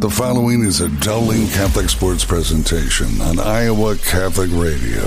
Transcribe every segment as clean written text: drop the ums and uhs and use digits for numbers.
The following is a Dowling Catholic Sports presentation on Iowa Catholic Radio.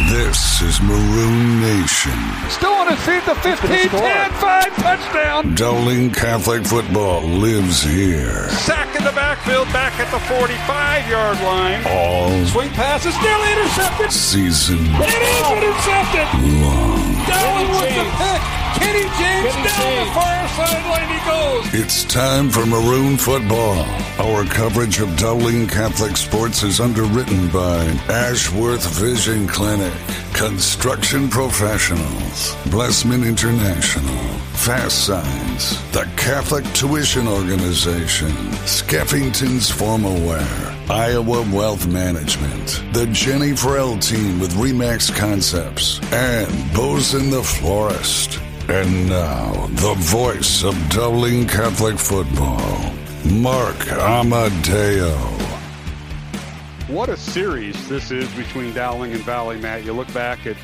This is Maroon Nation. Still on his feet, the 15, 10, 5, touchdown. Dowling Catholic football lives here. Sack in the backfield, back at the 45-yard line. All Swing pass is nearly intercepted. season It is intercepted. long. Dowling with the pick. Kenny James down the far sideline he goes. It's time for Maroon Football. Our coverage of Dowling Catholic sports is underwritten by Ashworth Vision Clinic, Construction Professionals, Blessman International, Fast Signs, the Catholic Tuition Organization, Skeffington's Formal Wear, Iowa Wealth Management, the Jenny Farrell Team with Remax Concepts, and Bosun the Florist. And now, the voice of Dowling Catholic football, Mark Amadeo. What a series this is between Dowling and Valley, Matt. You look back at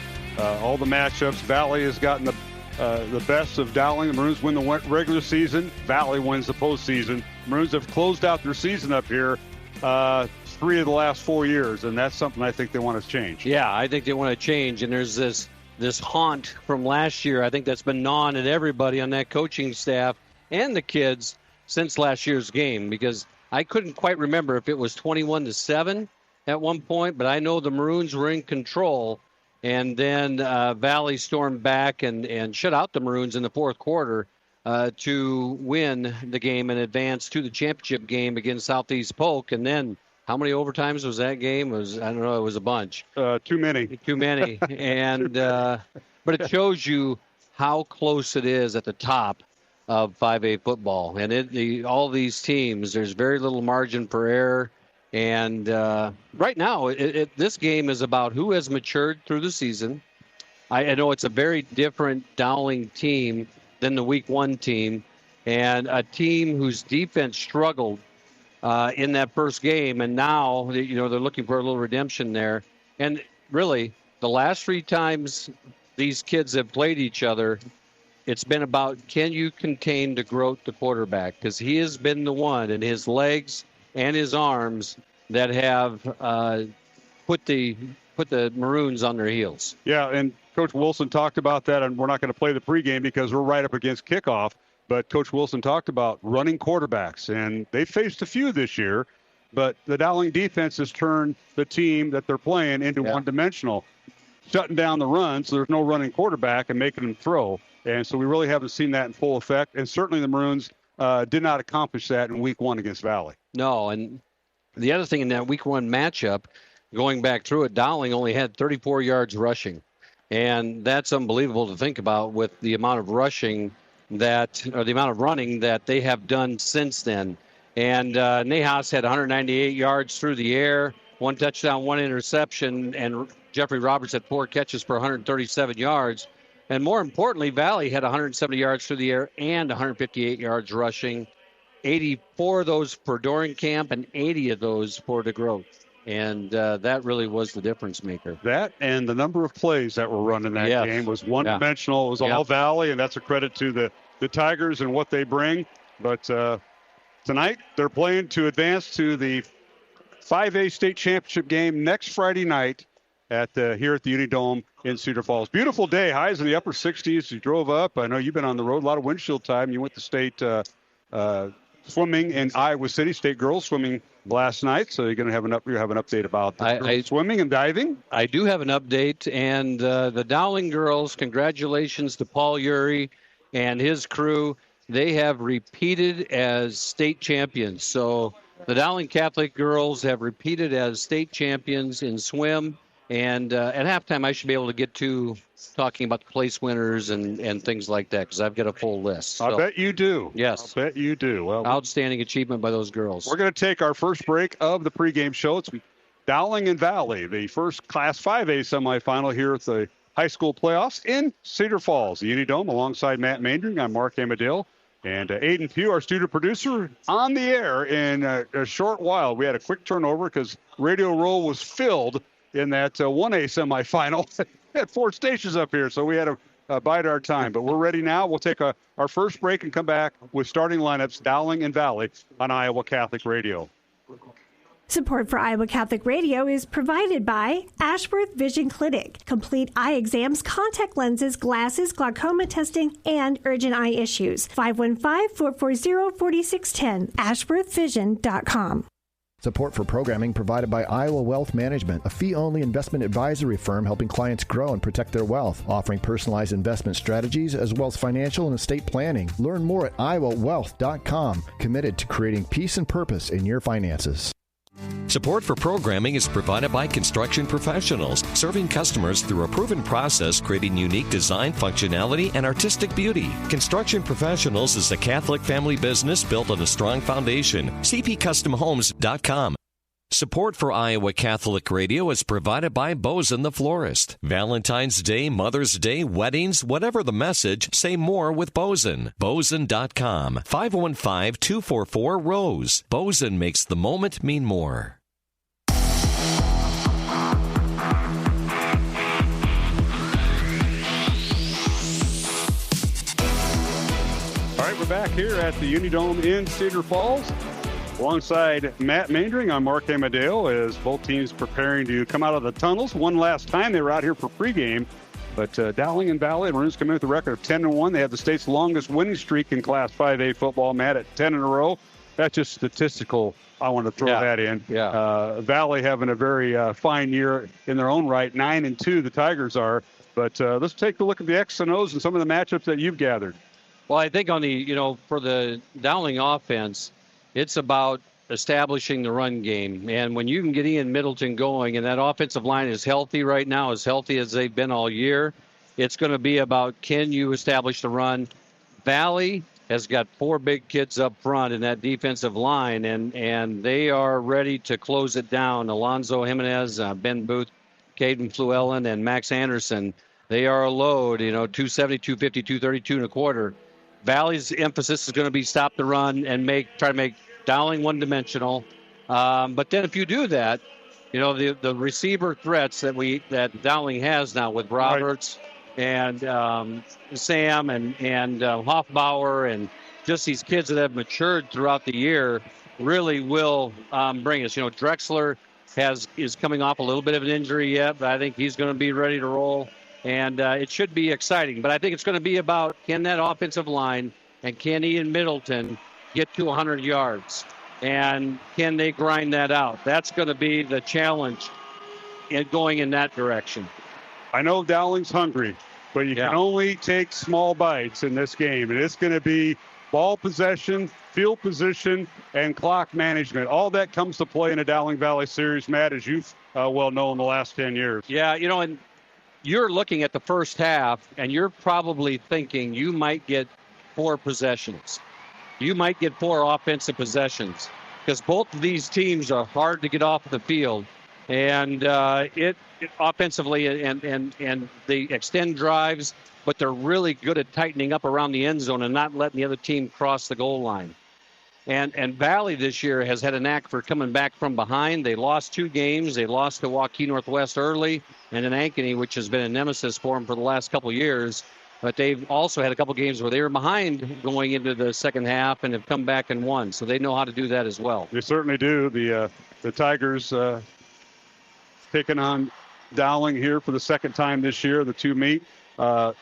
all the matchups. Valley has gotten the best of Dowling. The Maroons win the regular season. Valley wins the postseason. Maroons have closed out their season up here 3 of the last 4 years, and that's something I think they want to change. Yeah, I think they want to change, and there's this haunt from last year. I think that's been gnawing at everybody on that coaching staff and the kids since last year's game, because I couldn't quite remember if it was 21-7 at one point, but I know the Maroons were in control, and then Valley stormed back and shut out the Maroons in the fourth quarter to win the game and advance to the championship game against Southeast Polk. And then how many overtimes was that game? I don't know. It was a bunch. Too many. Too many. And but it shows you how close it is at the top of 5A football. And all these teams, there's very little margin for error. And right now, this game is about who has matured through the season. I know it's a very different Dowling team than the Week 1 team, and a team whose defense struggled in that first game, and now they're looking for a little redemption there. And really, the last 3 times these kids have played each other, it's been about, can you contain the quarterback? Because he has been the one, and his legs and his arms that have put the Maroons on their heels. Yeah, and Coach Wilson talked about that, and we're not going to play the pregame because we're right up against kickoff. But Coach Wilson talked about running quarterbacks, and they faced a few this year. But the Dowling defense has turned the team that they're playing into one-dimensional, shutting down the run, so there's no running quarterback and making them throw. And so we really haven't seen that in full effect. And certainly the Maroons did not accomplish that in Week 1 against Valley. No, and the other thing in that Week 1 matchup, going back through it, Dowling only had 34 yards rushing. And that's unbelievable to think about with the amount of running that they have done since then. And Nahas had 198 yards through the air, 1 touchdown, 1 interception, and Jeffrey Roberts had 4 catches for 137 yards. And more importantly, Valley had 170 yards through the air and 158 yards rushing, 84 of those for Dorenkamp and 80 of those for DeGroat. And that really was the difference maker. That and the number of plays that were run in that game was one-dimensional. It was all Valley, and that's a credit to the Tigers and what they bring. But tonight they're playing to advance to the 5A state championship game next Friday night here at the Unidome in Cedar Falls. Beautiful day, highs in the upper 60s. You drove up. I know you've been on the road, a lot of windshield time. You went to state swimming in Iowa City, state girls swimming last night. So you're going to have an update about swimming and diving. I do have an update, and the Dowling girls, congratulations to Paul Urey and his crew. They have repeated as state champions. So the Dowling Catholic girls have repeated as state champions in swim. And at halftime, I should be able to get to talking about the place winners and things like that, because I've got a full list. So, I bet you do. Yes. I bet you do. Well, outstanding achievement by those girls. We're going to take our first break of the pregame show. It's Dowling and Valley, the first Class 5A semifinal here at the high school playoffs in Cedar Falls, the Unidome, alongside Matt Maindring. I'm Mark Amadale. And Aiden Pugh, our studio producer, on the air in a short while. We had a quick turnover because Radio Row was filled in that 1A semifinal. Had 4 stations up here, so we had a bide our time. But we're ready now. We'll take our first break and come back with starting lineups, Dowling and Valley, on Iowa Catholic Radio. Support for Iowa Catholic Radio is provided by Ashworth Vision Clinic. Complete eye exams, contact lenses, glasses, glaucoma testing, and urgent eye issues. 515-440-4610. AshworthVision.com. Support for programming provided by Iowa Wealth Management, a fee-only investment advisory firm helping clients grow and protect their wealth, offering personalized investment strategies as well as financial and estate planning. Learn more at iowawealth.com, committed to creating peace and purpose in your finances. Support for programming is provided by Construction Professionals, serving customers through a proven process, creating unique design, functionality, and artistic beauty. Construction Professionals is a Catholic family business built on a strong foundation. CPCustomHomes.com. Support for Iowa Catholic Radio is provided by Bozen the Florist. Valentine's Day, Mother's Day, weddings, whatever the message, say more with Bozen. Bozen.com. 515-244-ROSE. Bozen makes the moment mean more. All right, we're back here at the Unidome in Cedar Falls. Alongside Matt Maindring, I'm Mark Amadeo, as both teams preparing to come out of the tunnels. One last time they were out here for pregame, but Dowling and Valley Maroons come in with a record of 10-1. They have the state's longest winning streak in Class 5A football, Matt, at 10 in a row. That's just statistical. I want to throw that in. Valley having a very fine year in their own right, 9-2 the Tigers are. But let's take a look at the X's and O's and some of the matchups that you've gathered. Well, I think on the, for the Dowling offense, it's about establishing the run game. And when you can get Ian Middleton going, and that offensive line is healthy right now, as healthy as they've been all year, it's going to be about, can you establish the run? Valley has got 4 big kids up front in that defensive line, and they are ready to close it down. Alonzo Jimenez, Ben Booth, Caden Fluellen, and Max Anderson, they are a load, 270, 250, 232 and a quarter. Valley's emphasis is going to be stop the run and try to make Dowling one-dimensional. But then if you do that, the receiver threats that Dowling has now with Roberts and Sam and Hoffbauer and just these kids that have matured throughout the year really will bring us. Drexler is coming off a little bit of an injury yet, but I think he's going to be ready to roll. And it should be exciting. But I think it's going to be about, can that offensive line and can Ian Middleton get to 100 yards? And can they grind that out? That's going to be the challenge in going in that direction. I know Dowling's hungry, but you can only take small bites in this game. And it's going to be ball possession, field position, and clock management. All that comes to play in a Dowling Valley series, Matt, as you've well known the last 10 years. Yeah, and you're looking at the first half, and you're probably thinking you might get 4 possessions. You might get 4 offensive possessions because both of these teams are hard to get off the field. And it offensively and they extend drives, but they're really good at tightening up around the end zone and not letting the other team cross the goal line. And Valley this year has had a knack for coming back from behind. They lost 2 games. They lost to Waukee Northwest early and then Ankeny, which has been a nemesis for them for the last couple of years. But they've also had a couple games where they were behind going into the second half and have come back and won. So they know how to do that as well. They certainly do. The Tigers taking on Dowling here for the second time this year. The 2 meet. The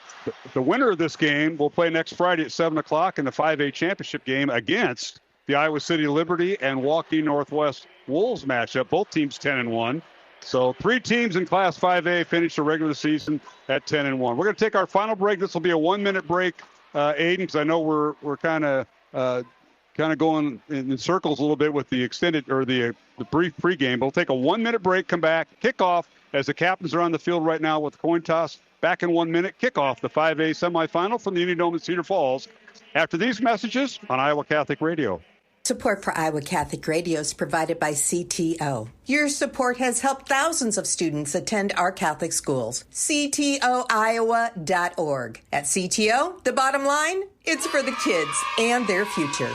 winner of this game will play next Friday at 7 o'clock in the 5A championship game against the Iowa City Liberty and Waukee Northwest Wolves matchup. Both teams 10-1. So 3 teams in Class 5A finished the regular season at 10-1. We're going to take our final break. This will be a 1-minute break, Aiden, because I know we're kind of going in circles a little bit with the extended or the brief pregame. But we'll take a 1-minute break, come back, kick off as the captains are on the field right now with the coin toss. Back in 1 minute, kick off the 5A semifinal from the Unidome in Cedar Falls. After these messages on Iowa Catholic Radio. Support for Iowa Catholic Radio is provided by CTO. Your support has helped thousands of students attend our Catholic schools. CTOIowa.org. At CTO, the bottom line, it's for the kids and their future.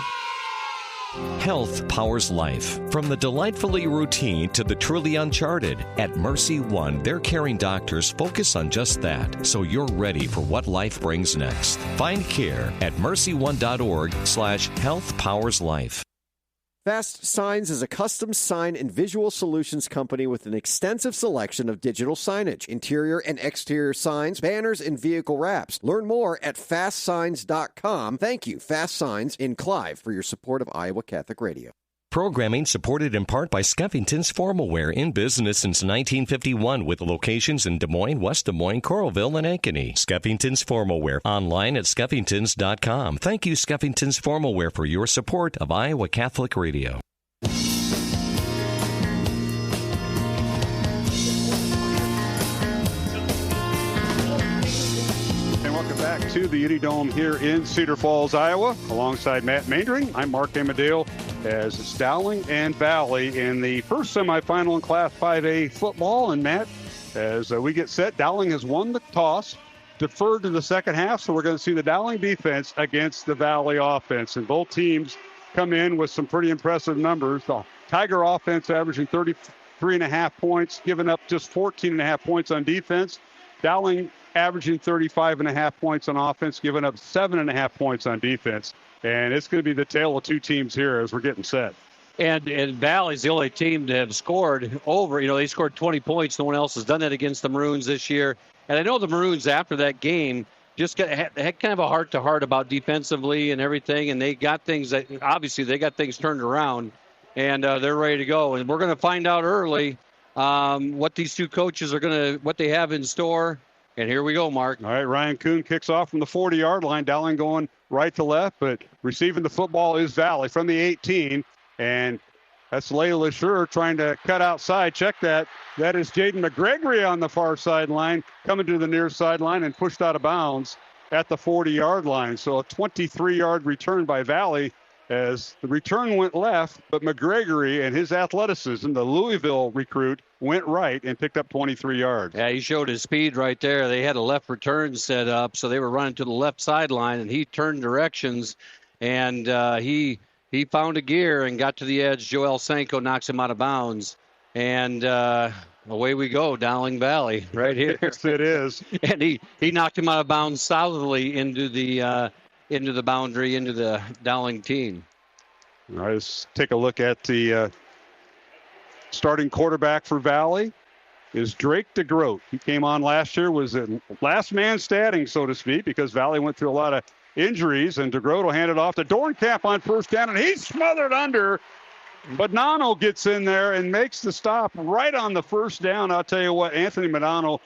Health powers life. From the delightfully routine to the truly uncharted, at Mercy One, their caring doctors focus on just that, so you're ready for what life brings next. Find care at mercyone.org/healthpowerslife. Fast Signs is a custom sign and visual solutions company with an extensive selection of digital signage, interior and exterior signs, banners, and vehicle wraps. Learn more at fastsigns.com. Thank you, Fast Signs in Clive, for your support of Iowa Catholic Radio. Programming supported in part by Skeffington's Formal Wear, in business since 1951 with locations in Des Moines, West Des Moines, Coralville, and Ankeny. Skeffington's Formal Wear, online at skeffingtons.com. Thank you, Skeffington's Formal Wear, for your support of Iowa Catholic Radio. To the Uni Dome here in Cedar Falls, Iowa, alongside Matt Maindring. I'm Mark Amadale, as it's Dowling and Valley in the first semifinal in Class 5A football. And Matt, as we get set, Dowling has won the toss, deferred to the second half, so we're going to see the Dowling defense against the Valley offense. And both teams come in with some pretty impressive numbers. The Tiger offense averaging 33.5 points, giving up just 14.5 points on defense. Dowling averaging 35.5 points on offense, giving up 7.5 points on defense. And it's going to be the tale of two teams here as we're getting set. And Valley's the only team to have scored over. You know, they scored 20 points. No one else has done that against the Maroons this year. And I know the Maroons, after that game, just had kind of a heart-to-heart about defensively and everything. And they got things that, obviously, they got things turned around. And they're ready to go. And we're going to find out early what these two coaches are what they have in store. And here we go, Mark. All right, Ryan Kuhn kicks off from the 40-yard line. Dowling going right to left, but receiving the football is Valley from the 18. And that's Layla Schur trying to cut outside. Check that. That is Jaden McGregory on the far sideline, coming to the near sideline and pushed out of bounds at the 40-yard line. So a 23-yard return by Valley, as the return went left, but McGregory and his athleticism, the Louisville recruit, went right and picked up 23 yards. Yeah, he showed his speed right there. They had a left return set up, so they were running to the left sideline, and he turned directions, and he found a gear and got to the edge. Joel Sanko knocks him out of bounds, and away we go, Dowling Valley right here. Yes, it is. And he knocked him out of bounds solidly into the boundary, into the Dowling team. All right, let's take a look at the starting quarterback for Valley is Drake DeGroat. He came on last year, was a last man standing, so to speak, because Valley went through a lot of injuries, and DeGroat will hand it off to Dornkamp on first down, and he's smothered under. But Nano gets in there and makes the stop right on the first down. I'll tell you what, Anthony Madano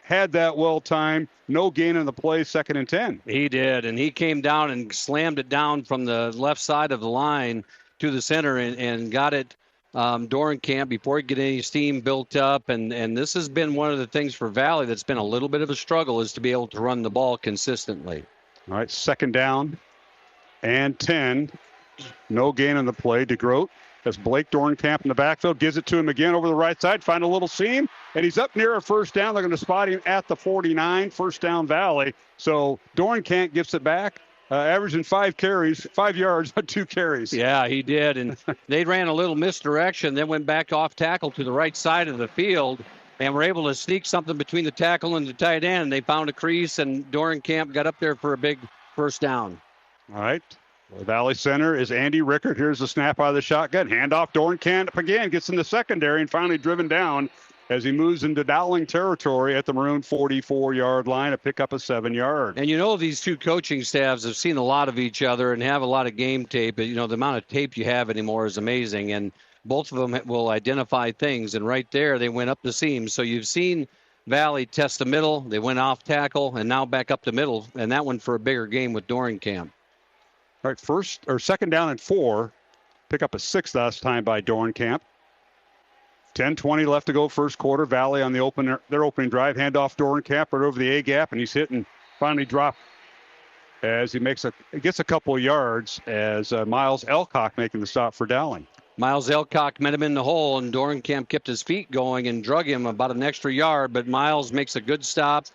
had that well timed. No gain in the play, 2nd and 10. He did, and he came down and slammed it down from the left side of the line to the center and got it Dornkamp before he get any steam built up. And this has been one of the things for Valley that's been a little bit of a struggle, is to be able to run the ball consistently. All right, 2nd down and 10. No gain on the play. DeGroat, as Blake Dornkamp in the backfield, gives it to him again over the right side, find a little seam, and he's up near a first down. They're going to spot him at the 49, first down Valley. So Dornkamp gets it back, averaging 5 yards, 2 carries. Yeah, he did, and they ran a little misdirection, then went back off tackle to the right side of the field, and were able to sneak something between the tackle and the tight end, and they found a crease, and Dornkamp got up there for a big first down. All right. The Valley center is Andy Rickard. Here's the snap out of the shotgun. Handoff, Dornkamp again, gets in the secondary and finally driven down as he moves into Dowling territory at the Maroon 44-yard line to pick up a 7 yard. And you know, these two coaching staffs have seen a lot of each other and have a lot of game tape. You know, the amount of tape you have anymore is amazing, and both of them will identify things. And right there, they went up the seam. So you've seen Valley test the middle. They went off tackle and now back up the middle, and that one for a bigger game with Dornkamp. All right, 2nd down and 4. Pick up a 6 last time by Dornkamp. 10:20 left to go, first quarter. Valley on their opening drive. Handoff Dornkamp right over the A-gap, and he's hit and finally dropped as he gets a couple of yards as Miles Elcock making the stop for Dowling. Miles Elcock met him in the hole, and Dornkamp kept his feet going and drug him about an extra yard, but Miles makes a good stop,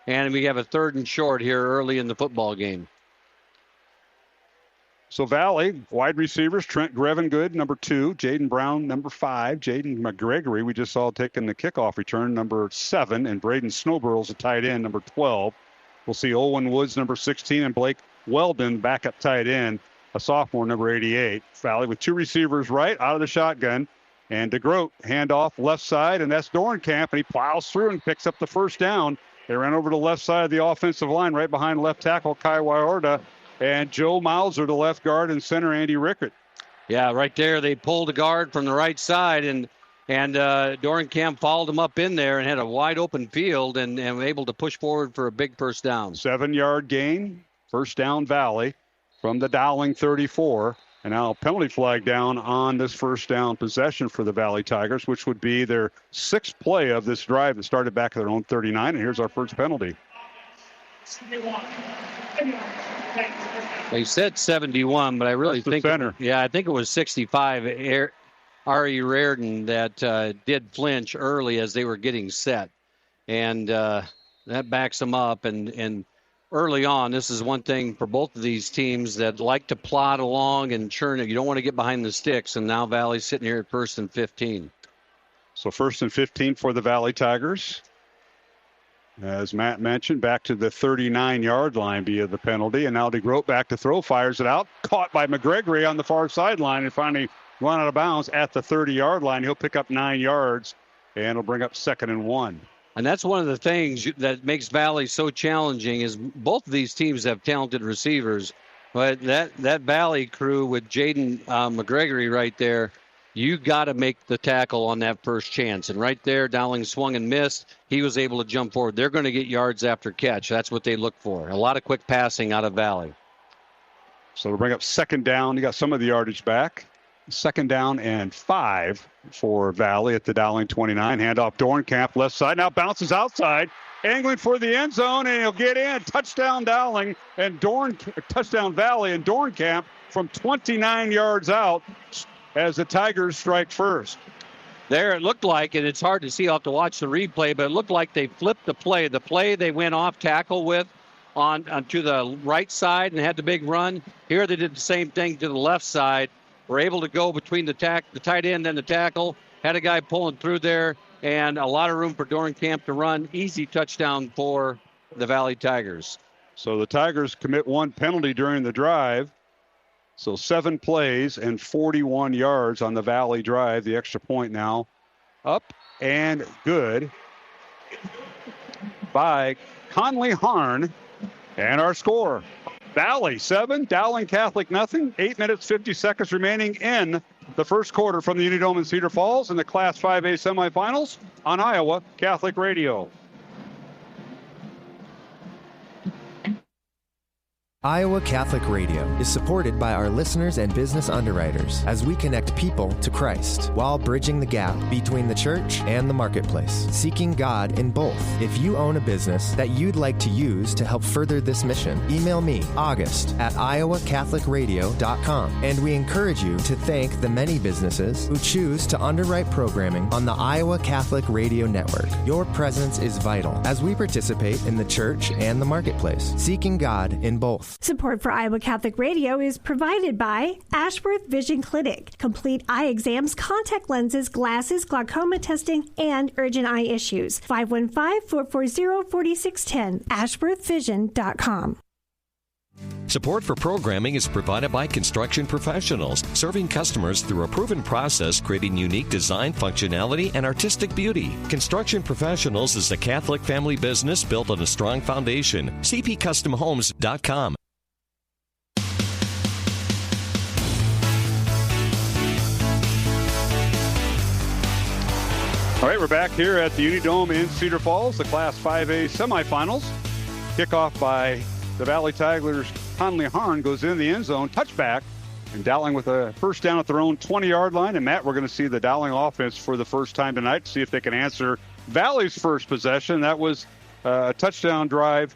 and we have a 3rd and short here early in the football game. So Valley, wide receivers, Trent Grevengood, number 2, Jaden Brown, number 5, Jaden Gregory, we just saw taking the kickoff return, number 7, and Braden Snowburl's a tight end, number 12. We'll see Owen Woods, number 16, and Blake Weldon back up tight end, a sophomore, number 88. Valley with 2 receivers right out of the shotgun. And DeGroat, handoff left side, and that's Dornkamp, and he plows through and picks up the first down. They ran over to the left side of the offensive line, right behind left tackle Kai Wiorda, and Joe Mauser, the left guard, and center Andy Rickert. Yeah, right there they pulled a guard from the right side, and Dornkamp followed him up in there and had a wide open field and was able to push forward for a big first down. 7-yard gain, first down Valley from the Dowling 34. And now a penalty flag down on this first down possession for the Valley Tigers, which would be their 6th play of this drive that started back at their own 39. And here's our first penalty. They said 71, but I really think I think it was 65. Ari Reardon that did flinch early as they were getting set. And that backs them up. And early on, this is one thing for both of these teams that like to plod along and churn it. You don't want to get behind the sticks, and now Valley's sitting here at 1st and 15. So 1st and 15 for the Valley Tigers. As Matt mentioned, back to the 39-yard line via the penalty, and now DeGroat back to throw, fires it out, caught by McGregory on the far sideline, and finally run out of bounds at the 30-yard line. He'll pick up 9 yards, and it'll bring up 2nd and 1. And that's one of the things that makes Valley so challenging is both of these teams have talented receivers. But that Valley crew with Jaden McGregory right there, you got to make the tackle on that first chance. And right there, Dowling swung and missed. He was able to jump forward. They're going to get yards after catch. That's what they look for. A lot of quick passing out of Valley. So to bring up 2nd down, you got some of the yardage back. 2nd down and 5 for Valley at the Dowling 29. Handoff Dornkamp left side. Now bounces outside, angling for the end zone, and he'll get in. Touchdown Dowling and touchdown Valley, and Dornkamp from 29 yards out as the Tigers strike first. There it looked like, and it's hard to see, I'll have to watch the replay, but it looked like they flipped the play. The play they went off tackle with on to the right side and had the big run. Here they did the same thing to the left side. Were able to go between the tight end and the tackle. Had a guy pulling through there, and a lot of room for Dornkamp to run. Easy touchdown for the Valley Tigers. So the Tigers commit 1 penalty during the drive. So 7 plays and 41 yards on the Valley drive. The extra point now up and good by Conley Harn. And our score, Valley 7, Dowling Catholic nothing. 8 minutes, 50 seconds remaining in the first quarter from the Unidome in Cedar Falls in the Class 5A semifinals on Iowa Catholic Radio. Iowa Catholic Radio is supported by our listeners and business underwriters as we connect people to Christ while bridging the gap between the church and the marketplace, seeking God in both. If you own a business that you'd like to use to help further this mission, email me, August, at iowacatholicradio.com, and we encourage you to thank the many businesses who choose to underwrite programming on the Iowa Catholic Radio Network. Your presence is vital as we participate in the church and the marketplace, seeking God in both. Support for Iowa Catholic Radio is provided by Ashworth Vision Clinic. Complete eye exams, contact lenses, glasses, glaucoma testing, and urgent eye issues. 515-440-4610. AshworthVision.com. Support for programming is provided by Construction Professionals, serving customers through a proven process, creating unique design, functionality, and artistic beauty. Construction Professionals is a Catholic family business built on a strong foundation. CPCustomHomes.com. All right, we're back here at the Unidome in Cedar Falls, the Class 5A semifinals. Kickoff by the Valley Tigers. Conley Harn goes in the end zone, touchback, and Dowling with a first down at their own 20-yard line. And, Matt, we're going to see the Dowling offense for the first time tonight to see if they can answer Valley's first possession. That was a touchdown drive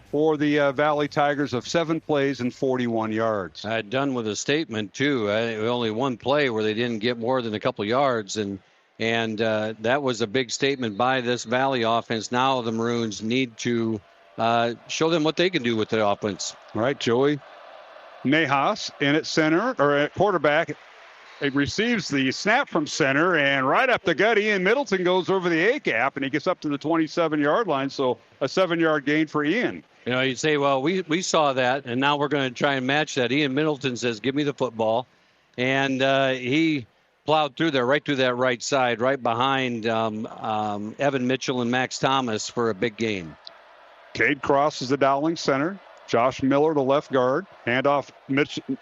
for the Valley Tigers of 7 plays and 41 yards. I had done with a statement, too. Only one play where they didn't get more than a couple yards, and that was a big statement by this Valley offense. Now the Maroons need to show them what they can do with the offense. All right, Joey Nahas in at center, or at quarterback. It receives the snap from center, and right up the gut, Ian Middleton goes over the A-gap, and he gets up to the 27-yard line, so a 7-yard gain for Ian. You know, you'd say, well, we saw that, and now we're going to try and match that. Ian Middleton says, give me the football. And he plowed through there, right through that right side, right behind Evan Mitchell and Max Thomas for a big gain. Cade Cross is the Dowling center. Josh Miller, the left guard. Handoff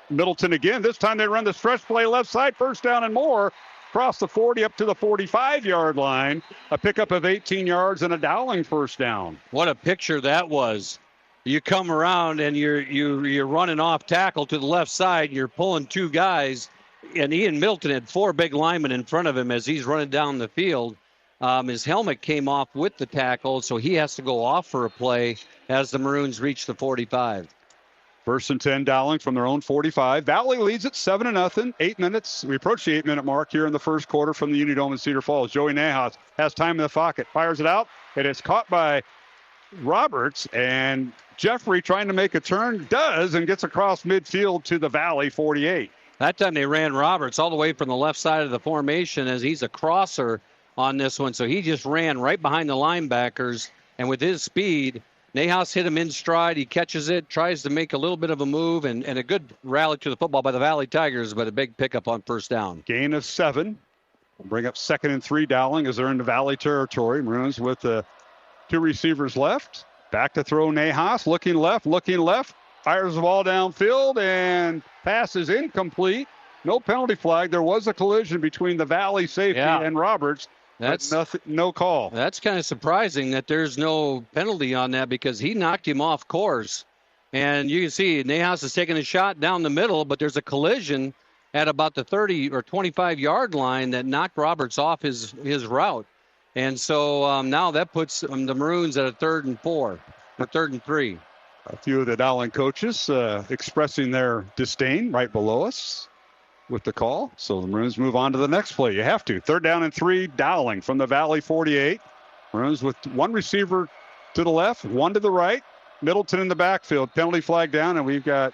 Middleton again. This time they run the stretch play left side, first down and more. Across the 40 up to the 45-yard line. A pickup of 18 yards and a Dowling first down. What a picture that was. You come around and you're running off tackle to the left side. You're pulling two guys, and Ian Middleton had four big linemen in front of him as he's running down the field. His helmet came off with the tackle, so he has to go off for a play as the Maroons reach the 45. First and 10, Dowling from their own 45. Valley leads it 7-0. 8 minutes. We approach the 8-minute mark here in the first quarter from the Unidome in Cedar Falls. Joey Nahas has time in the pocket, fires it out. It is caught by Roberts, and Jeffrey trying to make a turn does and gets across midfield to the Valley 48. That time they ran Roberts all the way from the left side of the formation as he's a crosser on this one. So he just ran right behind the linebackers, and with his speed, Nahas hit him in stride. He catches it, tries to make a little bit of a move, and a good rally to the football by the Valley Tigers, but a big pickup on first down. Gain of 7. We'll bring up 2nd and 3 Dowling as they're in the Valley territory. Maroons with the 2 receivers left. Back to throw Nahas, looking left, fires the ball downfield, and pass is incomplete. No penalty flag. There was a collision between the Valley safety and Roberts. That's no call. That's kind of surprising that there's no penalty on that because he knocked him off course. And you can see Nahas is taking a shot down the middle, but there's a collision at about the 30 or 25-yard line that knocked Roberts off his route. And so now that puts the Maroons at a 3rd and 4, or 3rd and 3. A few of the Dowling coaches expressing their disdain right below us with the call. So the Maroons move on to the next play. You have to. 3rd down and 3, Dowling from the Valley 48. Maroons with 1 receiver to the left, 1 to the right. Middleton in the backfield. Penalty flag down, and we've got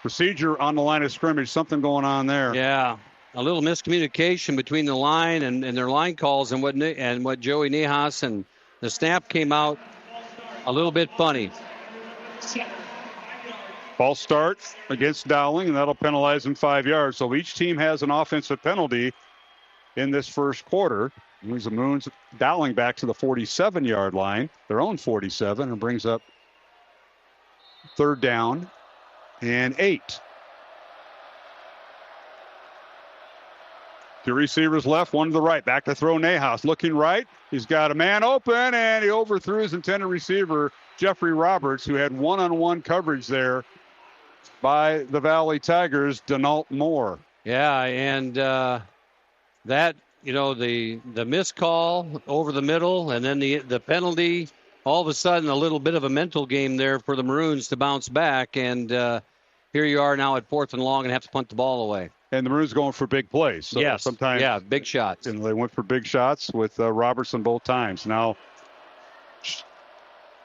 procedure on the line of scrimmage. Something going on there. Yeah. A little miscommunication between the line and their line calls and what Joey Nahas, and the snap came out a little bit funny. False start against Dowling, and that'll penalize them 5 yards. So each team has an offensive penalty in this first quarter. Moves the Maroons Dowling back to the 47-yard line, their own 47, and brings up 3rd down and 8. 2 receivers left, 1 to the right. Back to throw Nahas. Looking right. He's got a man open, and he overthrew his intended receiver, Jeffrey Roberts, who had one-on-one coverage there by the Valley Tigers, Denault Moore. Yeah, and that, the missed call over the middle, and then the penalty, all of a sudden a little bit of a mental game there for the Maroons to bounce back, and here you are now at 4th and long and have to punt the ball away. And the Maroons going for big plays. So yes. Sometimes, big shots. And they went for big shots with Robertson both times. Now,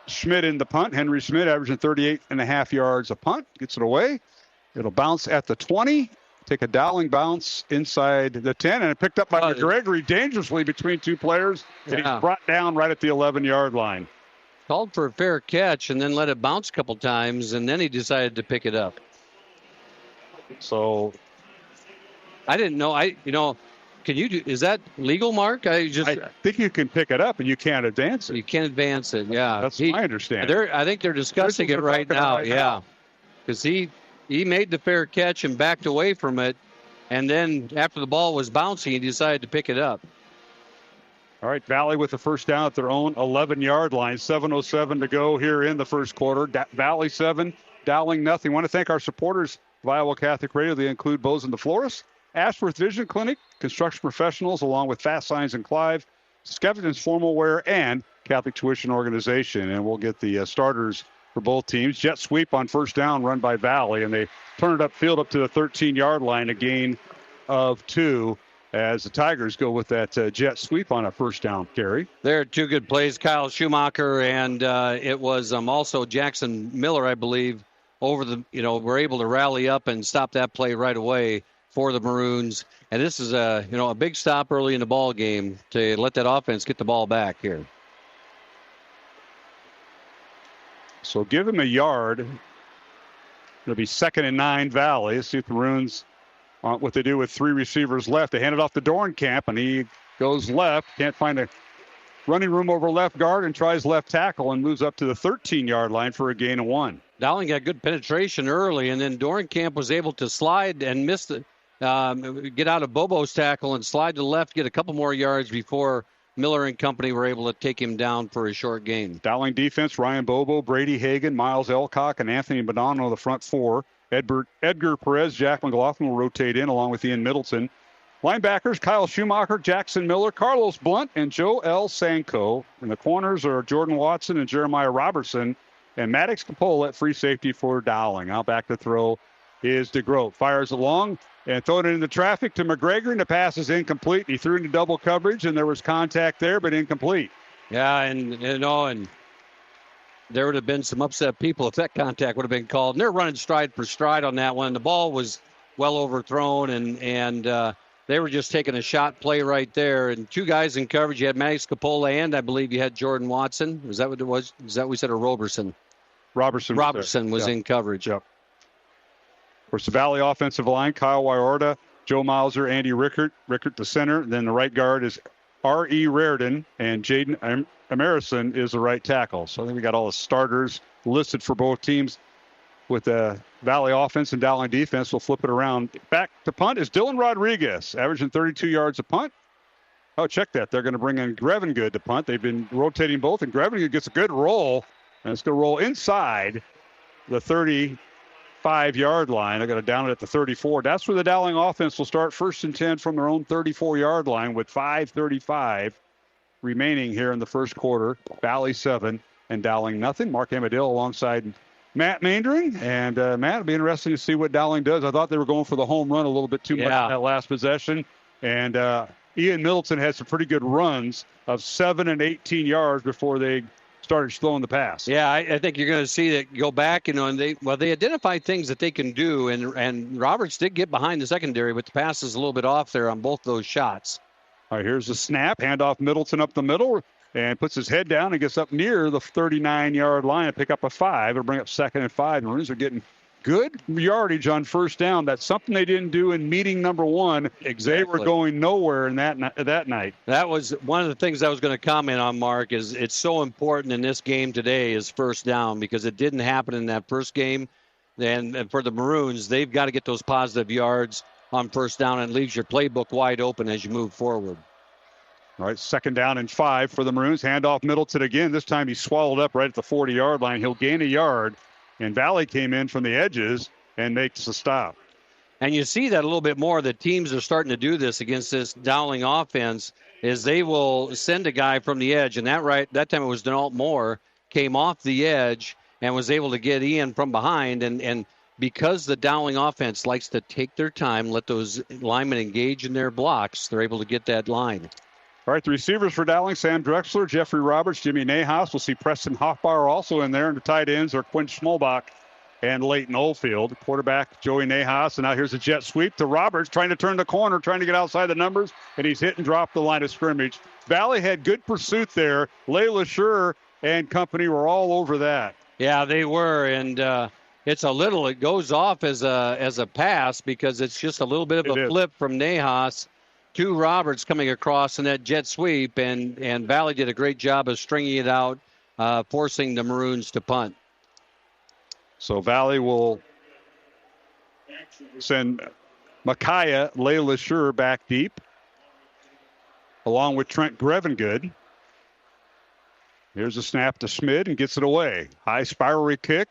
Schmidt in the punt. Henry Schmidt averaging 38.5 yards a punt. Gets it away. It'll bounce at the 20. Take a Dowling bounce inside the 10. And it picked up by Gregory dangerously between 2 players. And he's brought down right at the 11-yard line. Called for a fair catch and then let it bounce a couple times. And then he decided to pick it up. So I didn't know. Is that legal, Mark? I think you can pick it up and you can't advance it. You can't advance it. Yeah, that's my understanding. I think they're discussing it right now. Yeah, because he made the fair catch and backed away from it, and then after the ball was bouncing, he decided to pick it up. All right, Valley with the first down at their own 11-yard line. 7:07 to go here in the first quarter. Valley 7, Dowling nothing. I want to thank our supporters of Iowa Catholic Radio. They include Bozen the Florist, Ashworth Vision Clinic, Construction Professionals, along with Fast Signs and Clive, Skeffington's Formal Wear, and Catholic Tuition Organization. And we'll get the starters for both teams. Jet sweep on first down run by Valley, and they turn it upfield up to the 13-yard line, a gain of 2 as the Tigers go with that jet sweep on a first down carry. There are 2 good plays, Kyle Schumacher, and it was also Jackson Miller, I believe, over the, were able to rally up and stop that play right away for the Maroons. And this is a big stop early in the ball game to let that offense get the ball back here. So give him a yard. It'll be 2nd and 9 Valley. Let's see if the Maroons, what they do with 3 receivers left. They hand it off to Dornkamp, and he goes left. Can't find a running room over left guard and tries left tackle and moves up to the 13-yard line for a gain of 1. Dowling got good penetration early, and then Dornkamp was able to slide and miss the get out of Bobo's tackle and slide to the left, get a couple more yards before Miller and company were able to take him down for a short gain. Dowling defense, Ryan Bobo, Brady Hagan, Miles Elcock, and Anthony Bonanno, the front 4. Edgar Perez, Jack McLaughlin will rotate in along with Ian Middleton. Linebackers, Kyle Schumacher, Jackson Miller, Carlos Blunt, and Joe L. Sanko. And the corners are Jordan Watson and Jeremiah Robertson. And Maddox Capola at free safety for Dowling. Out back to throw is DeGroat. Fires along and throwing it into traffic to McGregor, and the pass is incomplete. He threw into double coverage, and there was contact there, but incomplete. Yeah, and there would have been some upset people if that contact would have been called. And they're running stride for stride on that one. The ball was well overthrown, and they were just taking a shot play right there. And 2 guys in coverage. You had Maddox Capola, and I believe you had Jordan Watson. Was that what it was? Is that what we said, or Robertson? Robertson was in coverage. Yep. Of course, the Valley offensive line, Kyle Wyorda, Joe Mauser, Andy Rickert the center. Then the right guard is R.E. Raridan, and Jaden Emerson is the right tackle. So I think we got all the starters listed for both teams. With the Valley offense and Dowling defense, we'll flip it around. Back to punt is Dylan Rodriguez, averaging 32 yards a punt. Oh, check that. They're going to bring in Grevengood to punt. They've been rotating both, and Grevengood gets a good roll. And it's going to roll inside the 35-yard line. They're going to down it at the 34. That's where the Dowling offense will start 1st and 10 from their own 34-yard line with 5:35 remaining here in the first quarter. Valley 7 and Dowling nothing. Mark Amadale alongside Matt Maindring. And, Matt, it'll be interesting to see what Dowling does. I thought they were going for the home run a little bit too much in that last possession. And Ian Middleton had some pretty good runs of 7 and 18 yards before they started slowing the pass. Yeah, I think you're going to see that go back, and they identified things that they can do, and Roberts did get behind the secondary, but the pass is a little bit off there on both those shots. All right, here's the snap, handoff Middleton up the middle, and puts his head down and gets up near the 39-yard line and pick up a 5. It'll bring up 2nd and 5. The Maroons are getting good yardage on first down. That's something they didn't do in meeting number 1. Exactly. They were going nowhere in that night. That was one of the things I was going to comment on, Mark, is it's so important in this game today is first down, because it didn't happen in that first game. And for the Maroons, they've got to get those positive yards on first down, and leaves your playbook wide open as you move forward. All right, 2nd down and 5 for the Maroons. Handoff Middleton again. This time he's swallowed up right at the 40-yard line. He'll gain a yard. And Valley came in from the edges and makes the stop. And you see that a little bit more. The teams are starting to do this against this Dowling offense, is they will send a guy from the edge. And that time it was Denault Moore, came off the edge and was able to get Ian from behind. And because the Dowling offense likes to take their time, let those linemen engage in their blocks, they're able to get that line. All right, the receivers for Dowling, Sam Drexler, Jeffrey Roberts, Jimmy Nahas. We'll see Preston Hoffbauer also in there. And the tight ends are Quinn Schmolbach and Leighton Oldfield. Quarterback, Joey Nahas. And now here's a jet sweep to Roberts, trying to turn the corner, trying to get outside the numbers. And he's hit and dropped the line of scrimmage. Valley had good pursuit there. Layla Schur and company were all over that. Yeah, they were. And it goes off as a pass, because it's just a little bit of a flip from Nahas to Roberts coming across in that jet sweep, and Valley did a great job of stringing it out, forcing the Maroons to punt. So Valley will send Micaiah Layla Schur back deep, along with Trent Grevengood. Here's a snap to Smid and gets it away. High spirally kick.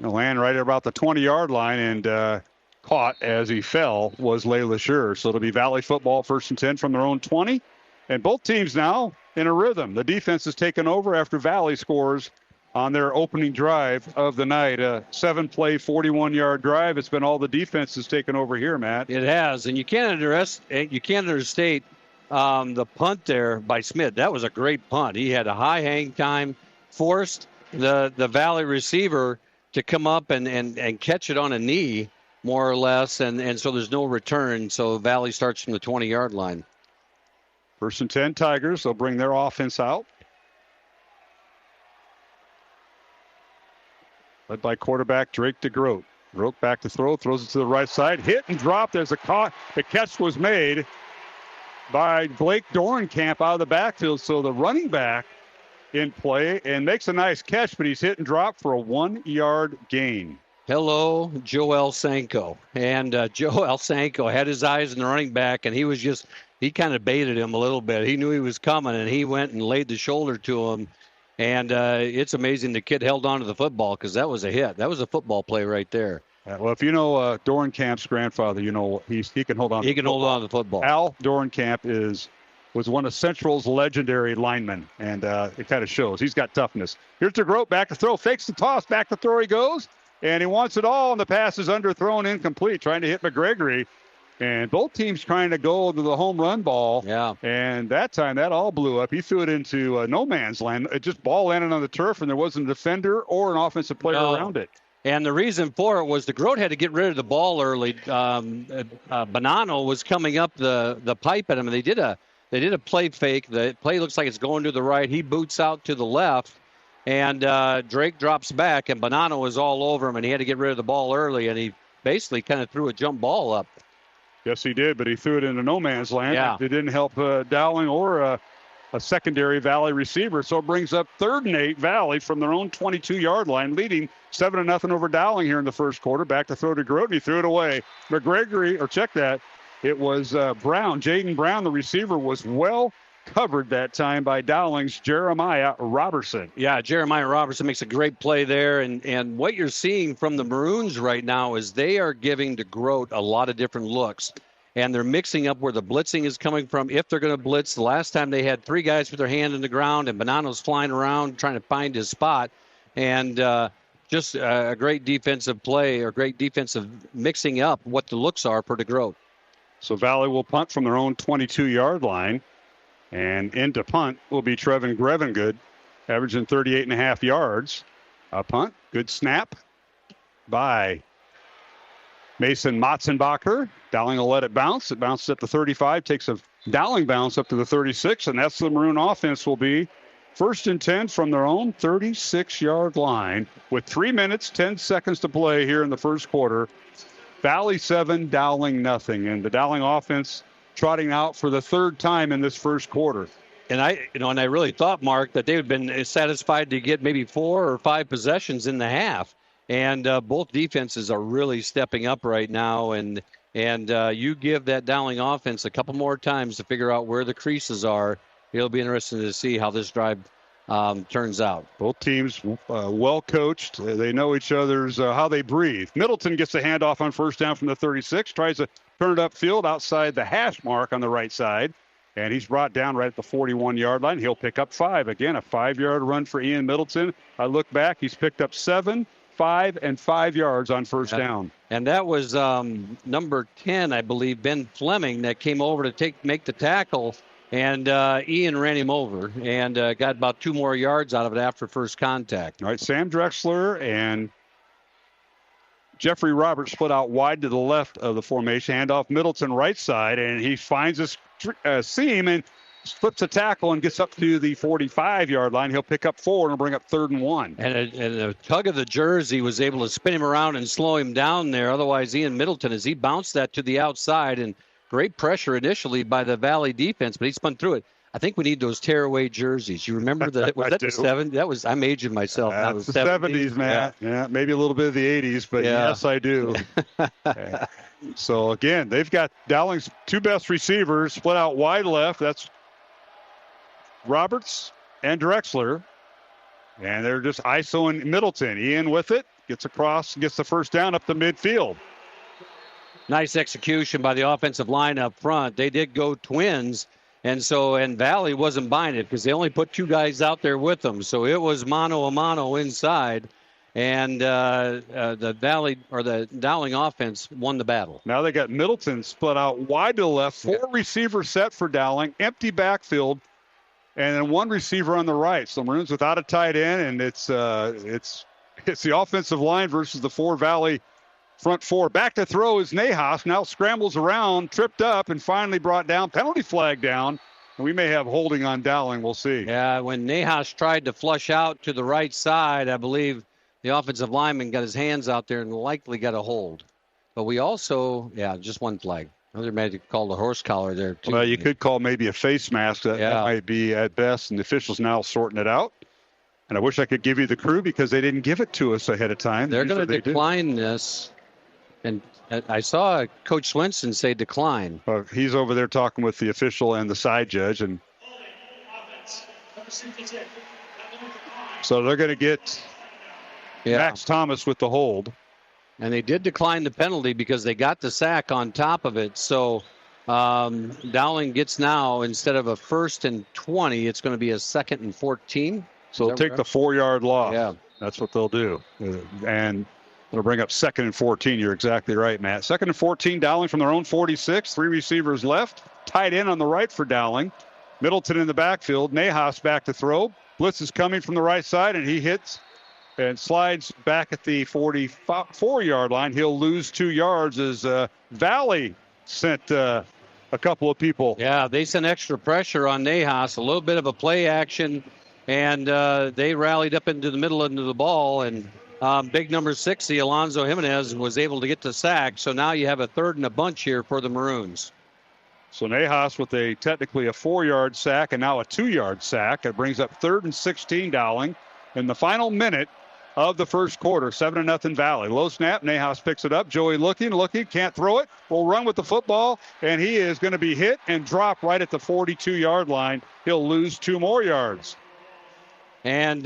He'll land right at about the 20-yard line, and caught as he fell was Layla Schur. So it'll be Valley football 1st and 10 from their own 20. And both teams now in a rhythm. The defense has taken over after Valley scores on their opening drive of the night. A 7-play, 41-yard drive. It's been all the defense has taken over here, Matt. It has. And you can't understate the punt there by Smith. That was a great punt. He had a high hang time, forced the Valley receiver to come up and catch it on a knee, more or less, and so there's no return. So Valley starts from the 20-yard line. 1st and 10 Tigers. They'll bring their offense out. Led by quarterback Drake DeGroat. Groat back to throw, throws it to the right side. Hit and drop. There's a caught. The catch was made by Blake Dorenkamp out of the backfield. So the running back in play and makes a nice catch, but he's hit and dropped for a 1-yard gain. Hello, Joel Sanko. And Joel Sanko had his eyes on the running back, and he kind of baited him a little bit. He knew he was coming, and he went and laid the shoulder to him. And it's amazing the kid held on to the football because that was a hit. That was a football play right there. Well, if you know Dorenkamp's grandfather, you know he can hold on. He can hold on to the football. Al Dorenkamp was one of Central's legendary linemen, and it kind of shows. He's got toughness. Here's DeGroat back to throw, fakes the toss, back to throw he goes, and he wants it all, and the pass is underthrown, incomplete, trying to hit McGregory. And both teams trying to go to the home run ball. Yeah. And that time, that all blew up. He threw it into no man's land. It just ball landed on the turf, and there wasn't a defender or an offensive player around it. And the reason for it was DeGroat had to get rid of the ball early. Bonanno was coming up the pipe at him, and they did a play fake. The play looks like it's going to the right. He boots out to the left, and Drake drops back, and Bonanno was all over him, and he had to get rid of the ball early, and he basically kind of threw a jump ball up. Yes, he did, but he threw it into no man's land. Yeah. It didn't help Dowling or a secondary Valley receiver, so it brings up 3rd and 8 Valley from their own 22-yard line, leading 7-0 over Dowling here in the first quarter. Back to throw to Grote, and he threw it away. McGregory, or check that, it was Brown. Jaden Brown, the receiver, was well covered that time by Dowling's Jeremiah Robertson. Yeah, Jeremiah Robertson makes a great play there. And what you're seeing from the Maroons right now is they are giving DeGroat a lot of different looks. And they're mixing up where the blitzing is coming from. If they're going to blitz, the last time they had 3 guys with their hand in the ground and Bonanno's flying around trying to find his spot. And just a great defensive play or great defensive mixing up what the looks are for DeGroat. So Valley will punt from their own 22-yard line. And into punt will be Trevin Grevengood, averaging 38.5 yards. A punt, good snap by Mason Motzenbacher. Dowling will let it bounce. It bounces at the 35, takes a Dowling bounce up to the 36, and that's the Maroon offense will be 1st and 10 from their own 36-yard line with 3 minutes, 10 seconds to play here in the first quarter. Valley 7, Dowling nothing, and the Dowling offense trotting out for the 3rd time in this first quarter. And I really thought, Mark, that they would have been satisfied to get maybe 4 or 5 possessions in the half. And both defenses are really stepping up right now. And you give that Dowling offense a couple more times to figure out where the creases are. It'll be interesting to see how this drive turns out. Both teams well coached. They know each other's how they breathe. Middleton gets a handoff on 1st down from the 36, tries to turn it upfield outside the hash mark on the right side, and he's brought down right at the 41-yard line. He'll pick up 5. Again, a 5-yard run for Ian Middleton. I look back, he's picked up 7, 5, and 5 yards on 1st down. And that was number 10, I believe, Ben Fleming, that came over to make the tackle, and Ian ran him over and got about 2 more yards out of it after first contact. All right, Sam Drexler and Jeffrey Roberts split out wide to the left of the formation. Handoff Middleton right side, and he finds his seam and flips a tackle and gets up to the 45-yard line. He'll pick up 4 and bring up 3rd and 1. And a tug of the jersey was able to spin him around and slow him down there. Otherwise, Ian Middleton, as he bounced that to the outside, and great pressure initially by the Valley defense, but he spun through it. I think we need those tearaway jerseys. You remember that? Was that the 70s? That was, I'm aging myself. That was the 70s, man. Yeah, maybe a little bit of the 80s, but yes, I do. So, again, they've got Dowling's 2 best receivers split out wide left. That's Roberts and Drexler. And they're just ISOing Middleton. Ian with it, gets across, gets the 1st down up the midfield. Nice execution by the offensive line up front. They did go twins. And Valley wasn't buying it because they only put 2 guys out there with them. So it was mano a mano inside. And the Valley or the Dowling offense won the battle. Now they got Middleton split out wide to the left. 4 receivers set for Dowling. Empty backfield. And then 1 receiver on the right. So Maroons without a tight end. And it's It's the offensive line versus the four Valley front four. Back to throw is Nahas. Now scrambles around, tripped up, and finally brought down. Penalty flag down. And we may have holding on Dowling. We'll see. Yeah, when Nahas tried to flush out to the right side, I believe the offensive lineman got his hands out there and likely got a hold. But we also, just one flag. They might have called a horse collar there, too. Well, you could call maybe a face mask. That might be at best, and the officials now sorting it out. And I wish I could give you the crew because they didn't give it to us ahead of time. They're going to decline this. And I saw Coach Joensen say decline. He's over there talking with the official and the side judge. And so they're going to get Max Thomas with the hold. And they did decline the penalty because they got the sack on top of it. So Dowling gets now, instead of a 1st and 20, it's going to be a 2nd and 14. So they'll take the 4-yard loss. Yeah. That's what they'll do. And it'll bring up 2nd and 14. You're exactly right, Matt. 2nd and 14, Dowling from their own 46. 3 receivers left. Tight end on the right for Dowling. Middleton in the backfield. Nahas back to throw. Blitz is coming from the right side, and he hits and slides back at the 44-yard line. He'll lose 2 yards as Valley sent a couple of people. Yeah, they sent extra pressure on Nahas, a little bit of a play action, and they rallied up into the middle into the ball, and big number 60, Alonzo Jimenez, was able to get the sack. So now you have a 3rd and a bunch here for the Maroons. So Nahas with technically a 4-yard sack and now a 2-yard sack. It brings up 3rd and 16 Dowling in the final minute of the first quarter. 7-0 Valley. Low snap. Nahas picks it up. Joey looking, can't throw it. Will run with the football, and he is going to be hit and drop right at the 42-yard line. He'll lose 2 more yards. And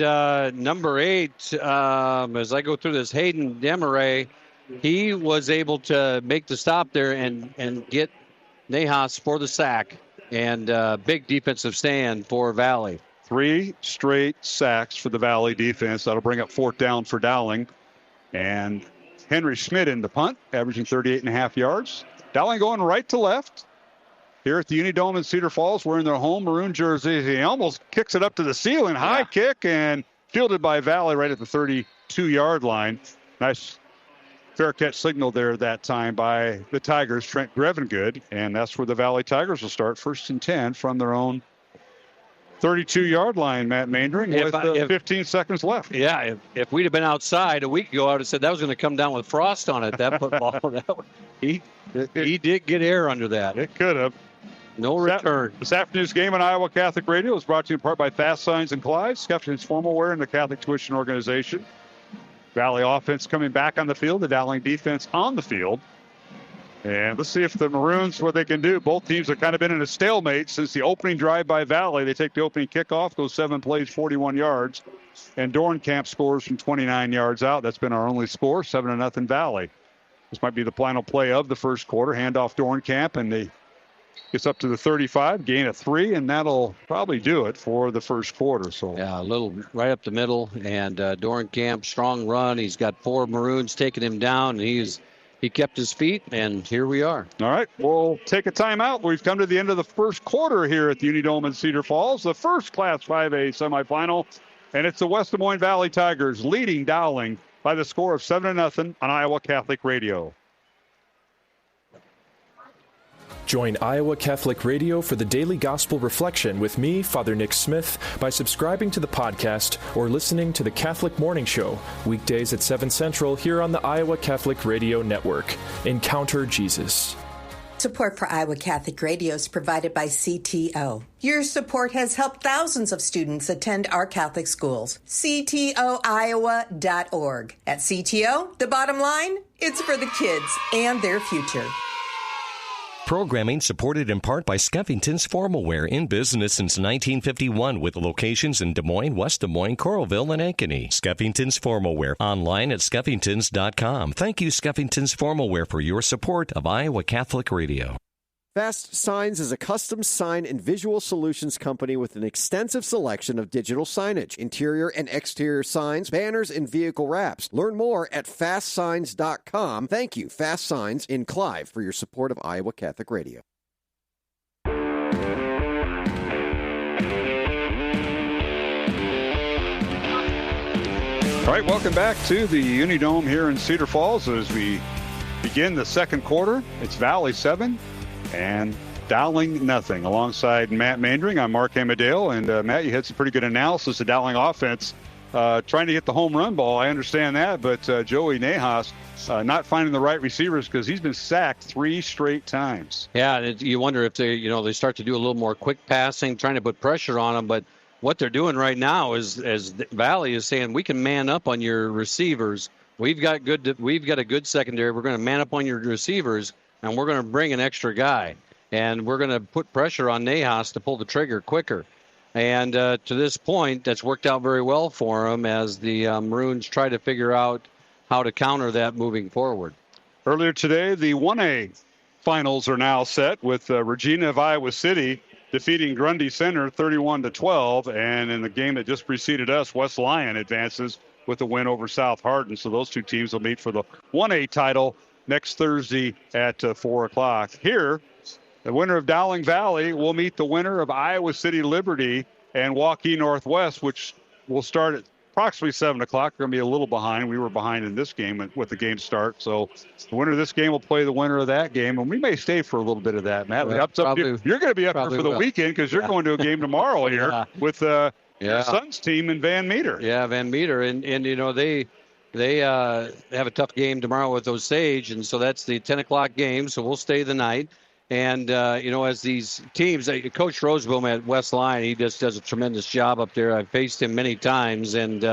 number 8, as I go through this, Hayden Demaray, he was able to make the stop there and get Nahas for the sack. And big defensive stand for Valley. 3 straight sacks for the Valley defense. That'll bring up 4th down for Dowling. And Henry Schmidt in the punt, averaging 38.5 yards. Dowling going right to left. Here at the Unidome in Cedar Falls, wearing their home maroon jerseys. He almost kicks it up to the ceiling. High kick and fielded by Valley right at the 32-yard line. Nice fair catch signal there that time by the Tigers, Trent Grevengood. And that's where the Valley Tigers will start, 1st and 10 from their own 32-yard line, Matt Mandring, with 15 seconds left. Yeah, if we'd have been outside a week ago, I would have said that was going to come down with frost on it, that football. He did get air under that. It could have. No return. This afternoon's game on Iowa Catholic Radio is brought to you in part by Fast Signs and Clyde, Skeffington's formal wear, and the Catholic Tuition Organization. Valley offense coming back on the field, the Dowling defense on the field. And let's see if the Maroons, what they can do. Both teams have kind of been in a stalemate since the opening drive by Valley. They take the opening kickoff, goes 7 plays, 41 yards. And Dornkamp scores from 29 yards out. That's been our only score, 7-0 Valley. This might be the final play of the first quarter. Handoff Dornkamp, and they gets up to the 35, gain of 3, and that'll probably do it for the first quarter. So yeah, a little right up the middle, and Dornkamp, strong run. He's got 4 Maroons taking him down, and he kept his feet, and here we are. All right, we'll take a timeout. We've come to the end of the first quarter here at the Unidome in Cedar Falls, the first Class 5A semifinal, and it's the West Des Moines Valley Tigers leading Dowling by the score of 7-0 on Iowa Catholic Radio. Join Iowa Catholic Radio for the Daily Gospel Reflection with me, Father Nick Smith, by subscribing to the podcast or listening to the Catholic Morning Show, weekdays at 7 Central here on the Iowa Catholic Radio Network. Encounter Jesus. Support for Iowa Catholic Radio is provided by CTO. Your support has helped thousands of students attend our Catholic schools. CTOIowa.org. At CTO, the bottom line, it's for the kids and their future. Programming supported in part by Skeffington's Formal Wear, in business since 1951 with locations in Des Moines, West Des Moines, Coralville, and Ankeny. Skeffington's Formal Wear, online at skeffingtons.com. Thank you, Skeffington's Formal Wear, for your support of Iowa Catholic Radio. Fast Signs is a custom sign and visual solutions company with an extensive selection of digital signage, interior and exterior signs, banners, and vehicle wraps. Learn more at fastsigns.com. Thank you, Fast Signs in Clive, for your support of Iowa Catholic Radio. All right, welcome back to the Unidome here in Cedar Falls as we begin the second quarter. It's Valley 7 and Dowling nothing. Alongside Matt Mandring, I'm Mark Amadale. And Matt, you had some pretty good analysis of Dowling offense. Trying to hit the home run ball, I understand that, but Joey Nahas not finding the right receivers because he's been sacked 3 straight times. Yeah, you wonder if they start to do a little more quick passing, trying to put pressure on them, but what they're doing right now is, as Valley is saying, we can man up on your receivers. We've got a good secondary. We're going to man up on your receivers, and we're going to bring an extra guy, and we're going to put pressure on Nahas to pull the trigger quicker. And to this point, that's worked out very well for them as the Maroons try to figure out how to counter that moving forward. Earlier today, the 1A finals are now set with Regina of Iowa City defeating Grundy Center 31-12. And in the game that just preceded us, West Lyon advances with a win over South Hardin. So those two teams will meet for the 1A title next Thursday at 4 o'clock. Here, the winner of Dowling Valley will meet the winner of Iowa City Liberty and Waukee Northwest, which will start at approximately 7 o'clock. We're going to be a little behind. We were behind in this game with the game start. So the winner of this game will play the winner of that game. And we may stay for a little bit of that, Matt. Well, you're going to be up here for the weekend because you're going to a game tomorrow here with your son's team in Van Meter. Yeah, Van Meter. And they have a tough game tomorrow with Osage. And so that's the 10 o'clock game. So we'll stay the night. And, as these teams, Coach Roseboom at West Lyon, he just does a tremendous job up there. I've faced him many times. And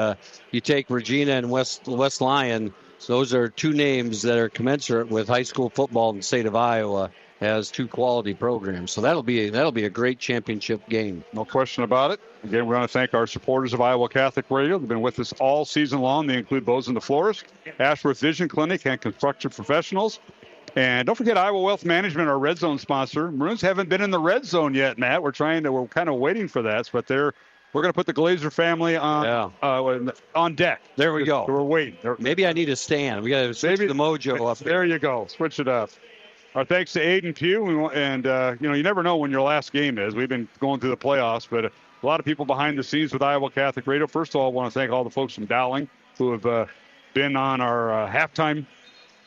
you take Regina and West Lyon, those are two names that are commensurate with high school football in the state of Iowa as two quality programs. So that'll be a great championship game. No question about it. Again, we want to thank our supporters of Iowa Catholic Radio. They've been with us all season long. They include Bozen the Florist, Ashworth Vision Clinic, and Construction Professionals. And don't forget Iowa Wealth Management, our Red Zone sponsor. Maroons haven't been in the Red Zone yet, Matt. We're kind of waiting for that, but we're going to put the Glazer family on deck. There we go. We're waiting. Maybe I need a stand. We got to switch the mojo up. There you go. Switch it up. Our thanks to Aiden Pugh. And you never know when your last game is. We've been going through the playoffs, but a lot of people behind the scenes with Iowa Catholic Radio. First of all, I want to thank all the folks from Dowling who have been on our halftime.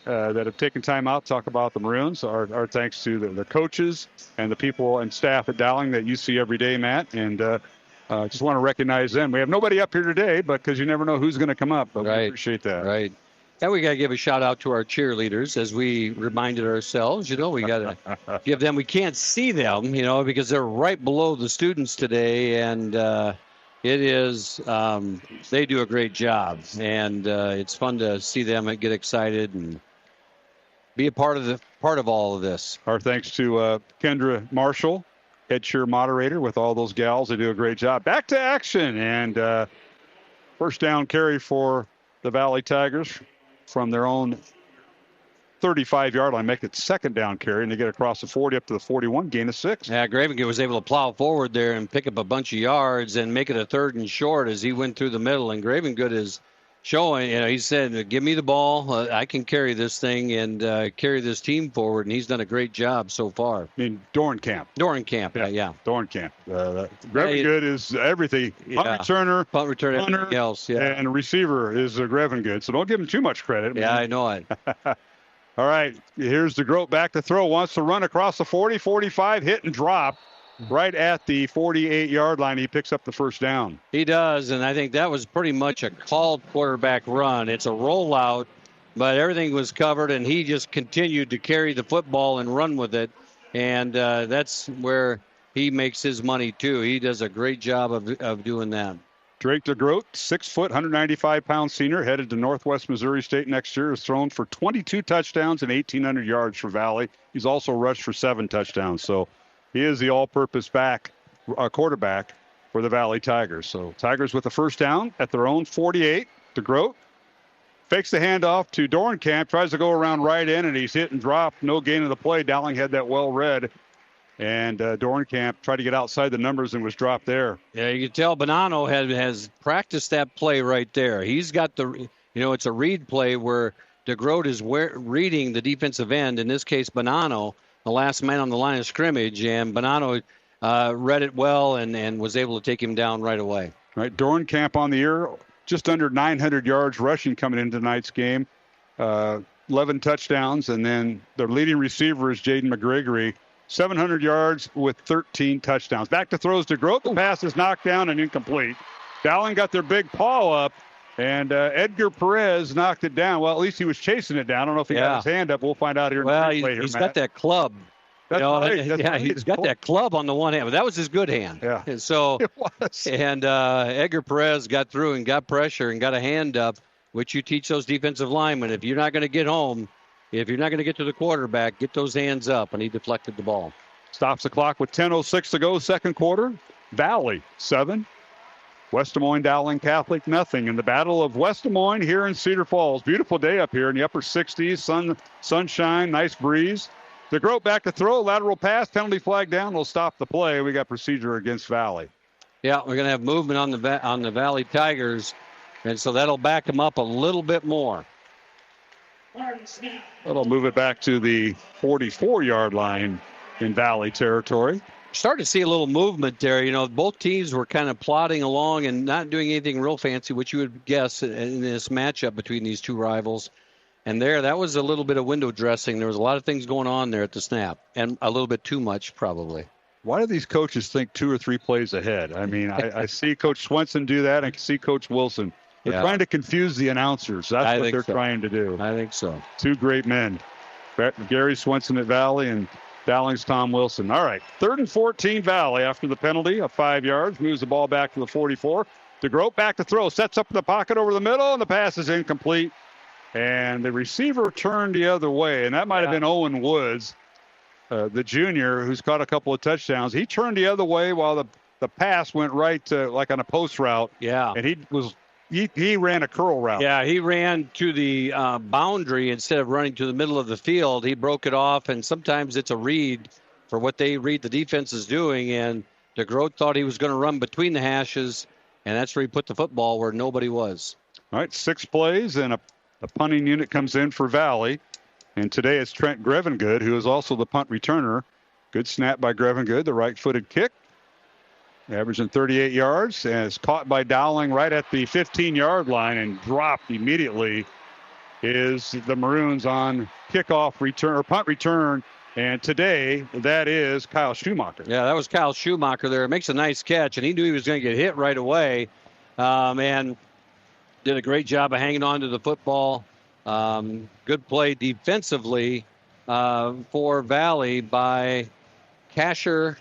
That have taken time out to talk about the Maroons. Our thanks to the coaches and the people and staff at Dowling that you see every day, Matt. And just want to recognize them. We have nobody up here today, but because you never know who's going to come up. But we appreciate that. Right. And we got to give a shout out to our cheerleaders, as we reminded ourselves. We got to give them. We can't see them, because they're right below the students today, and it is. They do a great job, and it's fun to see them get excited and be a part of all of this. Our thanks to Kendra Marshall, head cheer moderator, with all those gals. They do a great job. Back to action, and first down carry for the Valley Tigers from their own 35-yard line. Make it second down carry, and they get across the 40 up to the 41, gain of 6. Yeah, Gravengood was able to plow forward there and pick up a bunch of yards and make it a 3rd and short as he went through the middle. And Gravengood is showing, he said, give me the ball. I can carry this thing and carry this team forward. And he's done a great job so far. I mean, Dorenkamp. Yeah. Dorenkamp. Gravengood is everything. Punt returner, everything else. Yeah. And receiver is Gravengood. So don't give him too much credit. Yeah, I know it. All right, here's DeGroat back to throw. Wants to run across the 40, 45, hit and drop. Right at the 48-yard line, he picks up the first down. He does, and I think that was pretty much a called quarterback run. It's a rollout, but everything was covered, and he just continued to carry the football and run with it. And that's where he makes his money, too. He does a great job of doing that. Drake DeGroat, 6 foot, 195-pound senior, headed to Northwest Missouri State next year, has thrown for 22 touchdowns and 1,800 yards for Valley. He's also rushed for 7 touchdowns. So he is the all-purpose quarterback for the Valley Tigers. So Tigers with the first down at their own 48. DeGroat fakes the handoff to Dorenkamp, tries to go around right in, and he's hit and dropped. No gain of the play. Dowling had that well read. And Dorenkamp tried to get outside the numbers and was dropped there. Yeah, you can tell Bonanno has practiced that play right there. He's got it's a read play where DeGroat is reading the defensive end, in this case Bonanno, the last man on the line of scrimmage, and Bonanno read it well and was able to take him down right away. Right, Dorenkamp on the year, just under 900 yards rushing coming into tonight's game. 11 touchdowns, and then their leading receiver is Jaden Gregory, 700 yards with 13 touchdowns. Back to throws to Grote. The pass is knocked down and incomplete. Dowling got their big paw up, and Edgar Perez knocked it down. Well, at least he was chasing it down. I don't know if he got his hand up. We'll find out here. Well, he's got that club. That's right. He's got that club on the one hand, but that was his good hand. Yeah. And so, it was. And Edgar Perez got through and got pressure and got a hand up, which you teach those defensive linemen. If you're not going to get home, if you're not going to get to the quarterback, get those hands up, and he deflected the ball. Stops the clock with 10:06 to go, second quarter. Valley, 7. West Des Moines Dowling Catholic, nothing. In the Battle of West Des Moines here in Cedar Falls. Beautiful day up here in the upper 60s. Sunshine, nice breeze. DeGroat back to throw, lateral pass, penalty flag down. Will stop the play. We got procedure against Valley. Yeah, we're going to have movement on the Valley Tigers, and so that'll back them up a little bit more. That'll move it back to the 44-yard line in Valley territory. Starting to see a little movement there. You know, both teams were kind of plodding along and not doing anything real fancy, which you would guess in this matchup between these two rivals. And that was a little bit of window dressing. There was a lot of things going on there at the snap, and a little bit too much probably. Why do these coaches think 2 or 3 plays ahead? I mean, I see Coach Joensen do that. I can see Coach Wilson. They're trying to confuse the announcers. That's what they're trying to do. I think so. 2 great men. Gary Joensen at Valley and Dowling's Tom Wilson. All right, 3rd and 14 Valley after the penalty of 5 yards. Moves the ball back to the 44. DeGroat back to throw. Sets up in the pocket over the middle, and the pass is incomplete. And the receiver turned the other way, and that might have been Owen Woods, the junior, who's caught a couple of touchdowns. He turned the other way while the pass went right to, like on a post route. Yeah. And he ran a curl route. Yeah, he ran to the boundary instead of running to the middle of the field. He broke it off, and sometimes it's a read for what they read the defense is doing. And DeGroat thought he was going to run between the hashes, and that's where he put the football where nobody was. All right, 6 plays, and a punting unit comes in for Valley. And today it's Trent Grevengood, who is also the punt returner. Good snap by Grevengood, the right-footed kick. Averaging 38 yards, and is caught by Dowling right at the 15-yard line and dropped immediately. Is the Maroons on kickoff return or punt return, and today that is Kyle Schumacher. Yeah, that was Kyle Schumacher there. Makes a nice catch, and he knew he was going to get hit right away, and did a great job of hanging on to the football. Good play defensively for Valley by Kiner.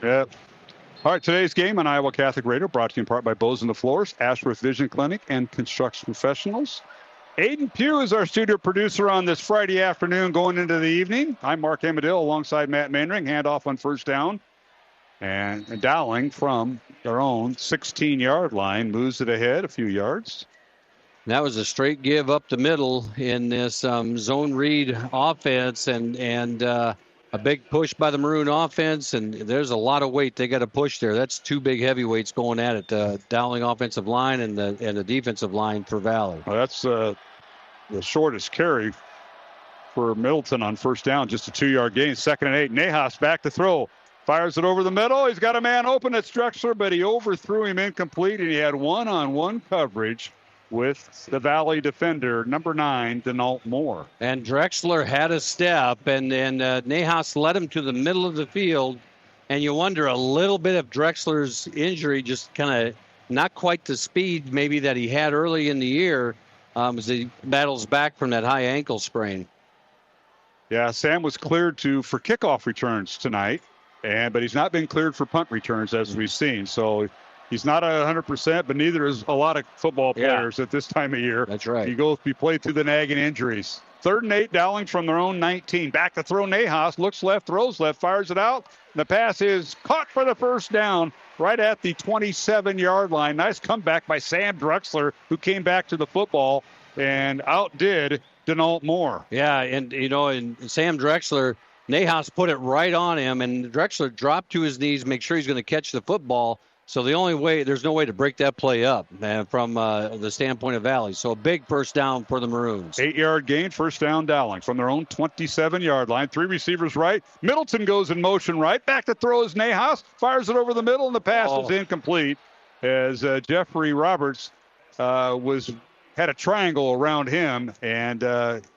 Yep. All right, today's game on Iowa Catholic Radio brought to you in part by Bose and the Floors, Ashworth Vision Clinic, and Construction Professionals. Aiden Pugh is our studio producer on this Friday afternoon going into the evening. I'm Mark Amadil alongside Matt Manring. Handoff on first down. And Dowling from their own 16-yard line moves it ahead a few yards. That was a straight give up the middle in this zone read offense, and a big push by the Maroon offense, and there's a lot of weight they got to push there. That's 2 big heavyweights going at it, the Dowling offensive line and the defensive line for Valley. Well, that's the shortest carry for Middleton on first down, just a 2-yard gain. 2nd and 8. Nahas back to throw. Fires it over the middle. He's got a man open at Drexler, but he overthrew him incomplete, and he had one-on-one coverage with the Valley defender, number 9, Denault Moore. And Drexler had a step, and Nahas led him to the middle of the field, and you wonder a little bit if Drexler's injury just kind of not quite the speed maybe that he had early in the year as he battles back from that high ankle sprain. Yeah, Sam was cleared for kickoff returns tonight, but he's not been cleared for punt returns as we've seen. So he's not 100%, but neither is a lot of football players at this time of year. That's right. He played through the nagging injuries. 3rd and 8, Dowling from their own 19. Back to throw Nahas. Looks left, throws left, fires it out. The pass is caught for the first down right at the 27-yard line. Nice comeback by Sam Drexler, who came back to the football and outdid Denault Moore. Yeah, and Sam Drexler, Nahas put it right on him, and Drexler dropped to his knees, make sure he's going to catch the football, So there's no way to break that play up from the standpoint of Valley. So a big first down for the Maroons. 8-yard gain, first down Dowling from their own 27-yard line. 3 receivers right. Middleton goes in motion right. Back to throw is Nahas. Fires it over the middle, and the pass is incomplete as Jeffrey Roberts had a triangle around him and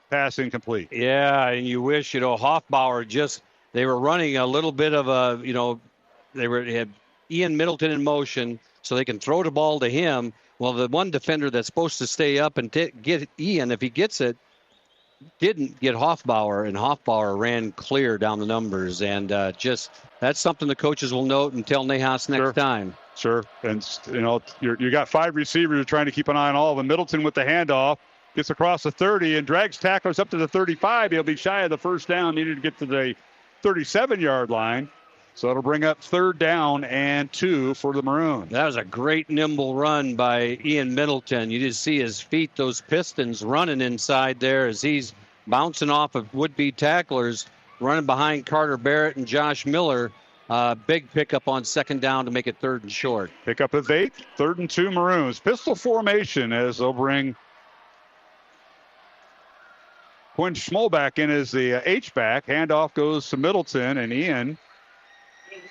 pass incomplete. Yeah, and you wish, Hoffbauer they were running a little bit of they had Ian Middleton in motion so they can throw the ball to him. Well, the one defender that's supposed to stay up and get Ian, if he gets it, didn't get Hoffbauer, and Hoffbauer ran clear down the numbers. And that's something the coaches will note and tell Nahas next time. Sure. And, you got 5 receivers you're trying to keep an eye on all of them. Middleton with the handoff gets across the 30 and drags tacklers up to the 35. He'll be shy of the first down, needed to get to the 37-yard line. So it'll bring up 3rd down and 2 for the Maroons. That was a great nimble run by Ian Middleton. You just see his feet, those pistons running inside there as he's bouncing off of would-be tacklers, running behind Carter Barrett and Josh Miller. Big pickup on 2nd down to make it 3rd and short. Pickup of 8, 3rd and 2 Maroons. Pistol formation as they'll bring Quinn Schmoll back in as the H-back. Handoff goes to Middleton, and Ian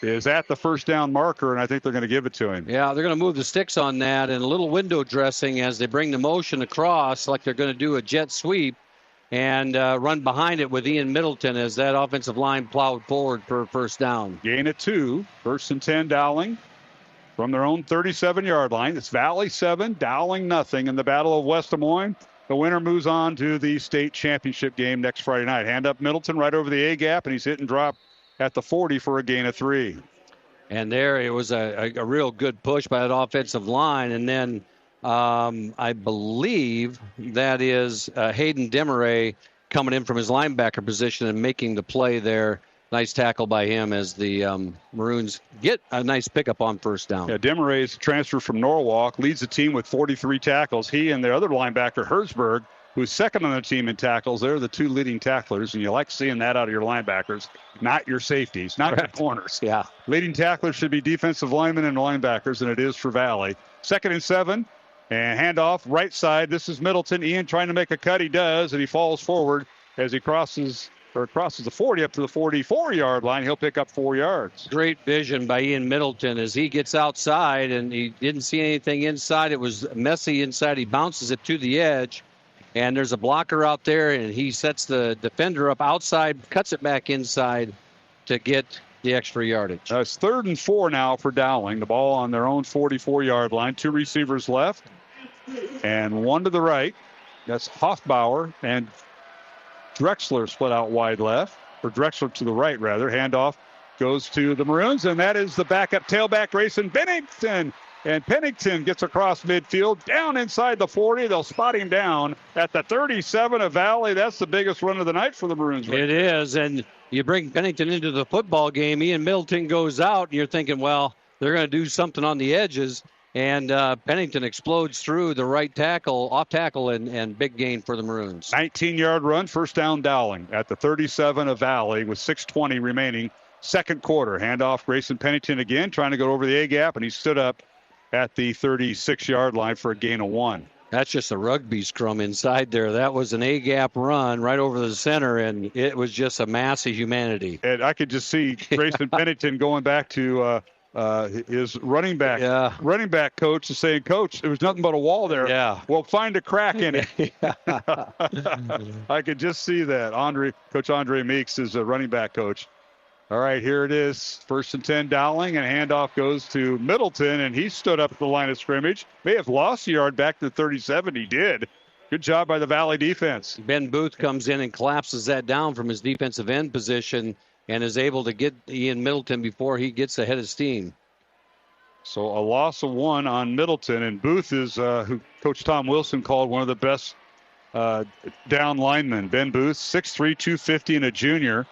is at the first down marker, and I think they're going to give it to him. Yeah, they're going to move the sticks on that, and a little window dressing as they bring the motion across like they're going to do a jet sweep and run behind it with Ian Middleton as that offensive line plowed forward for first down. Gain of 2, 1st and 10 Dowling from their own 37-yard line. It's Valley 7, Dowling nothing in the Battle of West Des Moines. The winner moves on to the state championship game next Friday night. Hand up Middleton right over the A-gap, and he's hit and drop at the 40 for a gain of 3. And there it was a real good push by that offensive line. And then I believe that is Hayden Demaray coming in from his linebacker position and making the play there. Nice tackle by him as the Maroons get a nice pickup on first down. Yeah, Demaray's transfer from Norwalk, leads the team with 43 tackles. He and the other linebacker, Herzberg, who's 2nd on the team in tackles. They're the 2 leading tacklers, and you like seeing that out of your linebackers, not your safeties, not your corners. Yeah. Leading tacklers should be defensive linemen and linebackers, and it is for Valley. 2nd and 7, and handoff right side. This is Middleton. Ian trying to make a cut. He does, and he falls forward as he crosses the 40 up to the 44-yard line. He'll pick up 4 yards. Great vision by Ian Middleton as he gets outside, and he didn't see anything inside. It was messy inside. He bounces it to the edge. And there's a blocker out there, and he sets the defender up outside, cuts it back inside to get the extra yardage. It's 3rd and 4 now for Dowling. The ball on their own 44-yard line. 2 receivers left and 1 to the right. That's Hoffbauer and Drexler split out wide left, or Drexler to the right, rather. Handoff goes to the Maroons, and that is the backup tailback, Grayson Bennington. And Pennington gets across midfield, down inside the 40. They'll spot him down at the 37 of Valley. That's the biggest run of the night for the Maroons. It is, and you bring Pennington into the football game. Ian Middleton goes out, and you're thinking, well, they're going to do something on the edges. And Pennington explodes through the right tackle, off tackle, and big gain for the Maroons. 19-yard run, first down Dowling at the 37 of Valley with 6:20 remaining, 2nd quarter. Handoff Grayson Pennington again, trying to go over the A-gap, and he stood up at the 36-yard line for a gain of 1. That's just a rugby scrum inside there. That was an A-gap run right over the center, and it was just a mass of humanity. And I could just see Grayson Pennington going back to his running back coach is saying, Coach, there was nothing but a wall there. Yeah. Well, find a crack in it. I could just see that. Coach Andre Meeks is a running back coach. All right, here it is. 1st and 10 Dowling, and handoff goes to Middleton, and he stood up at the line of scrimmage. May have lost a yard back to the 37. He did. Good job by the Valley defense. Ben Booth comes in and collapses that down from his defensive end position and is able to get Ian Middleton before he gets ahead of steam. So a loss of 1 on Middleton, and Booth is who Coach Tom Wilson called one of the best down linemen. Ben Booth, 6'3", 250, and a junior.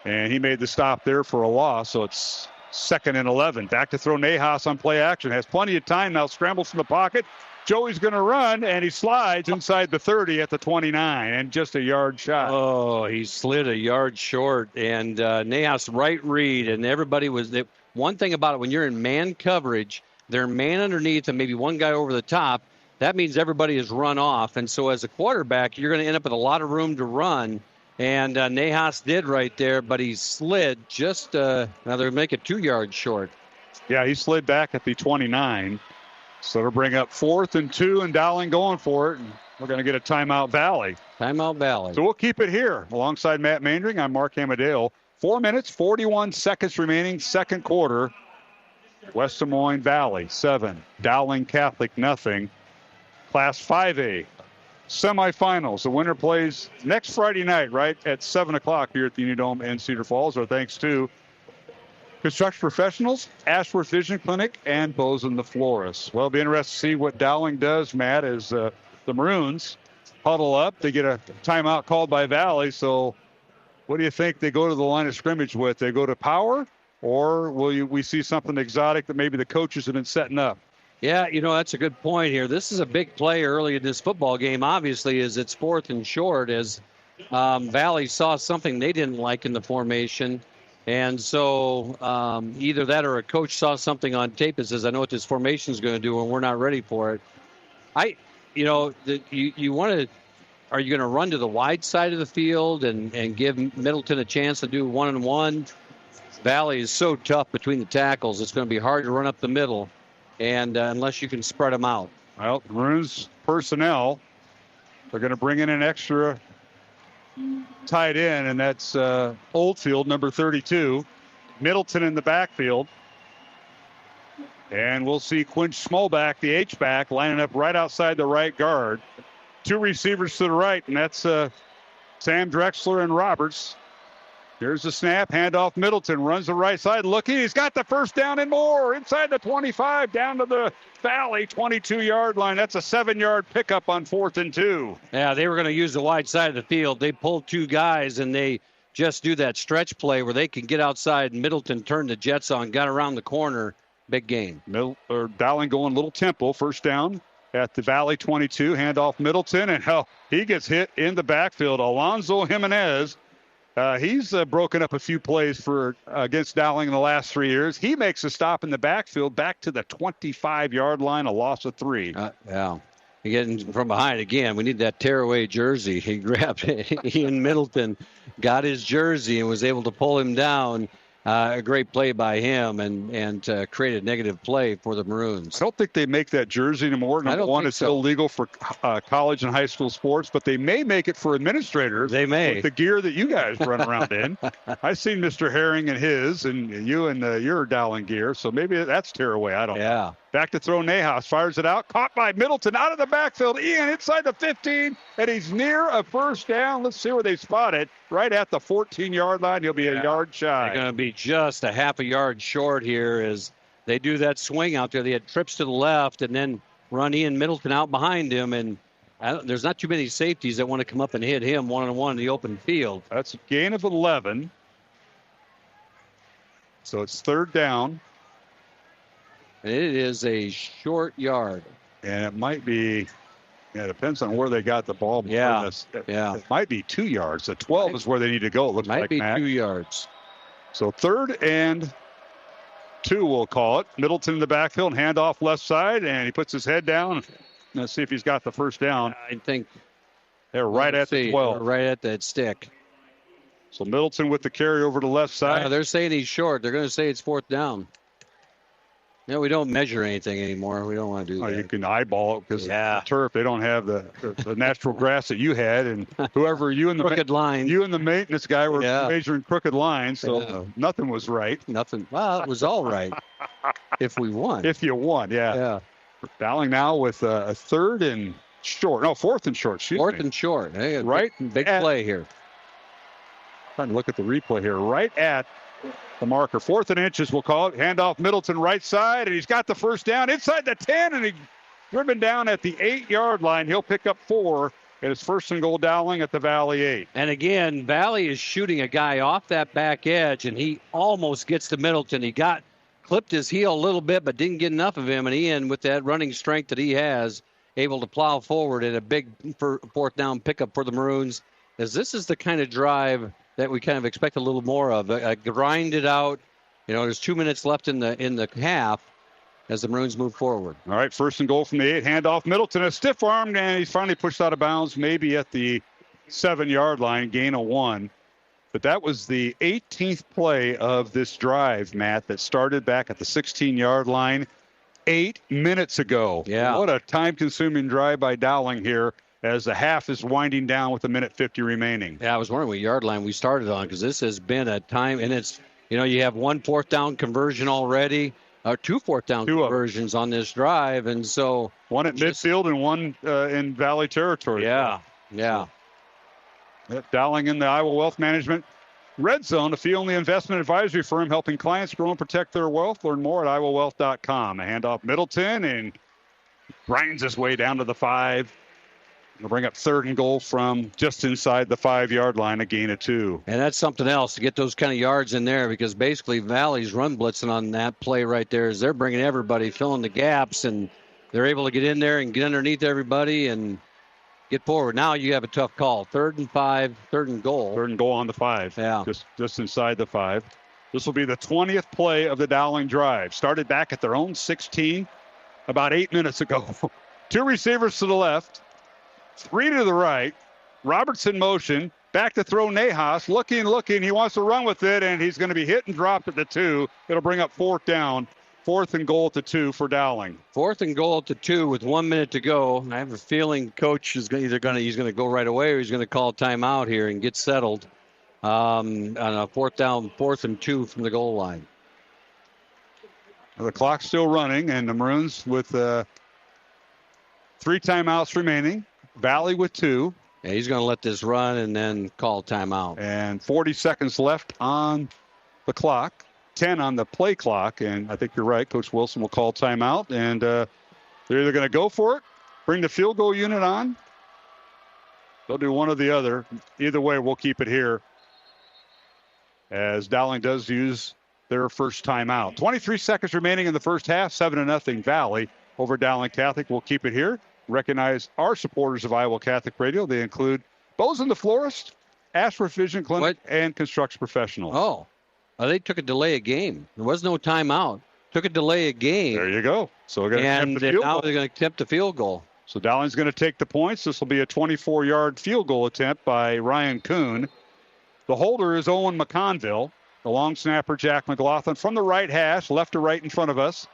And he made the stop there for a loss, so it's 2nd and 11. Back to throw Nahas on play action. Has plenty of time now. Scrambles from the pocket. Joey's going to run, and he slides inside the 30 at the 29, and just a yard shot. Oh, he slid a yard short, and Nahas right read, and everybody was – one thing about it, when you're in man coverage, they're man underneath and maybe one guy over the top. That means everybody is run off, and so as a quarterback, you're going to end up with a lot of room to run, and Nahas did right there, but he slid just now they'll make it 2 yards short. Yeah, he slid back at the 29. So it'll bring up 4th and 2, and Dowling going for it. And we're going to get a timeout Valley. Timeout Valley. So we'll keep it here. Alongside Matt Mandring, I'm Mark Amadale. 4 minutes, 41 seconds remaining, second quarter. West Des Moines Valley, 7. Dowling Catholic, nothing. Class 5A semifinals. The winner plays next Friday night, right at 7 o'clock here at the Unidome in Cedar Falls. Our thanks to Construction Professionals, Ashworth Vision Clinic, and Bozen the Florist. Well, it'll be interesting to see what Dowling does, Matt, as the Maroons huddle up. They get a timeout called by Valley. So what do you think they go to the line of scrimmage with? They go to power, or will we see something exotic that maybe the coaches have been setting up? Yeah, that's a good point here. This is a big play early in this football game, obviously, as it's 4th and short, as Valley saw something they didn't like in the formation. And so either that or a coach saw something on tape that says, I know what this formation is going to do, and we're not ready for it. You want to, are you going to run to the wide side of the field and give Middleton a chance to do 1-on-1? Valley is so tough between the tackles, it's going to be hard to run up the middle, and unless you can spread them out. Well, Maroons personnel, they're going to bring in an extra tight end, and that's Oldfield, number 32. Middleton in the backfield. And we'll see Quinn Smolback, the H-back, lining up right outside the right guard. 2 receivers to the right, and that's Sam Drexler and Roberts. Here's the snap, handoff Middleton, runs the right side, looking, he's got the first down and more, inside the 25, down to the Valley 22-yard line. That's a 7-yard pickup on 4th and 2. Yeah, they were going to use the wide side of the field. They pulled 2 guys, and they just do that stretch play where they can get outside. Middleton turned the jets on, got around the corner. Big gain. Dowling going a little tempo. First down at the Valley 22. Handoff Middleton, and he gets hit in the backfield. Alonzo Jimenez. He's broken up a few plays for against Dowling in the last 3 years. He makes a stop in the backfield back to the 25-yard line, a loss of 3. Yeah. Getting from behind again. We need that tearaway jersey. He grabbed Ian Middleton, got his jersey, and was able to pull him down. A great play by him and create a negative play for the Maroons. I don't think they make that jersey anymore. Number one, it's illegal for college and high school sports, but they may make it for administrators. They may. With the gear that you guys run around in. I've seen Mr. Herring and his, and you and your Dowling gear, so maybe that's tearaway. I don't know. Back to throw Nahas, fires it out, caught by Middleton out of the backfield. Ian inside the 15, and he's near a first down. Let's see where they spot it. Right at the 14-yard line. He'll be a yard shy. They're going to be just a half a yard short here as they do that swing out there. They had trips to the left and then run Ian Middleton out behind him, and there's not too many safeties that want to come up and hit him one-on-one in the open field. That's a gain of 11. So it's 3rd down. And it is a short yard. And it might be, it depends on where they got the ball. It might be 2 yards. The 12 is where they need to go, it looks like, Might be 2 yards. So 3rd and 2, we'll call it. Middleton in the backfield, handoff left side, and he puts his head down. Let's see if he's got the first down. I think they're right at the 12. Right at that stick. So Middleton with the carry over to left side. They're saying he's short. They're going to say it's 4th down. No, we don't measure anything anymore. We don't want to do that. You can eyeball it because the turf, they don't have the natural grass that you had, and whoever you and the crooked lines. You and the maintenance guy were measuring crooked lines, so nothing was right. Nothing. Well, it was all right if we won. If you won, yeah. Dowling now with a 3rd and short. No, 4th and short. 4th and short. Hey, right, big play here. Trying to look at the replay here. Right at the marker. 4th and inches, we'll call it. Handoff Middleton right side, and he's got the first down inside the 10, and he's driven down at the 8-yard line. He'll pick up 4, and it's 1st and goal Dowling at the Valley 8. And again, Valley is shooting a guy off that back edge, and he almost gets to Middleton. He clipped his heel a little bit, but didn't get enough of him, and Ian, with that running strength that he has, able to plow forward at a big fourth down pickup for the Maroons, as this is the kind of drive that we kind of expect a little more of. Grind it out. There's 2 minutes left in the half as the Maroons move forward. All right, 1st and goal from the 8. Handoff Middleton, a stiff arm, and he's finally pushed out of bounds, maybe at the 7-yard line, gain of 1. But that was the 18th play of this drive, Matt, that started back at the 16-yard line 8 minutes ago. Yeah. What a time-consuming drive by Dowling here as the half is winding down with 1:50 remaining. Yeah, I was wondering what yard line we started on, because this has been a time, and it's, you have 1 fourth down conversion already, 2 fourth down conversions on this drive, and so. 1 at midfield and 1 in Valley territory. Yeah. Dowling in the Iowa Wealth Management Red Zone, a fee-only investment advisory firm helping clients grow and protect their wealth. Learn more at iowawealth.com. A handoff Middleton, and grinds his way down to the 5. He'll bring up 3rd and goal from just inside the 5-yard line, a gain of 2. And that's something else to get those kind of yards in there, because basically Valley's run blitzing on that play right there is they're bringing everybody, filling the gaps, and they're able to get in there and get underneath everybody and get forward. Now you have a tough call. 3rd and 5, 3rd and goal. 3rd and goal on the 5. Yeah. Just inside the 5. This will be the 20th play of the Dowling drive. Started back at their own 16 about 8 minutes ago. 2 receivers to the left, 3 to the right. Robertson motion. Back to throw Nahas. Looking. He wants to run with it, and he's going to be hit and dropped at the 2. It'll bring up 4th down. 4th and goal at the 2 for Dowling. 4th and goal at the 2 with 1 minute to go. I have a feeling Coach is he's going to go right away, or he's going to call timeout here and get settled on a 4th down, 4th and 2 from the goal line. The clock's still running, and the Maroons with 3 timeouts remaining. Valley with 2. Yeah, he's going to let this run and then call timeout. And 40 seconds left on the clock. 10 on the play clock, and I think you're right. Coach Wilson will call timeout, and they're either going to go for it, bring the field goal unit on. They'll do one or the other. Either way, we'll keep it here, as Dowling does use their first timeout. 23 seconds remaining in the first half. 7-0 Valley over Dowling Catholic. We'll keep it here. Recognize our supporters of Iowa Catholic Radio. They include Bozen the Florist, Ashworth Vision Clinic, and Construction Professionals. Oh. They took a delay of game. There was no timeout. Took a delay of game. There you go. So we're going to attempt the field goal. Now they're going to attempt a field goal. So Dowling's going to take the points. This will be a 24-yard field goal attempt by Ryan Kuhn. The holder is Owen McConville. The long snapper, Jack McLaughlin, from the right hash, left to right in front of us.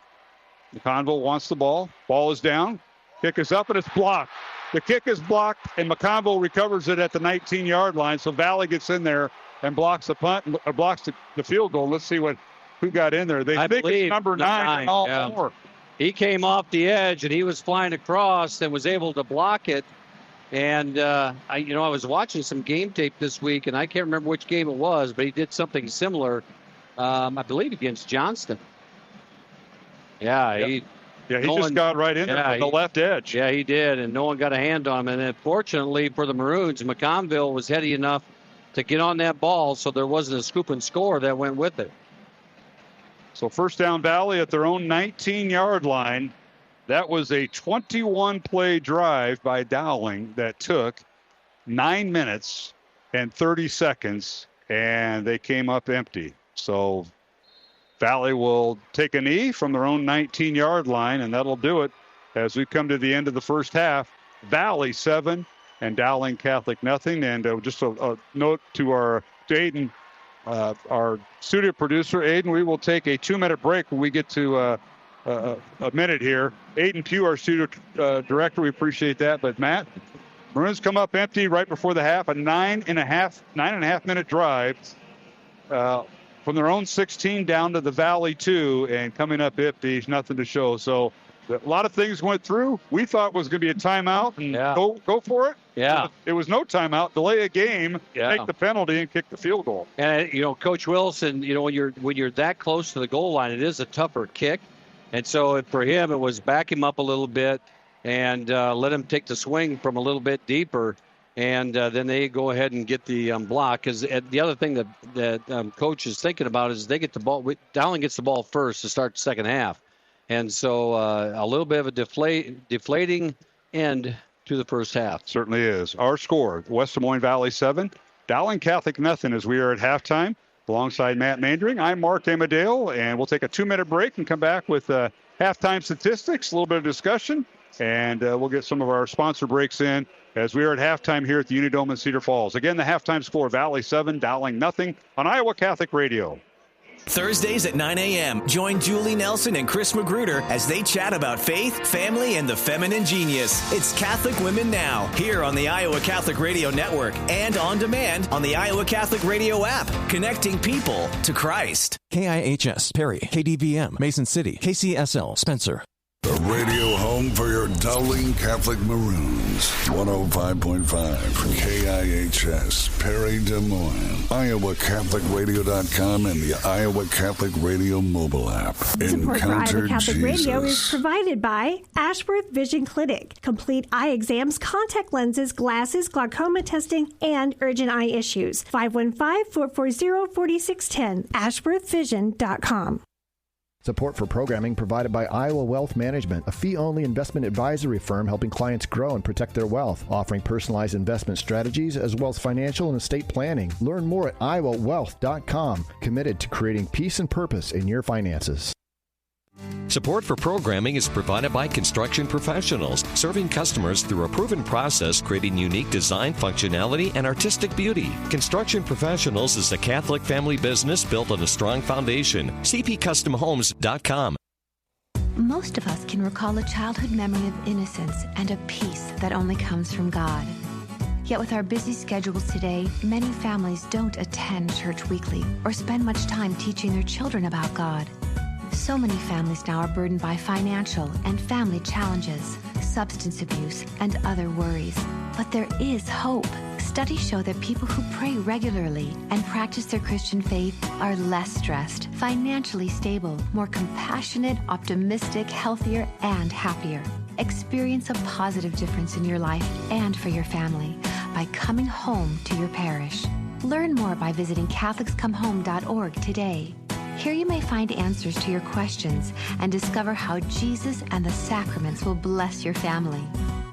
McConville wants the ball. Ball is down. Kick is up, and it's blocked. The kick is blocked, and McConville recovers it at the 19-yard line. So Valley gets in there and blocks the punt, or blocks the field goal. Let's see who got in there. I think it's number 9 and all 4. He came off the edge, and he was flying across and was able to block it. And, I was watching some game tape this week, and I can't remember which game it was, but he did something similar, I believe, against Johnston. Yeah, yep. He just got right in there on the left edge. Yeah, he did, and no one got a hand on him. And then fortunately for the Maroons, McConville was heady enough to get on that ball, so there wasn't a scoop and score that went with it. So first down Valley at their own 19-yard line. That was a 21-play drive by Dowling that took 9 minutes and 30 seconds, and they came up empty. So Valley will take a knee from their own 19-yard line, and that'll do it as we come to the end of the first half. Valley 7 and Dowling Catholic nothing. And just a note to Aiden, our studio producer. Aiden, we will take a 2-minute break when we get to a minute here. Aiden Pugh, our studio director, we appreciate that. But Matt, Maroons come up empty right before the half, a 9.5 minute drive from their own 16 down to the Valley 2, and coming up empty, nothing to show. So a lot of things went through. We thought was going to be a timeout and go for it. Yeah. It was no timeout. Delay a game, take the penalty, and kick the field goal. And, Coach Wilson, when you're that close to the goal line, it is a tougher kick. And so for him, it was back him up a little bit and let him take the swing from a little bit deeper. And then they go ahead and get the block. Because the other thing that Coach is thinking about is they get the ball. Dowling gets the ball first to start the second half. And so a little bit of a deflating end to the first half. Certainly is. Our score, West Des Moines Valley 7, Dowling Catholic nothing as we are at halftime. Alongside Matt Mandring, I'm Mark Amadale, and we'll take a 2-minute break and come back with halftime statistics, a little bit of discussion, and we'll get some of our sponsor breaks in as we are at halftime here at the Unidome in Cedar Falls. Again, the halftime score, Valley 7, Dowling nothing on Iowa Catholic Radio. Thursdays at 9 a.m., join Julie Nelson and Chris Magruder as they chat about faith, family, and the feminine genius. It's Catholic Women Now, here on the Iowa Catholic Radio Network and on demand on the Iowa Catholic Radio app, connecting people to Christ. KIHS, Perry, KDVM, Mason City, KCSL, Spencer. The radio home for your Dowling Catholic Maroons. 105.5 KIHS, Perry, Des Moines. IowaCatholicRadio.com and the Iowa Catholic Radio mobile app. Support for Iowa Catholic Radio is provided by Ashworth Vision Clinic. Complete eye exams, contact lenses, glasses, glaucoma testing, and urgent eye issues. 515-440-4610. AshworthVision.com. Support for programming provided by Iowa Wealth Management, a fee-only investment advisory firm helping clients grow and protect their wealth, offering personalized investment strategies as well as financial and estate planning. Learn more at iowawealth.com, committed to creating peace and purpose in your finances. Support for programming is provided by Construction Professionals, serving customers through a proven process, creating unique design, functionality, and artistic beauty. Construction Professionals is a Catholic family business built on a strong foundation. CPCustomHomes.com. Most of us can recall a childhood memory of innocence and a peace that only comes from God. Yet with our busy schedules today, many families don't attend church weekly or spend much time teaching their children about God. So many families now are burdened by financial and family challenges, substance abuse, and other worries. But there is hope. Studies show that people who pray regularly and practice their Christian faith are less stressed, financially stable, more compassionate, optimistic, healthier, and happier. Experience a positive difference in your life and for your family by coming home to your parish. Learn more by visiting CatholicsComeHome.org today. Here you may find answers to your questions and discover how Jesus and the sacraments will bless your family.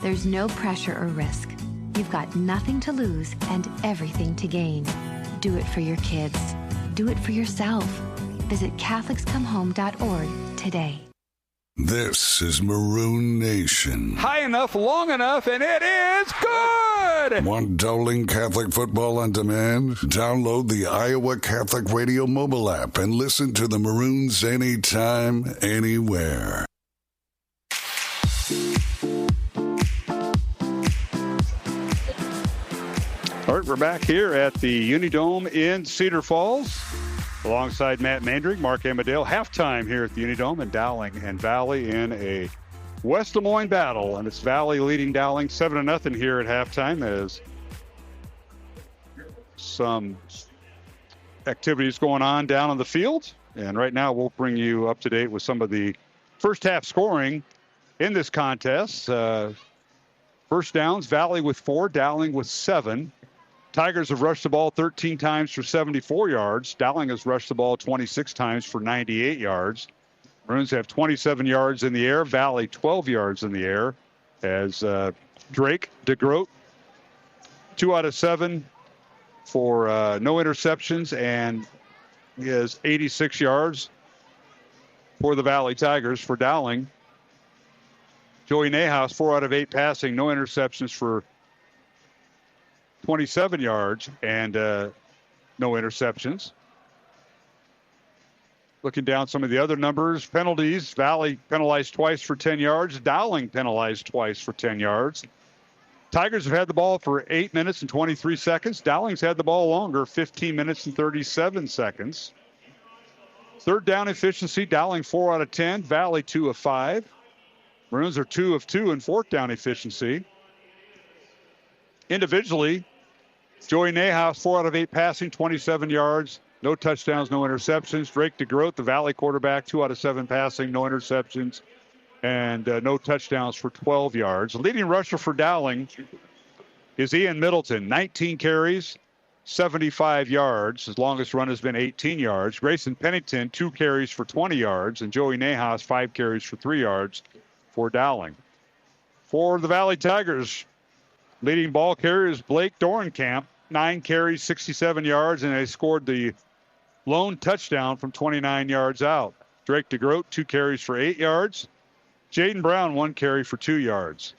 There's no pressure or risk. You've got nothing to lose and everything to gain. Do it for your kids. Do it for yourself. Visit CatholicsComeHome.org today. This is Maroon Nation. High enough, long enough, and it is good! Want Dowling Catholic football on demand? Download the Iowa Catholic Radio mobile app and listen to the Maroons anytime, anywhere. All right, we're back here at the Unidome in Cedar Falls. Alongside Matt Mandring, Mark Amadale, halftime here at the Unidome, and Dowling and Valley in a West Des Moines battle. And it's Valley leading Dowling 7-0 here at halftime as some activities going on down on the field. And right now we'll bring you up to date with some of the first half scoring in this contest. First downs, Valley with 4, Dowling with 7. Tigers have rushed the ball 13 times for 74 yards. Dowling has rushed the ball 26 times for 98 yards. Maroons have 27 yards in the air. Valley 12 yards in the air as Drake DeGroat, 2 out of 7 for no interceptions, and he has 86 yards for the Valley Tigers. For Dowling, Joey Nahas, 4 out of 8 passing, no interceptions for 27 yards and no interceptions. Looking down some of the other numbers, penalties, Valley penalized twice for 10 yards. Dowling penalized twice for 10 yards. Tigers have had the ball for 8 minutes and 23 seconds. Dowling's had the ball longer, 15 minutes and 37 seconds. Third down efficiency, Dowling 4 out of 10, Valley 2 of 5. Maroons are 2 of 2 in fourth down efficiency. Individually, Joey Nahas, 4 out of 8 passing, 27 yards, no touchdowns, no interceptions. Drake DeGroat, the Valley quarterback, 2 out of 7 passing, no interceptions, and no touchdowns for 12 yards. The leading rusher for Dowling is Ian Middleton, 19 carries, 75 yards. His longest run has been 18 yards. Grayson Pennington, 2 carries for 20 yards, and Joey Nahas, 5 carries for 3 yards for Dowling. For the Valley Tigers, leading ball carrier is Blake Dorenkamp, 9 carries, 67 yards, and they scored the lone touchdown from 29 yards out. Drake DeGroat, 2 carries for 8 yards. Jaden Brown, 1 carry for 2 yards.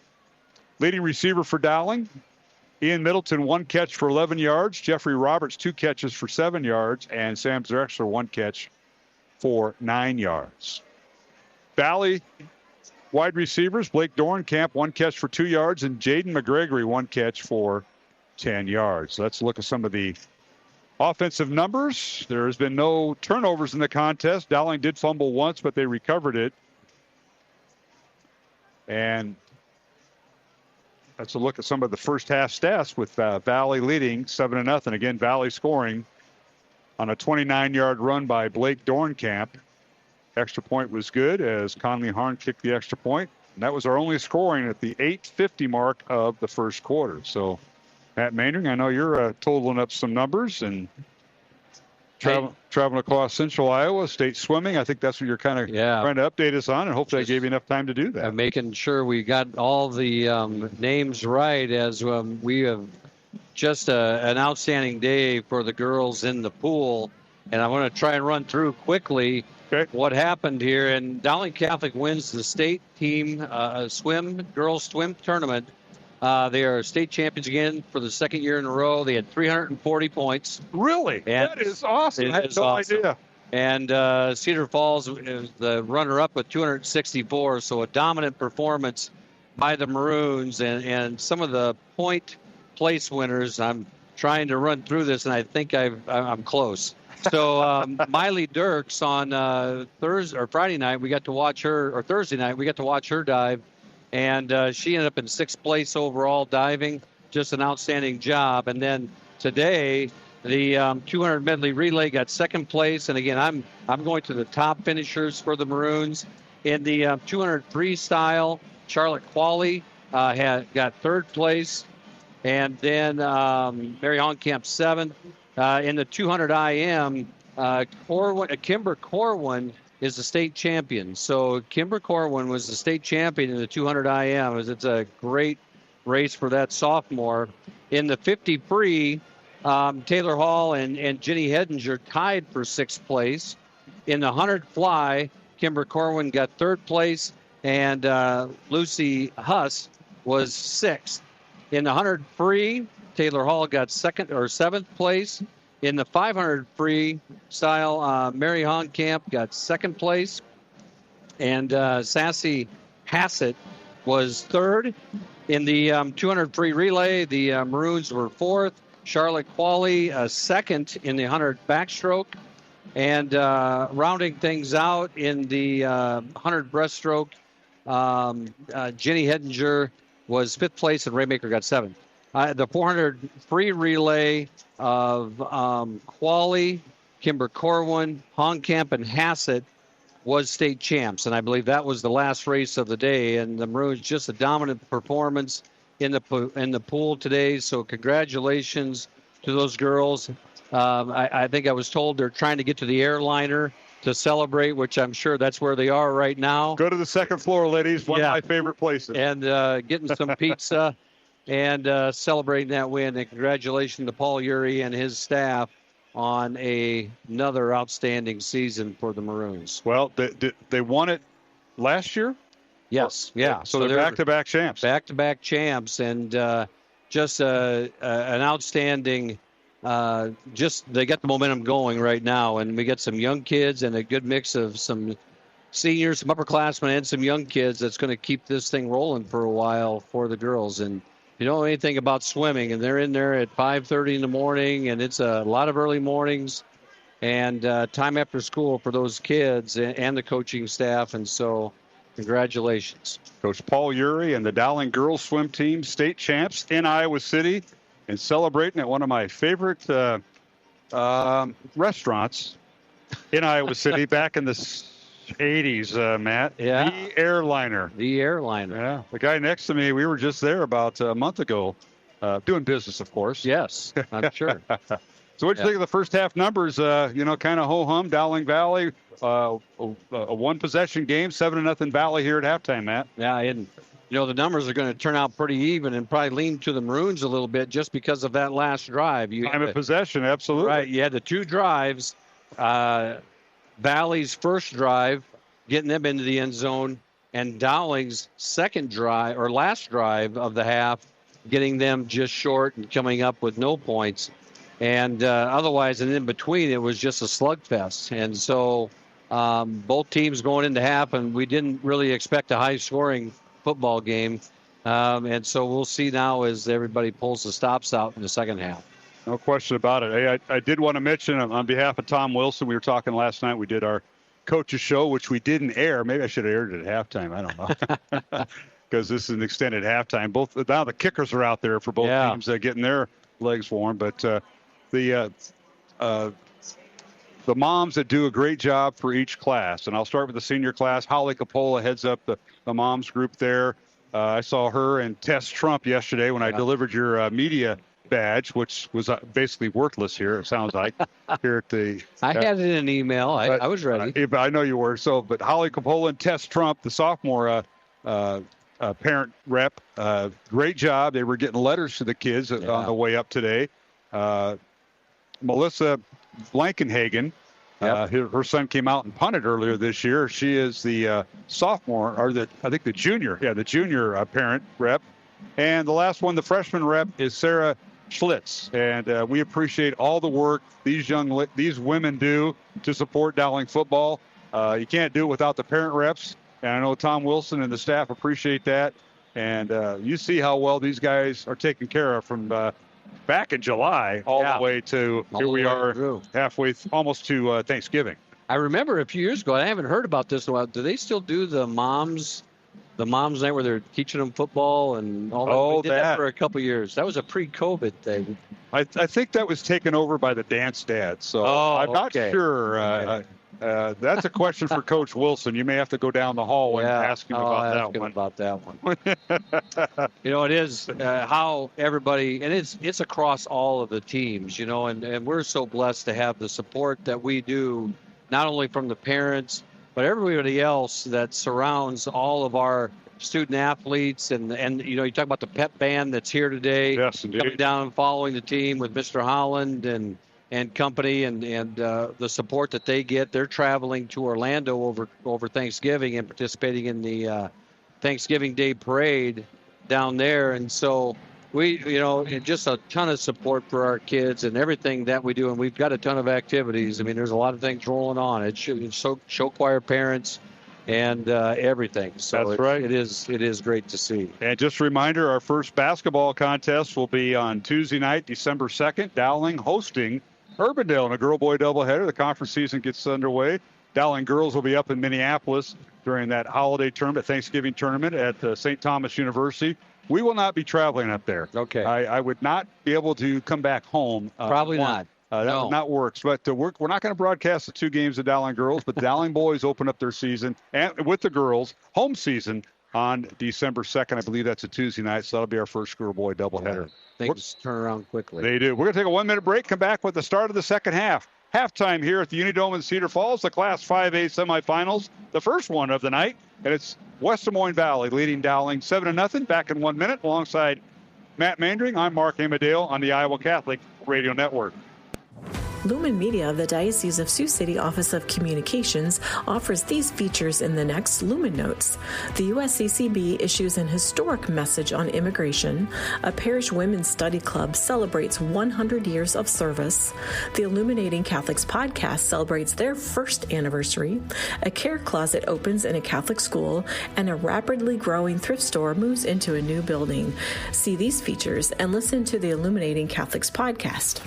Leading receiver for Dowling, Ian Middleton, 1 catch for 11 yards. Jeffrey Roberts, 2 catches for 7 yards. And Sam Drexler, 1 catch for 9 yards. Valley wide receivers, Blake Dorenkamp, 1 catch for 2 yards. And Jaden McGregory, 1 catch for 10 yards. Let's look at some of the offensive numbers. There has been no turnovers in the contest. Dowling did fumble once, but they recovered it. And let's look at some of the first half stats with Valley leading 7-0. Again, Valley scoring on a 29-yard run by Blake Dorenkamp. Extra point was good as Conley Harn kicked the extra point. And that was our only scoring at the 8:50 mark of the first quarter. So, Matt Maynard, I know you're totaling up some numbers and traveling across Central Iowa, state swimming. I think that's what you're kind of trying to update us on, and hopefully I gave you enough time to do that. Making sure we got all the names right as we have just an outstanding day for the girls in the pool. And I want to try and run through quickly what happened here. And Dowling Catholic wins the state team girls swim tournament. They are state champions again for the second year in a row. They had 340 points. Really? That is awesome. I had no idea. And Cedar Falls is the runner-up with 264. So a dominant performance by the Maroons. And some of the point place winners, I'm trying to run through this, and I think I'm close. So Miley Dirks on Friday night, we got to watch her, or Thursday night, we got to watch her dive. And she ended up in 6th place overall diving. Just an outstanding job. And then today, the 200 medley relay got 2nd place. And again, I'm going to the top finishers for the Maroons. In the 200 freestyle, Charlotte Qualley got 3rd place. And then Mary Honkamp 7th. In the 200 IM, Kimber Corwin is the state champion. So Kimber Corwin was the state champion in the 200 IM. It's a great race for that sophomore. In the 50 free, Taylor Hall and Jenny Hedinger tied for 6th place. In the 100 fly, Kimber Corwin got 3rd place, and Lucy Huss was 6th. In the 100 free, Taylor Hall got 2nd or 7th place. In the 500 free style, Mary Honkamp got 2nd place. And Sassy Hassett was 3rd. In the 200 free relay, the Maroons were 4th. Charlotte Qualley 2nd in the 100 backstroke. And rounding things out in the 100 breaststroke, Jenny Hedinger was 5th place and Raymaker got 7th. The 400 free relay of Qualley, Kimber Corwin, Honkamp, and Hassett was state champs. And I believe that was the last race of the day. And the Maroons just a dominant performance in the pool today. So congratulations to those girls. I think I was told they're trying to get to the airliner to celebrate, which I'm sure that's where they are right now. Go to the 2nd floor, ladies. One of my favorite places. And getting some pizza. And celebrating that win. And congratulations to Paul Urey and his staff on another outstanding season for the Maroons. Well, they won it last year? Yes, yeah. So they're back-to-back champs. Back-to-back champs, and just an outstanding they got the momentum going right now. And we got some young kids and a good mix of some seniors, some upperclassmen, and some young kids that's going to keep this thing rolling for a while for the girls. And you don't know anything about swimming, and they're in there at 5:30 in the morning, and it's a lot of early mornings and time after school for those kids and the coaching staff. And so congratulations. Coach Paul Urey and the Dowling girls swim team, state champs in Iowa City, and celebrating at one of my favorite restaurants in Iowa City back in the 80s, Matt. Yeah. The Airliner. Yeah. The guy next to me, we were just there about a month ago, doing business, of course. Yes, I'm sure. So what do you think of the first half numbers? Kind of ho-hum, Dowling Valley, a one-possession game, 7-0 Valley here at halftime, Matt. Yeah, and the numbers are going to turn out pretty even and probably lean to the Maroons a little bit just because of that last drive. Time of possession, absolutely. Right, you had the 2 drives. Valley's first drive, getting them into the end zone, and Dowling's last drive of the half, getting them just short and coming up with no points. And otherwise, and in between, it was just a slugfest. And so both teams going into half, and we didn't really expect a high-scoring football game. And so we'll see now as everybody pulls the stops out in the second half. No question about it. Hey, I did want to mention on behalf of Tom Wilson, we were talking last night. We did our coaches show, which we didn't air. Maybe I should have aired it at halftime. I don't know. Because this is an extended halftime. Now the kickers are out there for both teams getting their legs warm. But the moms that do a great job for each class. And I'll start with the senior class. Holly Coppola heads up the moms group there. I saw her and Tess Trump yesterday when I delivered your media badge, which was basically worthless here, it sounds like, here at the... I had it in an email. I was ready. I know you were. But Holly Coppola and Tess Trump, the sophomore parent rep, great job. They were getting letters to the kids on the way up today. Melissa Blankenhagen, her son came out and punted earlier this year. She is the sophomore, or the junior. Yeah, the junior parent rep. And the last one, the freshman rep, is Sarah Schlitz. And we appreciate all the work these women do to support Dowling football. You can't do it without the parent reps. And I know Tom Wilson and the staff appreciate that. And you see how well these guys are taken care of from back in July all the way to here we are halfway, almost to Thanksgiving. I remember a few years ago, I haven't heard about this in a while. Do they still do the moms night where they're teaching them football and all that? We did that for a couple of years. That was a pre-COVID thing. I think that was taken over by the dance dads. So I'm not sure. That's a question for Coach Wilson. You may have to go down the hall and ask him about that one. It is how everybody, and it's across all of the teams, and we're so blessed to have the support that we do, not only from the parents, but everybody else that surrounds all of our student athletes. And you talk about the pep band that's here today. Yes, indeed. Coming down and following the team with Mr. Holland and company and the support that they get. They're traveling to Orlando over Thanksgiving and participating in the Thanksgiving Day parade down there. And so we, just a ton of support for our kids and everything that we do. And we've got a ton of activities. I mean, there's a lot of things rolling on. It's show choir parents and everything. So that's right. It is great to see. And just a reminder, our first basketball contest will be on Tuesday night, December 2nd, Dowling hosting Urbandale in a girl-boy doubleheader. The conference season gets underway. Dowling girls will be up in Minneapolis during that holiday tournament, Thanksgiving tournament at St. Thomas University. We will not be traveling up there. Okay. I would not be able to come back home. Probably not. That would not work. But we're not going to broadcast the 2 games of Dowling girls, but the Dowling boys open up their season and with the girls home season on December 2nd. I believe that's a Tuesday night, so that'll be our first schoolboy doubleheader. Things turn around quickly. They do. We're going to take a 1-minute break, come back with the start of the second half. Halftime here at the Unidome in Cedar Falls, the Class 5A semifinals, the first one of the night, and it's West Des Moines Valley leading Dowling 7-0. Back in 1 minute alongside Matt Mandring. I'm Mark Amadale on the Iowa Catholic Radio Network. Lumen Media of the Diocese of Sioux City Office of Communications offers these features in the next Lumen Notes. The USCCB issues an historic message on immigration. A parish women's study club celebrates 100 years of service. The Illuminating Catholics podcast celebrates their first anniversary. A care closet opens in a Catholic school, and a rapidly growing thrift store moves into a new building. See these features and listen to the Illuminating Catholics podcast.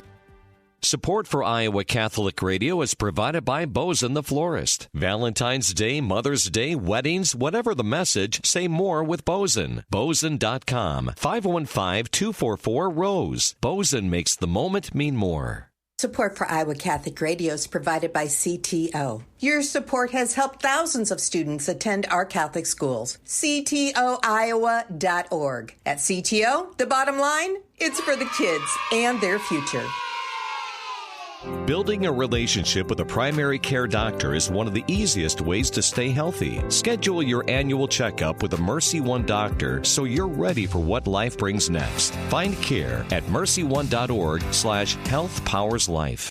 Support for Iowa Catholic Radio is provided by Bozen the Florist. Valentine's Day, Mother's Day, weddings, whatever the message, say more with Bozen. Bozen.com, 515-244-ROSE. Bozen makes the moment mean more. Support for Iowa Catholic Radio is provided by CTO. Your support has helped thousands of students attend our Catholic schools. CTOIowa.org. At CTO, the bottom line, it's for the kids and their future. Building a relationship with a primary care doctor is one of the easiest ways to stay healthy. Schedule your annual checkup with a Mercy One doctor so you're ready for what life brings next. Find care at mercyone.org/healthpowerslife.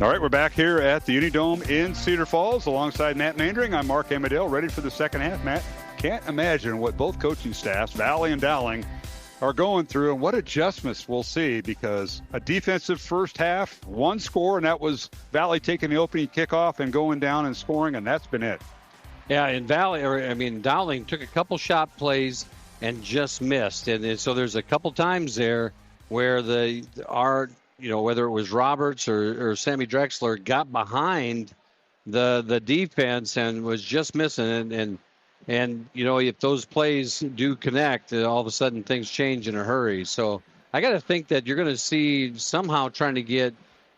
All right, we're back here at the Unidome in Cedar Falls alongside Matt Mandring. I'm Mark Amadale, ready for the second half. Matt, can't imagine what both coaching staffs, Valley and Dowling, are going through and what adjustments we'll see, because a defensive first half, one score, and that was Valley taking the opening kickoff and going down and scoring, and that's been it. Yeah, and Dowling took a couple shot plays and just missed. And so there's a couple times there where whether it was Roberts or Sammy Drexler got behind the defense and was just missing. And if those plays do connect, all of a sudden things change in a hurry. So I got to think that you're going to see somehow trying to get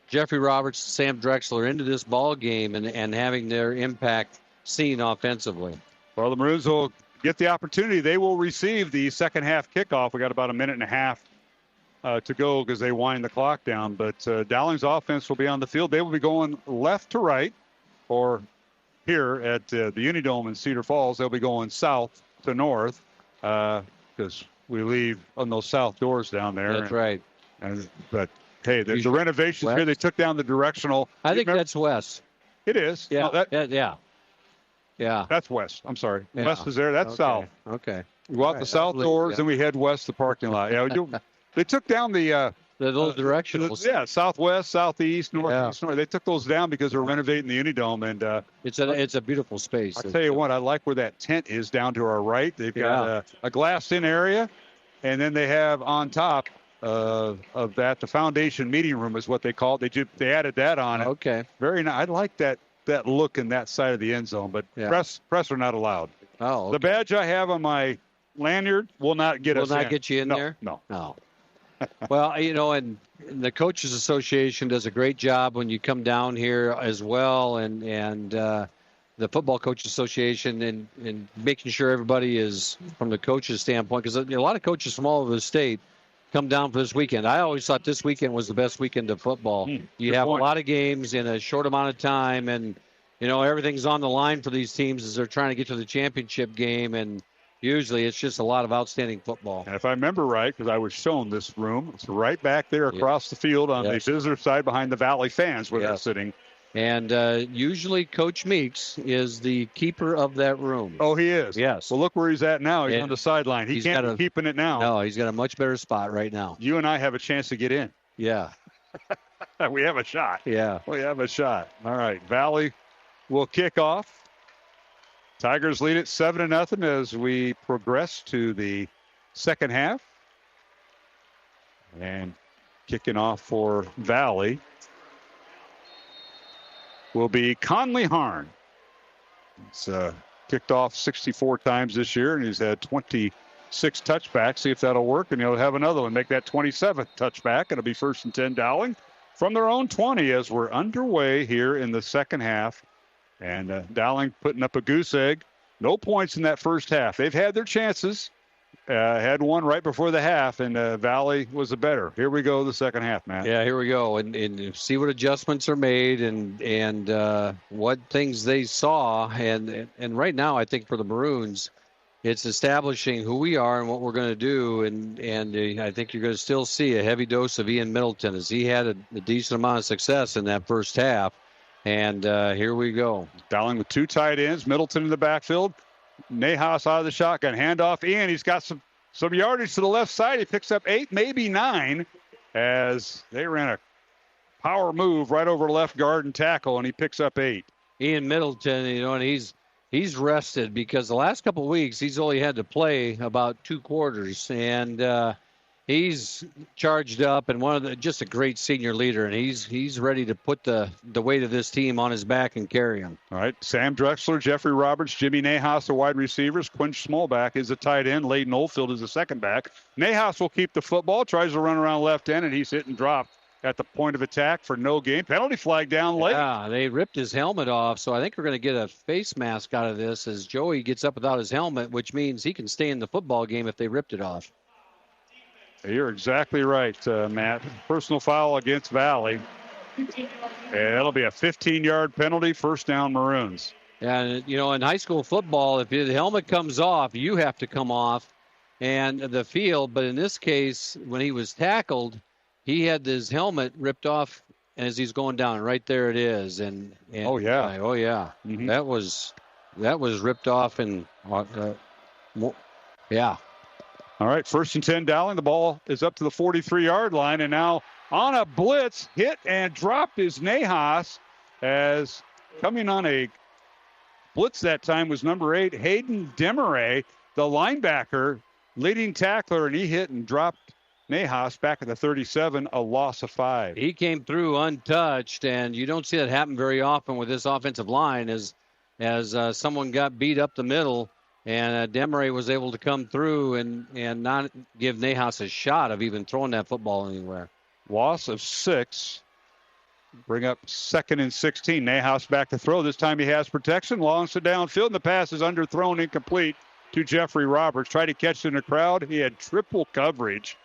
Jeffrey Roberts and Sam Drexler into this ball game and having their impact seen offensively. Well, the Maroons will get the opportunity. They will receive the second half kickoff. We got about a minute and a half to go because they wind the clock down. But Dowling's offense will be on the field. They will be going left to right, or here at the Unidome in Cedar Falls, they'll be going south to north because we leave on those south doors down there. That's right. But, hey, the renovations west? here, they took down the directional. I think that's west. It is. Yeah, Yeah. That's west. I'm sorry. Yeah. West is there. That's south. Okay. We go out the south doors and we head west the parking lot. Yeah, they took down the those directionals. Southwest, southeast, northeast, north. They took those down because they're renovating the Unidome, and it's a beautiful space. I tell you what, I like where that tent is down to our right. They've got a glassed-in area, and then they have on top of that the foundation meeting room is what they call it. They added that on it. Okay, very nice. I like that look in that side of the end zone, but press are not allowed. Oh, okay. The badge I have on my lanyard will not get us in. Will not get you in there? No. Well, and the Coaches Association does a great job when you come down here as well, and the Football Coaches Association and making sure everybody is, from the coaches' standpoint, because a lot of coaches from all over the state come down for this weekend. I always thought this weekend was the best weekend of football. You have a lot of games in a short amount of time, and everything's on the line for these teams as they're trying to get to the championship game, and usually it's just a lot of outstanding football. And if I remember right, because I was shown this room, it's right back there across the field on the visitor side behind the Valley fans where they're sitting. And usually Coach Meeks is the keeper of that room. Oh, he is? Yes. Well, look where he's at now. He's on the sideline. He can't be keeping it now. No, he's got a much better spot right now. You and I have a chance to get in. Yeah. We have a shot. Yeah. We have a shot. All right. Valley will kick off. Tigers lead it 7-0 as we progress to the second half. And kicking off for Valley will be Conley Harn. He's kicked off 64 times this year, and he's had 26 touchbacks. See if that'll work, and he'll have another one, make that 27th touchback. It'll be 1st and 10 Dowling from their own 20 as we're underway here in the second half. And Dowling putting up a goose egg. No points in that first half. They've had their chances. Had one right before the half, and Valley was the better. Here we go, the second half, Matt. Yeah, here we go, and see what adjustments are made and what things they saw. And right now, I think for the Maroons, it's establishing who we are and what we're going to do. And I think you're going to still see a heavy dose of Ian Middleton as he had a decent amount of success in that first half. And here we go. Dowling with two tight ends, Middleton in the backfield. Nahas out of the shotgun. Handoff Ian. He's got some yardage to the left side. He picks up 8, maybe 9, as they ran a power move right over left guard and tackle, and he picks up 8. Ian Middleton, and he's rested because the last couple of weeks he's only had to play about 2 quarters, and he's charged up and just a great senior leader, and he's ready to put the weight of this team on his back and carry him. All right, Sam Drexler, Jeffrey Roberts, Jimmy Nahas, the wide receivers. Quinch Smallback is the tight end. Layden Oldfield is the second back. Nahas will keep the football, tries to run around left end, and he's hit and dropped at the point of attack for no gain. Penalty flag down late. Yeah, they ripped his helmet off, so I think we're going to get a face mask out of this as Joey gets up without his helmet, which means he can stay in the football game if they ripped it off. You're exactly right, Matt. Personal foul against Valley. And it'll be a 15-yard penalty, first down Maroons. And, in high school football, if the helmet comes off, you have to come off and the field. But in this case, when he was tackled, he had his helmet ripped off as he's going down. Right there it is. And oh, yeah. Mm-hmm. That was ripped off. And, yeah. All right, 1st and 10 Dowling. The ball is up to the 43-yard line. And now on a blitz, hit and dropped is Nahas, as coming on a blitz that time was number 8, Hayden Demaray, the linebacker, leading tackler, and he hit and dropped Nahas back at the 37, a loss of 5. He came through untouched, and you don't see that happen very often with this offensive line as someone got beat up the middle, and Demaray was able to come through and not give Nahas a shot of even throwing that football anywhere. Loss of 6. Bring up 2nd and 16. Nahas back to throw. This time he has protection. Launches it downfield, and the pass is underthrown, incomplete to Jeffrey Roberts. Tried to catch it in the crowd. He had triple coverage,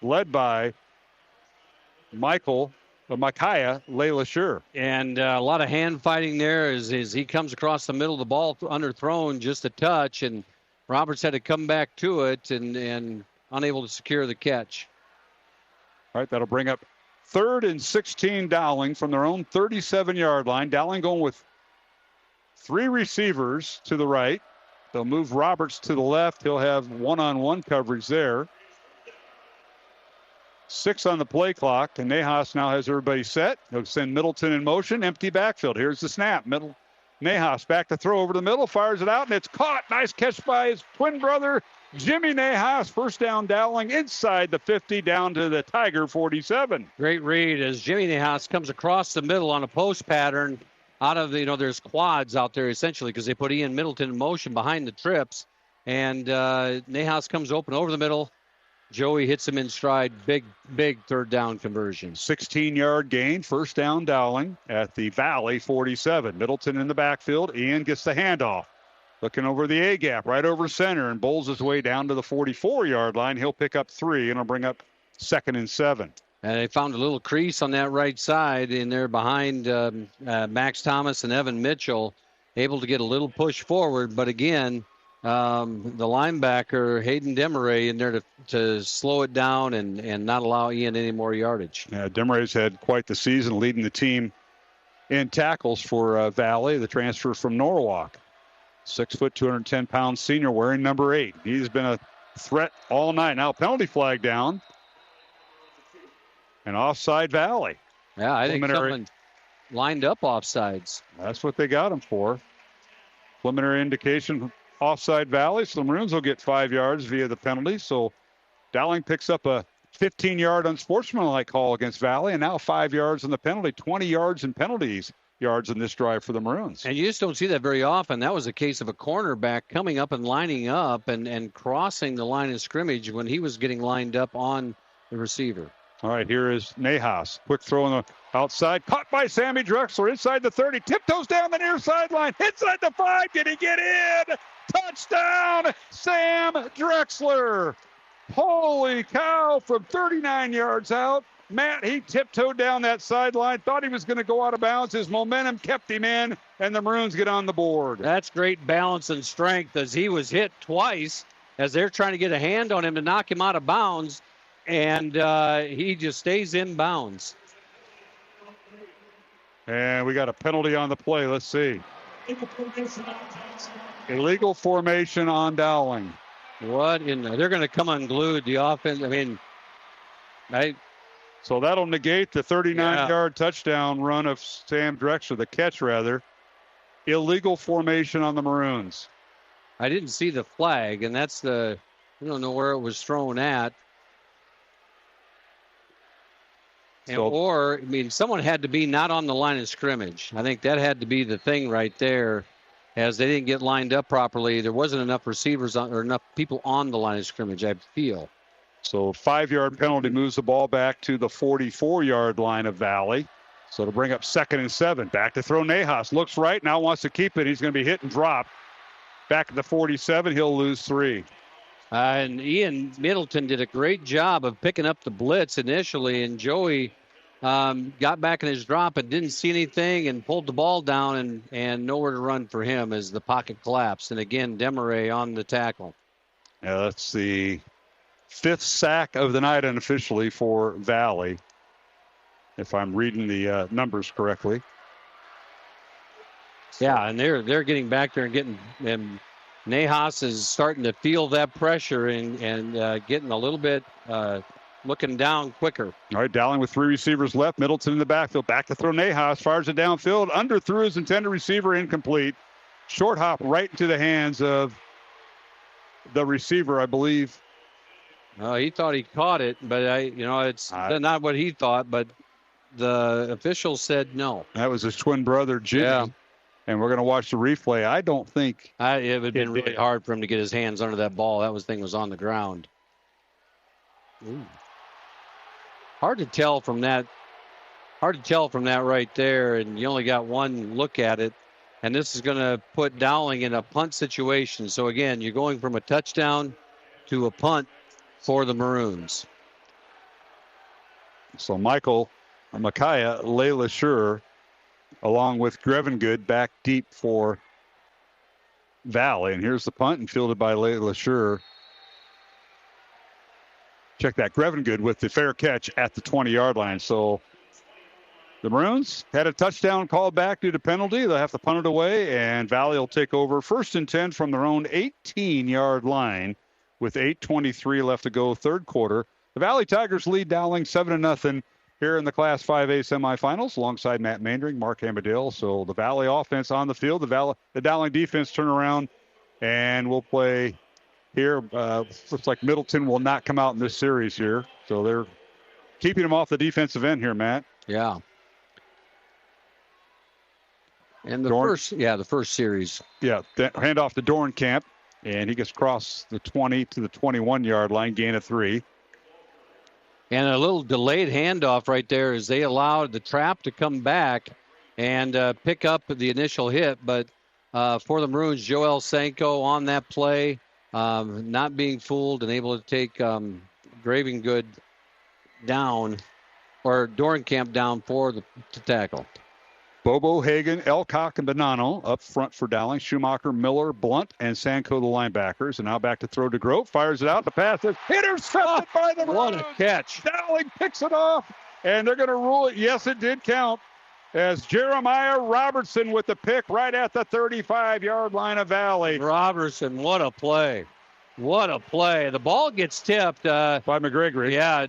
led by Micaiah LeLacheur. And a lot of hand fighting there as he comes across the middle of the ball, underthrown just a touch, and Roberts had to come back to it and unable to secure the catch. All right, that'll bring up 3rd and 16 Dowling from their own 37-yard line. Dowling going with 3 receivers to the right. They'll move Roberts to the left. He'll have one-on-one coverage there. 6 on the play clock, and Nahas now has everybody set. He'll send Middleton in motion, empty backfield. Here's the snap. Nahas back to throw over the middle, fires it out, and it's caught. Nice catch by his twin brother, Jimmy Nahas. First down Dowling inside the 50 down to the Tiger 47. Great read as Jimmy Nahas comes across the middle on a post pattern out of there's quads out there essentially because they put Ian Middleton in motion behind the trips, and Nahas comes open over the middle. Joey hits him in stride. Big 3rd down conversion. 16-yard gain. First down Dowling at the Valley 47. Middleton in the backfield. Ian gets the handoff. Looking over the A-gap, right over center, and bowls his way down to the 44-yard line. He'll pick up 3, and it'll bring up 2nd and 7. And they found a little crease on that right side in there behind Max Thomas and Evan Mitchell, able to get a little push forward. But again, the linebacker, Hayden Demaray, in there to slow it down and not allow Ian any more yardage. Yeah, Demaray's had quite the season, leading the team in tackles for Valley, the transfer from Norwalk. 6 foot, 210-pound senior wearing number 8. He's been a threat all night. Now penalty flag down. And offside Valley. Yeah, I think someone lined up offsides. That's what they got him for. Preliminary indication offside Valley. So the Maroons will get 5 yards via the penalty. So Dowling picks up a 15-yard unsportsmanlike call against Valley, and now 5 yards on the penalty. 20 yards in penalties. Yards in this drive for the Maroons. And you just don't see that very often. That was a case of a cornerback coming up and lining up and crossing the line of scrimmage when he was getting lined up on the receiver. All right, here is Nahas. Quick throw on the outside. Caught by Sammy Drexler inside the 30. Tiptoes down the near sideline. Inside the 5. Did he get in? Touchdown, Sam Drexler. Holy cow, from 39 yards out. Matt, he tiptoed down that sideline, thought he was going to go out of bounds. His momentum kept him in, and the Maroons get on the board. That's great balance and strength as he was hit twice as they're trying to get a hand on him to knock him out of bounds, and he just stays in bounds. And we got a penalty on the play. Let's see. Illegal formation on Dowling. What in the, they're going to come unglued the offense. I mean, so that'll negate the 39-yard touchdown run of Sam Drexler, the catch rather. Illegal formation on the Maroons. I didn't see the flag, and I don't know where it was thrown at. Someone had to be not on the line of scrimmage. I think that had to be the thing right there, as they didn't get lined up properly. There wasn't enough receivers or enough people on the line of scrimmage, I feel. So 5-yard penalty moves the ball back to the 44-yard line of Valley. So to bring up 2nd and 7. Back to throw Nahas. Looks right. Now wants to keep it. He's going to be hit and dropped. Back at the 47. He'll lose 3. And Ian Middleton did a great job of picking up the blitz initially. And Joey got back in his drop and didn't see anything and pulled the ball down and nowhere to run for him as the pocket collapsed. And again, Desmarais on the tackle. Yeah, that's the 5th sack of the night unofficially for Valley, if I'm reading the numbers correctly. Yeah, and they're getting back there and getting and Nahas is starting to feel that pressure and getting a little bit looking down quicker. All right, Dowling with 3 receivers left. Middleton in the backfield. Back to throw Nahas. Fires it downfield. Underthrew his intended receiver. Incomplete. Short hop right into the hands of the receiver, I believe. He thought he caught it, but it's not what he thought, but the official said no. That was his twin brother, Jimmy. Yeah. And we're going to watch the replay. I don't think it would have been really hard for him to get his hands under that ball. That thing was on the ground. Ooh. Hard to tell from that right there, and you only got one look at it. And this is going to put Dowling in a punt situation. So, again, you're going from a touchdown to a punt for the Maroons. So Michael Micaiah, Layla Schur, along with Grevengood back deep for Valley. And here's the punt and fielded by Layla Schur. Check that. Grevengood with the fair catch at the 20-yard line. So the Maroons had a touchdown called back due to penalty. They'll have to punt it away, and Valley will take over 1st and 10 from their own 18-yard line with 8:23 left to go, 3rd quarter. The Valley Tigers lead Dowling 7-0 here in the Class 5A semifinals alongside Matt Mandring, Mark Amadale. So the Valley offense on the field. The Dowling defense turn around, and we'll play here. Looks like Middleton will not come out in this series here. So they're keeping him off the defensive end here, Matt. Yeah. And the first series. Yeah, hand off to Dornkamp, and he gets across the 20 to the 21-yard line, gain of 3. And a little delayed handoff right there as they allowed the trap to come back and pick up the initial hit. But for the Maroons, Joel Sanko on that play, not being fooled and able to take Grevengood down, or Dornkamp down for the tackle. Bobo, Hagan, Elcock, and Bonanno up front for Dowling. Schumacher, Miller, Blunt, and Sanko, the linebackers. And now back to throw to Grote. Fires it out. The pass is intercepted by the What Maroons. a catch. Dowling picks it off, and they're going to rule it. Yes, it did count, as Jeremiah Robertson with the pick right at the 35-yard line of Valley. Robertson, what a play. What a play. The ball gets tipped. By McGregory. Yeah,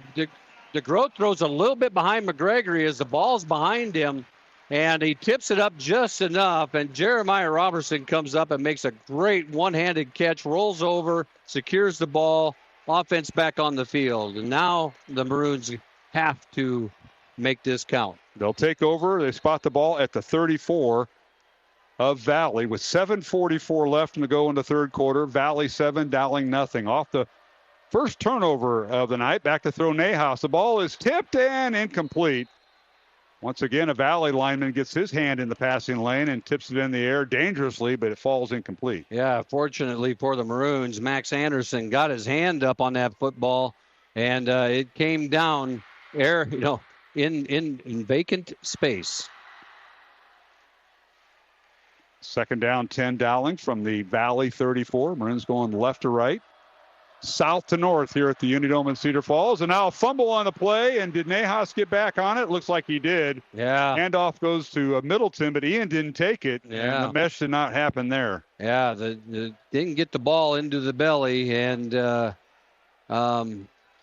DeGroat throws a little bit behind McGregory as the ball's behind him. And he tips it up just enough, and Jeremiah Robertson comes up and makes a great one-handed catch, rolls over, secures the ball, offense back on the field. And now the Maroons have to make this count. They'll take over. They spot the ball at the 34 of Valley with 7:44 left to go in the 3rd quarter. Valley 7, Dowling nothing. Off the first turnover of the night, back to throw Nahas. The ball is tipped and incomplete. Once again, a Valley lineman gets his hand in the passing lane and tips it in the air dangerously, but it falls incomplete. Yeah, fortunately for the Maroons, Max Anderson got his hand up on that football, and it came down in vacant space. 2nd down, 10 Dowling from the Valley 34. Maroons going left to right, south to north here at the Unidome in Cedar Falls. And now a fumble on the play. And did Nahas get back on it? Looks like he did. Yeah. Handoff goes to Middleton, but Ian didn't take it. Yeah. And the mesh did not happen there. Yeah, didn't get the ball into the belly. And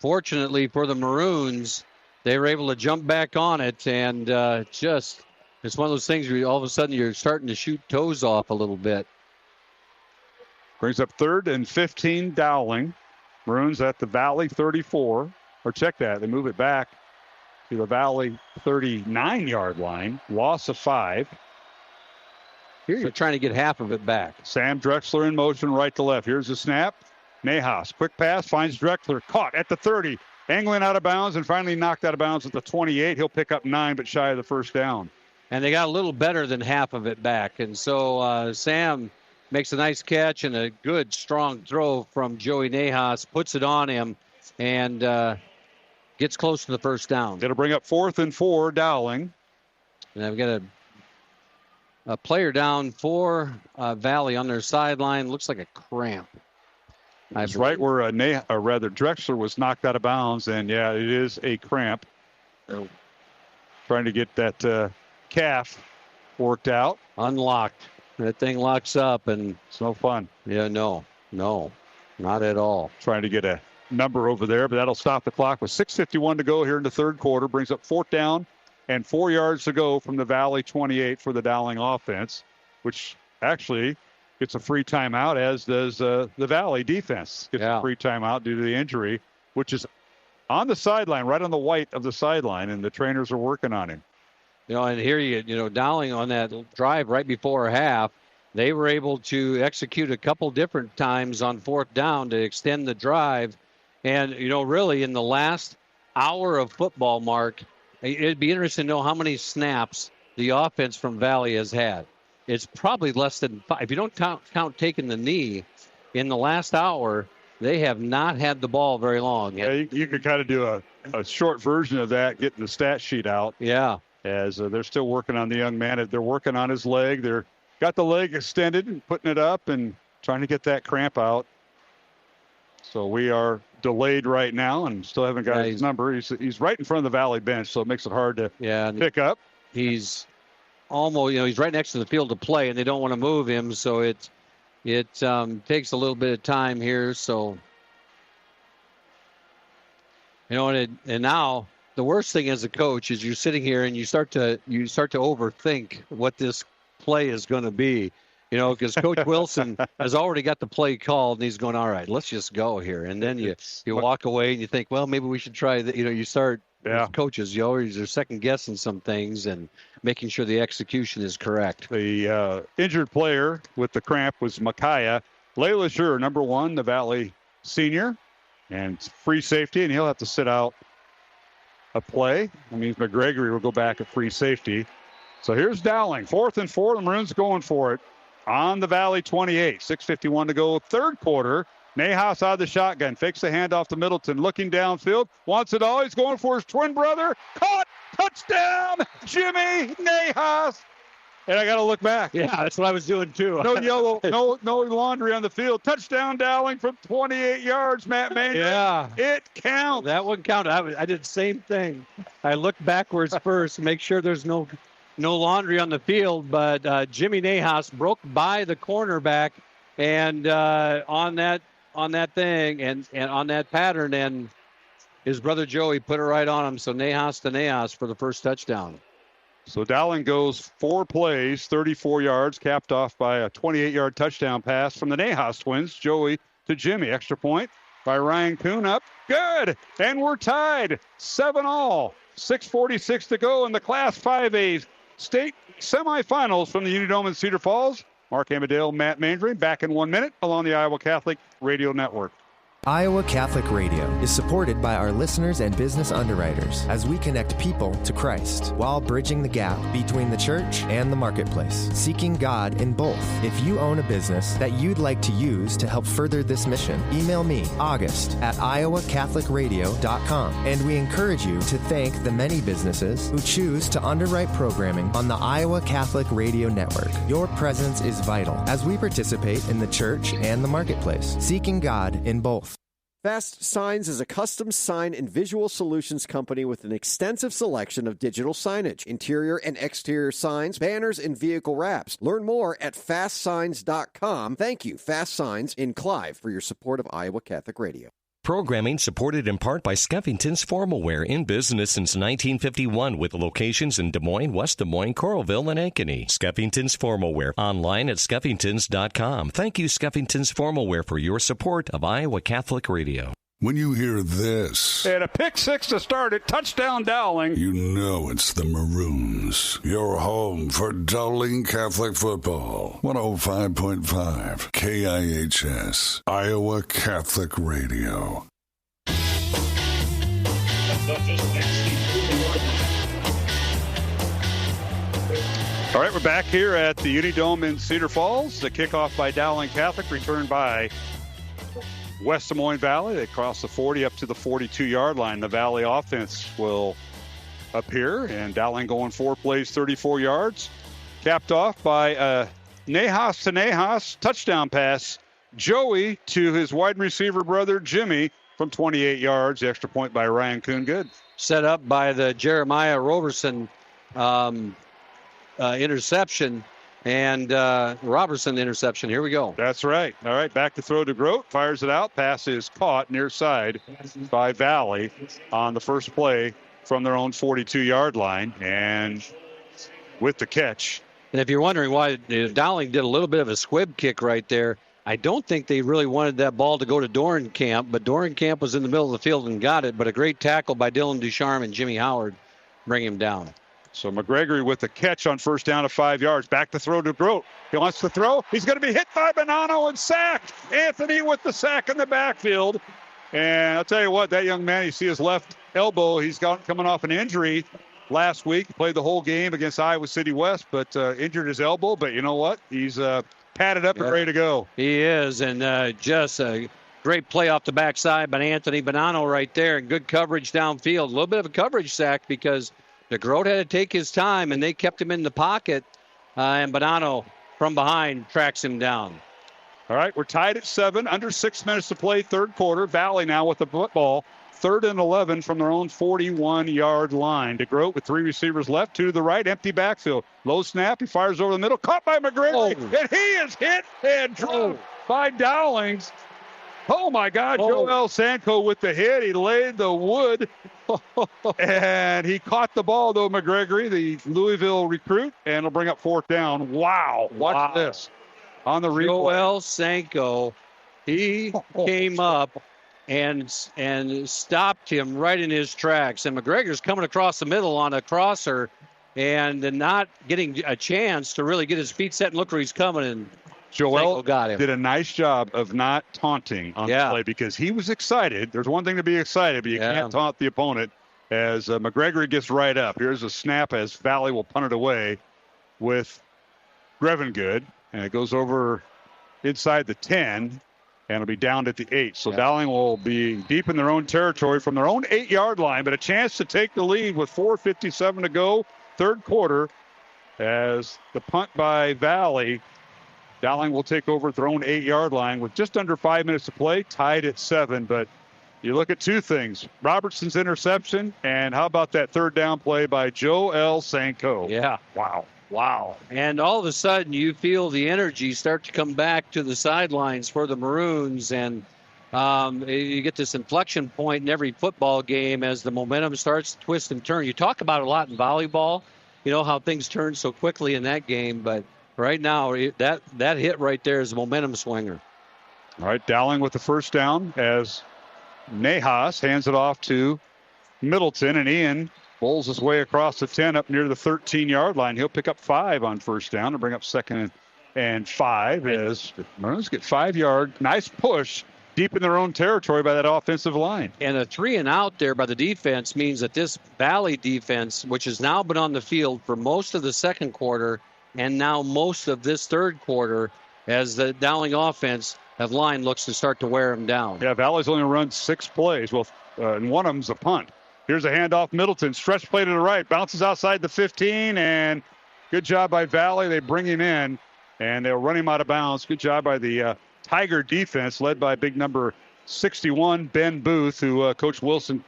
fortunately for the Maroons, they were able to jump back on it. And it's one of those things where all of a sudden you're starting to shoot toes off a little bit. Brings up 3rd and 15 Dowling. Maroons at the Valley 34. Or check that. They move it back to the Valley 39-yard line. Loss of 5. Here you're trying to get half of it back. Sam Drexler in motion right to left. Here's the snap. Nahas, quick pass, finds Drexler, caught at the 30, angling out of bounds, and finally knocked out of bounds at the 28. He'll pick up 9, but shy of the first down. And they got a little better than half of it back. And so Sam makes a nice catch and a good, strong throw from Joey Nahas, puts it on him, and gets close to the first down. It'll bring up 4th and 4, Dowling. And I've got a player down for Valley on their sideline. Looks like a cramp. That's right where Drexler was knocked out of bounds, and yeah, it is a cramp. Trying to get that calf worked out. Unlocked. That thing locks up, and it's no fun. Yeah, no, not at all. Trying to get a number over there, but that'll stop the clock with 6:51 to go here in the third quarter. Brings up 4th down and 4 yards to go from the Valley 28 for the Dowling offense, which actually gets a free timeout, as does the Valley defense. Gets a free timeout due to the injury, which is on the sideline, right on the white of the sideline, and the trainers are working on him. And here Dowling on that drive right before half, they were able to execute a couple different times on 4th down to extend the drive. And, really in the last hour of football, Mark, it'd be interesting to know how many snaps the offense from Valley has had. It's probably less than 5. If you don't count taking the knee, in the last hour, they have not had the ball very long. Yeah, you could kind of do a short version of that, getting the stat sheet out. Yeah. As they're still working on the young man. They're working on his leg. They're got the leg extended and putting it up and trying to get that cramp out. So we are delayed right now and still haven't got his number. He's right in front of the Valley bench, so it makes it hard to pick up. He's almost, he's right next to the field to play, and they don't want to move him, so it takes a little bit of time here. So, and now the worst thing as a coach is you're sitting here and you start to overthink what this play is going to be. Because Coach Wilson has already got the play called, and he's going, all right, let's just go here. And then you walk away and you think, well, maybe we should try that. You start, as coaches, you always are second-guessing some things and making sure the execution is correct. The injured player with the cramp was Moncada. Layla Schur, number 1, the Valley senior, and free safety, and he'll have to sit out a play. That means Gregory will go back at free safety. So here's Dowling, 4th and 4. The Maroons going for it on the Valley 28. 6:51 to go, third quarter. Nahas out of the shotgun, fakes the handoff to Middleton, looking downfield, wants it all. He's going for his twin brother. Caught, touchdown, Jimmy Nahas. And I got to look back. Yeah, that's what I was doing too. No yellow, no laundry on the field. Touchdown, Dowling from 28 yards, Matt Maynard. Yeah. It counts. That one counted. I did the same thing. I looked backwards first, make sure there's no laundry on the field, but Jimmy Nahas broke by the cornerback and on that thing and on that pattern, and his brother Joey put it right on him. So Nahas to Nahas for the first touchdown. So Dowling goes 4 plays, 34 yards, capped off by a 28-yard touchdown pass from the Nahas twins. Joey to Jimmy. Extra point by Ryan Kuhn up. Good. And we're tied. 7-all. 6:46 to go in the Class 5A state semifinals from the Unidome in Cedar Falls. Mark Amadale, Matt Mandry, back in 1 minute along the Iowa Catholic Radio Network. Iowa Catholic Radio is supported by our listeners and business underwriters as we connect people to Christ while bridging the gap between the church and the marketplace, seeking God in both. If you own a business that you'd like to use to help further this mission, email me, august@iowacatholicradio.com, and we encourage you to thank the many businesses who choose to underwrite programming on the Iowa Catholic Radio Network. Your presence is vital as we participate in the church and the marketplace, seeking God in both. Fast Signs is a custom sign and visual solutions company with an extensive selection of digital signage, interior and exterior signs, banners, and vehicle wraps. Learn more at fastsigns.com. Thank you, Fast Signs in Clive, for your support of Iowa Catholic Radio. Programming supported in part by Skeffington's Formal Wear, in business since 1951 with locations in Des Moines, West Des Moines, Coralville, and Ankeny. Skeffington's Formal Wear, online at skeffingtons.com. Thank you, Skeffington's Formal Wear, for your support of Iowa Catholic Radio. When you hear this, and a pick six to start it, touchdown Dowling, you know it's the Maroons. Your home for Dowling Catholic football. 105.5 KIHS, Iowa Catholic Radio. All right, we're back here at the Unidome in Cedar Falls. The kickoff by Dowling Catholic, returned by West Des Moines Valley. They cross the 40 up to the 42-yard line. The Valley offense will appear, and Dowling going 4 plays, 34 yards. Capped off by Nahas to Nahas touchdown pass. Joey to his wide receiver brother Jimmy from 28 yards. The extra point by Ryan Coongood. Set up by the Jeremiah Roberson interception and Robertson interception. Here we go. That's right. All right, back to throw to Grote. Fires it out. Pass is caught near side by Valley on the first play from their own 42-yard line, and with the catch. And if you're wondering why Dowling did a little bit of a squib kick right there, I don't think they really wanted that ball to go to Dorenkamp, but Dorenkamp was in the middle of the field and got it. But a great tackle by Dylan Ducharme and Jimmy Howard bring him down. So Gregory with the catch on first down of 5 yards. Back to throw to Grote. He wants to throw. He's going to be hit by Bonanno and sacked. Anthony with the sack in the backfield. And I'll tell you what, that young man, you see his left elbow. He's coming off an injury last week. Played the whole game against Iowa City West, but injured his elbow. But you know what? He's padded up and ready to go. He is, and just a great play off the backside by Anthony Bonanno right there, and good coverage downfield. A little bit of a coverage sack because the Grote had to take his time, and they kept him in the pocket, and Bonanno from behind tracks him down. All right, we're tied at 7, under 6 minutes to play, third quarter. Valley now with the football, 3rd and 11 from their own 41-yard line. DeGroat with 3 receivers left, 2 to the right, empty backfield. Low snap, he fires over the middle, caught by McGregor, and he is hit and dropped by Dowlings. Oh, my God, Joel Sanko with the hit. He laid the wood, and he caught the ball, though, McGregory, the Louisville recruit, and it'll bring up 4th down. Wow, watch this on the replay. Joel Sanko, he came up and stopped him right in his tracks, and McGregor's coming across the middle on a crosser and not getting a chance to really get his feet set and look where he's coming, and Joel got him. Did a nice job of not taunting on the play because he was excited. There's one thing to be excited, but you can't taunt the opponent as McGregory gets right up. Here's a snap as Valley will punt it away with Grevengood, and it goes over inside the 10, and it'll be down at the 8. So Dowling will be deep in their own territory from their own 8-yard line, but a chance to take the lead with 4:57 to go, third quarter, as the punt by Valley. Dowling will take over their own 8-yard line with just under 5 minutes to play, tied at 7. But you look at two things, Robertson's interception, and how about that third down play by Joel Sanko? Yeah. Wow. And all of a sudden you feel the energy start to come back to the sidelines for the Maroons, and you get this inflection point in every football game as the momentum starts to twist and turn. You talk about it a lot in volleyball, you know, how things turn so quickly in that game, but right now, that hit right there is a momentum swinger. All right, Dowling with the first down as Nahas hands it off to Middleton, and Ian bowls his way across the 10 up near the 13-yard line. He'll pick up 5 on first down and bring up 2nd and 5 as the Maroons get 5-yard. Nice push deep in their own territory by that offensive line. And a 3-and-out there by the defense means that this Valley defense, which has now been on the field for most of the second quarter, and now most of this third quarter, as the Dowling offense of line looks to start to wear them down. Yeah, Valley's only run 6 plays. Well, and one of them's a punt. Here's a handoff, Middleton. Stretch play to the right. Bounces outside the 15, and good job by Valley. They bring him in, and they'll run him out of bounds. Good job by the Tiger defense, led by big number 61, Ben Booth, who Coach Wilson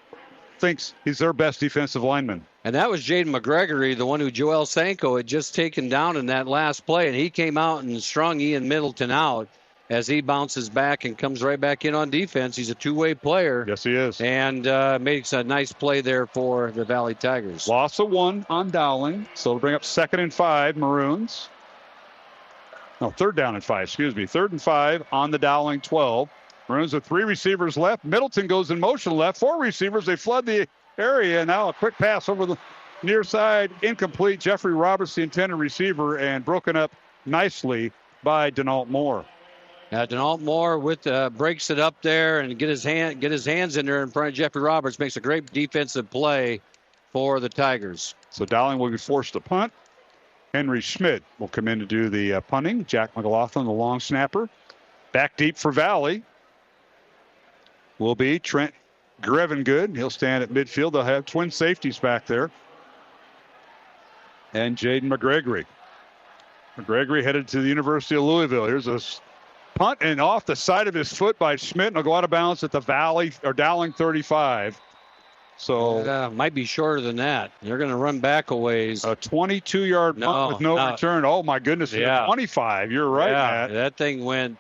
thinks he's their best defensive lineman. And that was Jaden McGregory, the one who Joel Sanko had just taken down in that last play. And he came out and strung Ian Middleton out as he bounces back and comes right back in on defense. He's a two-way player. Yes, he is. And makes a nice play there for the Valley Tigers. Loss of 1 on Dowling. So it'll bring up 2nd and 5, Maroons. No, 3rd down and 5, excuse me. 3rd and 5 on the Dowling 12. Maroons with 3 receivers left. Middleton goes in motion left. 4 receivers. They flood the area. Now a quick pass over the near side. Incomplete. Jeffrey Roberts, the intended receiver, and broken up nicely by Denault Moore. Denault Moore breaks it up there and get his hands in there in front of Jeffrey Roberts. Makes a great defensive play for the Tigers. So Dowling will be forced to punt. Henry Schmidt will come in to do the punting. Jack McLaughlin, the long snapper. Back deep for Valley will be Trent Grevengood. He'll stand at midfield. They'll have twin safeties back there. And Jaden McGregory. McGregory headed to the University of Louisville. Here's a punt and off the side of his foot by Schmidt. And will go out of bounds at the Dowling 35. So might be shorter than that. They're going to run back a ways. A 22-yard punt with no return. Oh my goodness! Yeah. 25. You're right, Matt. That thing went.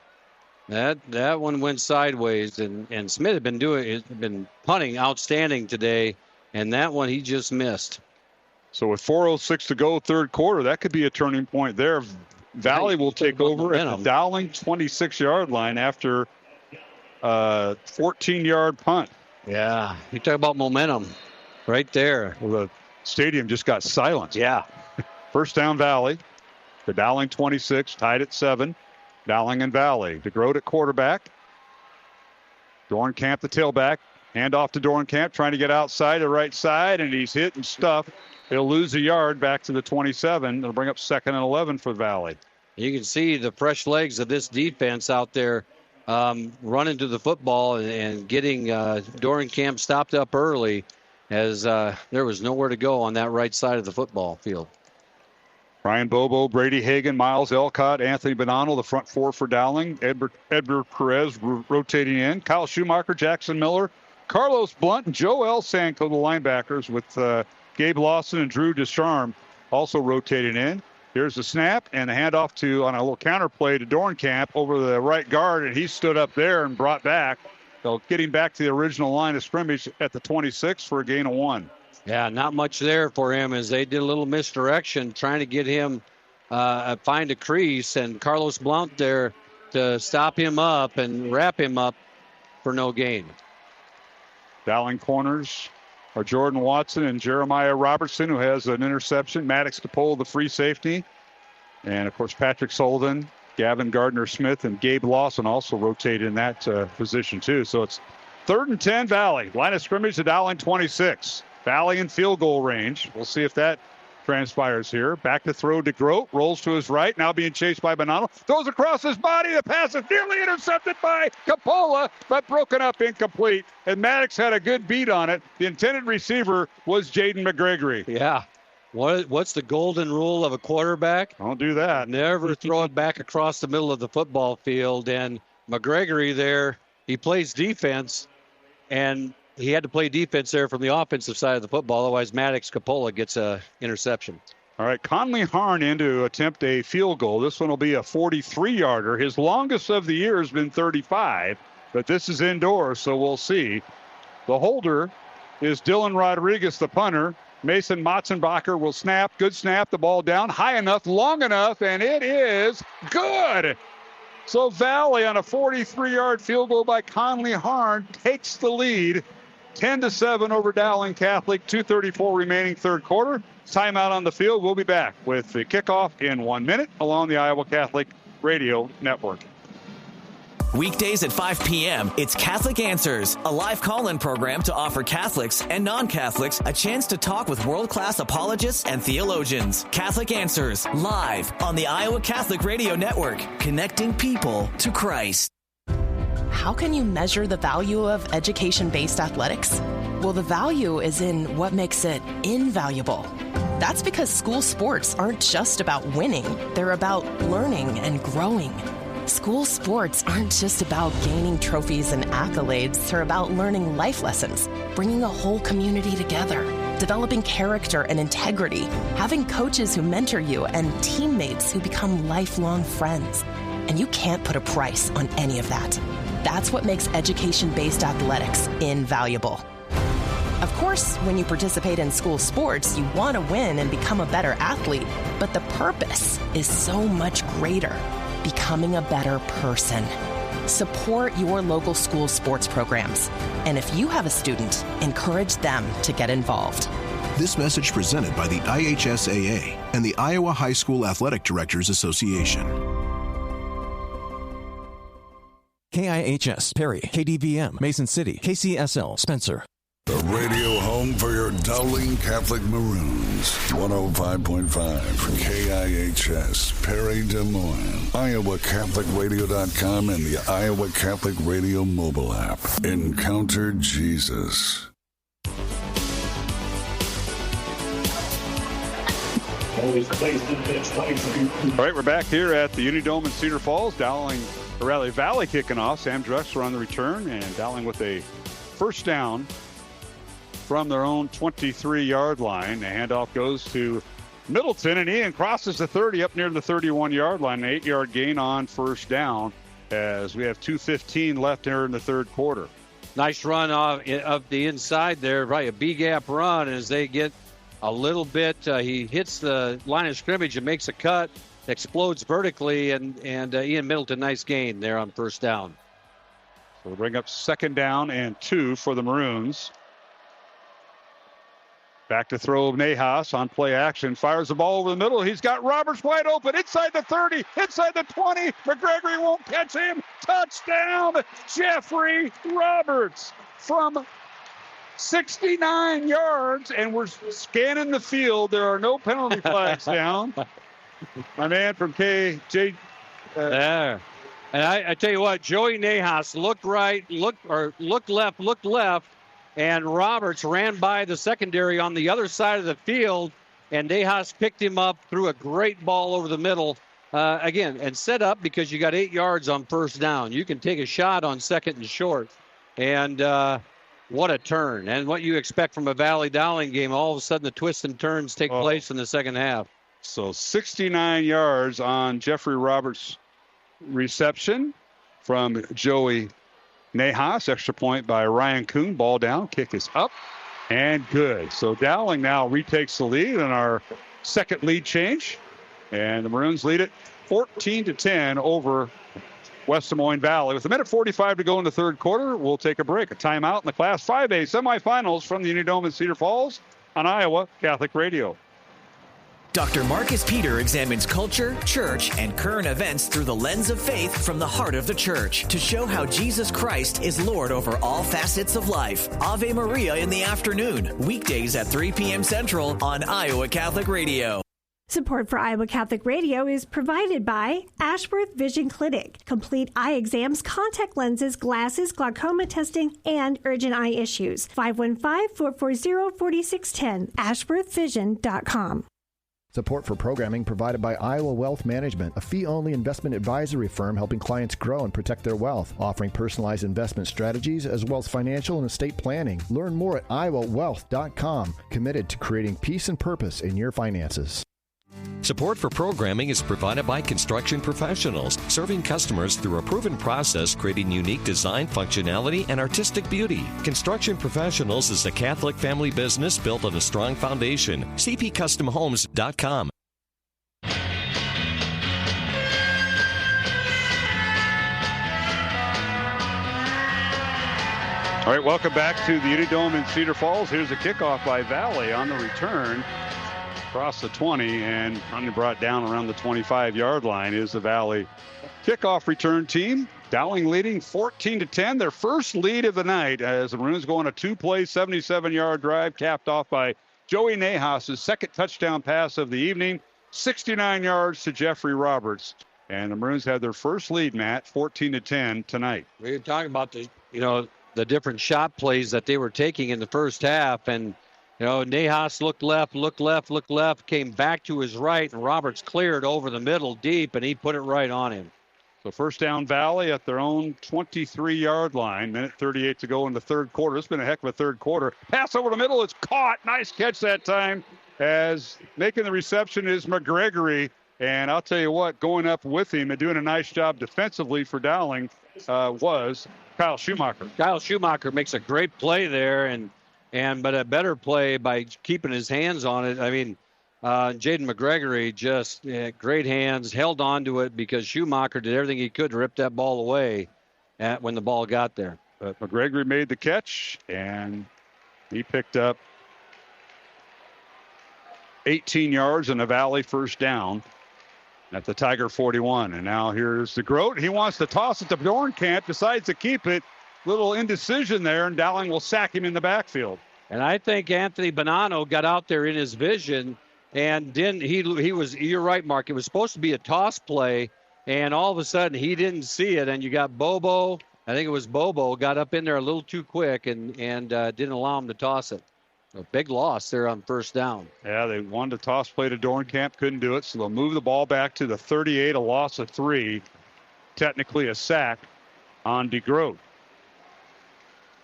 That one went sideways, and Smith had been punting outstanding today, and that one he just missed. So with 4:06 to go, third quarter, that could be a turning point there. Valley will take over at the Dowling 26-yard line after a 14-yard punt. Yeah, you talk about momentum right there. Well, the stadium just got silenced. Yeah. First down, Valley. The Dowling 26, tied at 7. Dowling and Valley. DeGroat at quarterback. Dornkamp the tailback. Hand off to Dornkamp, trying to get outside the right side, and he's hit and stuffed. He'll lose a yard back to the 27. It'll bring up 2nd and 11 for Valley. You can see the fresh legs of this defense out there running to the football and getting Dornkamp stopped up early as there was nowhere to go on that right side of the football field. Ryan Bobo, Brady Hagan, Miles Elcott, Anthony Bonanno, the front 4 for Dowling. Edward Perez rotating in. Kyle Schumacher, Jackson Miller, Carlos Blunt, and Joe L. Sanko, the linebackers, with Gabe Lawson and Drew Descharme also rotating in. Here's the snap and a handoff on a little counter play to Dornkamp over the right guard, and he stood up there and brought back. So getting back to the original line of scrimmage at the 26 for a gain of 1. Yeah, not much there for him as they did a little misdirection trying to get him find a crease, and Carlos Blount there to stop him up and wrap him up for no gain. Dowling corners are Jordan Watson and Jeremiah Robertson, who has an interception. Maddox DePole, the free safety. And, of course, Patrick Sullivan, Gavin Gardner-Smith, and Gabe Lawson also rotate in that position, too. So it's 3rd and 10, Valley. Line of scrimmage to Dowling 26. Valley in field goal range. We'll see if that transpires here. Back to throw to Grote. Rolls to his right. Now being chased by Bonanno. Throws across his body. The pass is nearly intercepted by Capola, but broken up incomplete. And Maddox had a good beat on it. The intended receiver was Jaden McGregory. Yeah. What's the golden rule of a quarterback? Don't do that. Never throw it back across the middle of the football field. And McGregory there, he plays defense, and he had to play defense there from the offensive side of the football. Otherwise, Maddox Capola gets a interception. All right, Conley Harn in to attempt a field goal. This one will be a 43-yarder. His longest of the year has been 35, but this is indoors, so we'll see. The holder is Dylan Rodriguez, the punter. Mason Motzenbacher will snap. Good snap. The ball down high enough, long enough, and it is good. So Valley on a 43-yard field goal by Conley Harn takes the lead. 10-7 over Dowling Catholic. 2:34 remaining third quarter. Timeout on the field. We'll be back with the kickoff in 1 minute along the Iowa Catholic Radio Network. Weekdays at 5 p.m., it's Catholic Answers, a live call-in program to offer Catholics and non-Catholics a chance to talk with world-class apologists and theologians. Catholic Answers, live on the Iowa Catholic Radio Network, connecting people to Christ. How can you measure the value of education-based athletics? Well, the value is in what makes it invaluable. That's because school sports aren't just about winning. They're about learning and growing. School sports aren't just about gaining trophies and accolades. They're about learning life lessons, bringing a whole community together, developing character and integrity, having coaches who mentor you, and teammates who become lifelong friends. And you can't put a price on any of that. That's what makes education-based athletics invaluable. Of course, when you participate in school sports, you want to win and become a better athlete, but the purpose is so much greater. Becoming a better person. Support your local school sports programs. And if you have a student, encourage them to get involved. This message presented by the IHSAA and the Iowa High School Athletic Directors Association. KIHS, Perry, KDVM, Mason City, KCSL, Spencer. The radio home for your Dowling Catholic Maroons. 105.5 KIHS, Perry, Des Moines. IowaCatholicRadio.com and the Iowa Catholic Radio mobile app. Encounter Jesus. All right, we're back here at the Unidome in Cedar Falls. Dowling, Raleigh Valley kicking off. Sam Drexler on the return, and Dowling with a first down from their own 23-yard line. The handoff goes to Middleton, and Ian crosses the 30 up near the 31-yard line. An 8-yard gain on first down as we have 2:15 left here in the third quarter. Nice run of the inside there, right? A B-gap run as they get a little bit. He hits the line of scrimmage and makes a cut, explodes vertically, and Ian Middleton, nice gain there on first down. So we'll bring up second down and 2 for the Maroons. Back to throw Nahas on play action. Fires the ball over the middle. He's got Roberts wide open. Inside the 30. Inside the 20. McGregory won't catch him. Touchdown, Jeffrey Roberts from 69 yards. And we're scanning the field. There are no penalty flags down. My man from KJ. There. And I tell you what, Joey Nahas looked right, looked left. And Roberts ran by the secondary on the other side of the field, and Nahas picked him up, threw a great ball over the middle. Again, and set up because you got 8 yards on first down. You can take a shot on second and short. And what a turn. And what you expect from a Valley Dowling game, all of a sudden the twists and turns take place in the second half. So 69 yards on Jeffrey Roberts' reception from Joey Nahas. Extra point by Ryan Kuhn. Ball down. Kick is up and good. So Dowling now retakes the lead in our second lead change. And the Maroons lead it 14-10 over West Des Moines Valley. With a minute 45 to go in the third quarter, we'll take a break. A timeout in the Class 5A semifinals from the Unidome in Cedar Falls on Iowa Catholic Radio. Dr. Marcus Peter examines culture, church, and current events through the lens of faith from the heart of the church to show how Jesus Christ is Lord over all facets of life. Ave Maria in the afternoon, weekdays at 3 p.m. Central on Iowa Catholic Radio. Support for Iowa Catholic Radio is provided by Ashworth Vision Clinic. Complete eye exams, contact lenses, glasses, glaucoma testing, and urgent eye issues. 515-440-4610. AshworthVision.com. Support for programming provided by Iowa Wealth Management, a fee-only investment advisory firm helping clients grow and protect their wealth, offering personalized investment strategies as well as financial and estate planning. Learn more at iowawealth.com, committed to creating peace and purpose in your finances. Support for programming is provided by Construction Professionals, serving customers through a proven process, creating unique design, functionality, and artistic beauty. Construction Professionals is a Catholic family business built on a strong foundation. cpcustomhomes.com. All right, welcome back to the Unidome in Cedar Falls. Here's a kickoff by Valley on the return. Across the 20 and finally brought down around the 25-yard line is the Valley kickoff return team. Dowling leading 14-10, their first lead of the night as the Maroons go on a two-play 77-yard drive capped off by Joey Nahas' second touchdown pass of the evening, 69 yards to Jeffrey Roberts. And the Maroons had their first lead, Matt, 14-10 tonight. We were talking about the different shot plays that they were taking in the first half, and Nahas looked left, came back to his right, and Roberts cleared over the middle deep, and he put it right on him. So first down Valley at their own 23-yard line. Minute 38 to go in the third quarter. It's been a heck of a third quarter. Pass over the middle. It's caught. Nice catch that time as making the reception is McGregory. And I'll tell you what, going up with him and doing a nice job defensively for Dowling was Kyle Schumacher. Kyle Schumacher makes a great play there, but a better play by keeping his hands on it. I mean, Jaden McGregory just great hands, held on to it because Schumacher did everything he could to rip that ball away. when the ball got there. But Gregory made the catch, and he picked up 18 yards in the Valley first down at the Tiger 41. And now here's the Grote. He wants to toss it to Dornkamp, decides to keep it. Little indecision there, and Dowling will sack him in the backfield. And I think Anthony Bonanno got out there in his vision and didn't. He was. You're right, Mark. It was supposed to be a toss play, and all of a sudden he didn't see it. And you got Bobo. I think it was Bobo got up in there a little too quick and didn't allow him to toss it. A big loss there on first down. Yeah, they wanted to toss play to Dornkamp, couldn't do it, so they'll move the ball back to the 38, a loss of 3, technically a sack on DeGroat.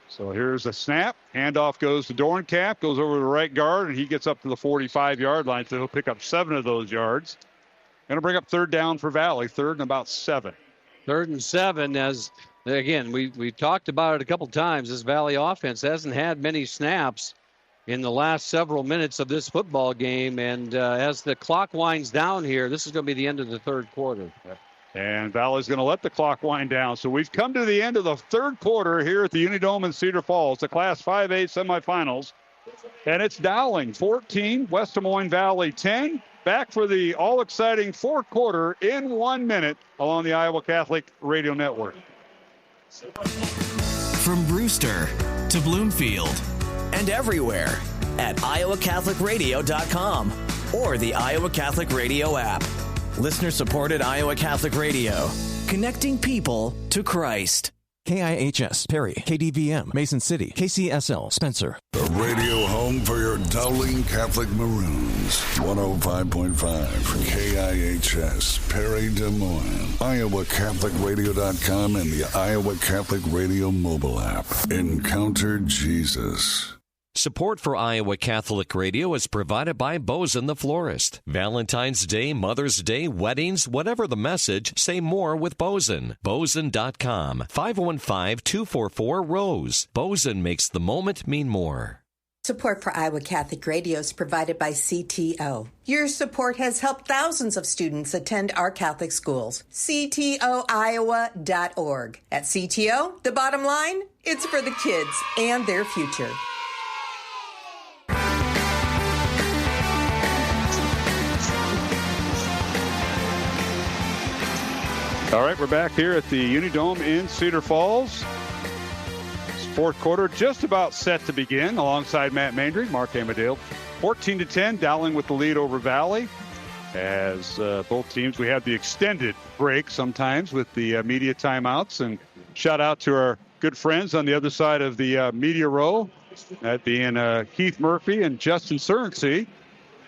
So here's a snap. Handoff goes to Dornkamp, goes over to the right guard, and he gets up to the 45-yard line, so he'll pick up 7 of those yards. Going to bring up third down for Valley, third and about 7. Third and 7, as, again, we talked about it a couple times. This Valley offense hasn't had many snaps in the last several minutes of this football game, and as the clock winds down here, this is going to be the end of the third quarter. And Valley's going to let the clock wind down. So we've come to the end of the third quarter here at the Unidome in Cedar Falls, the Class 5A semifinals. And it's Dowling 14, West Des Moines Valley 10. Back for the all-exciting fourth quarter in 1 minute along the Iowa Catholic Radio Network. From Brewster to Bloomfield and everywhere at iowacatholicradio.com or the Iowa Catholic Radio app. Listener-supported Iowa Catholic Radio, connecting people to Christ. KIHS, Perry, KDVM, Mason City, KCSL, Spencer. The radio home for your Dowling Catholic Maroons. 105.5 KIHS, Perry, Des Moines. IowaCatholicRadio.com and the Iowa Catholic Radio mobile app. Encounter Jesus. Support for Iowa Catholic Radio is provided by Bozen the Florist. Valentine's Day, Mother's Day, weddings, whatever the message, say more with Bozen. Bozen.com, 515-244-ROSE. Bozen makes the moment mean more. Support for Iowa Catholic Radio is provided by CTO. Your support has helped thousands of students attend our Catholic schools. CTOIowa.org. At CTO, the bottom line, it's for the kids and their future. All right, we're back here at the Unidome in Cedar Falls. Fourth quarter just about set to begin alongside Matt Mandry, Mark Amadale. 14-10, Dowling with the lead over Valley. As both teams, we have the extended break sometimes with the media timeouts. And shout out to our good friends on the other side of the media row, that being Keith Murphy and Justin Cernsey.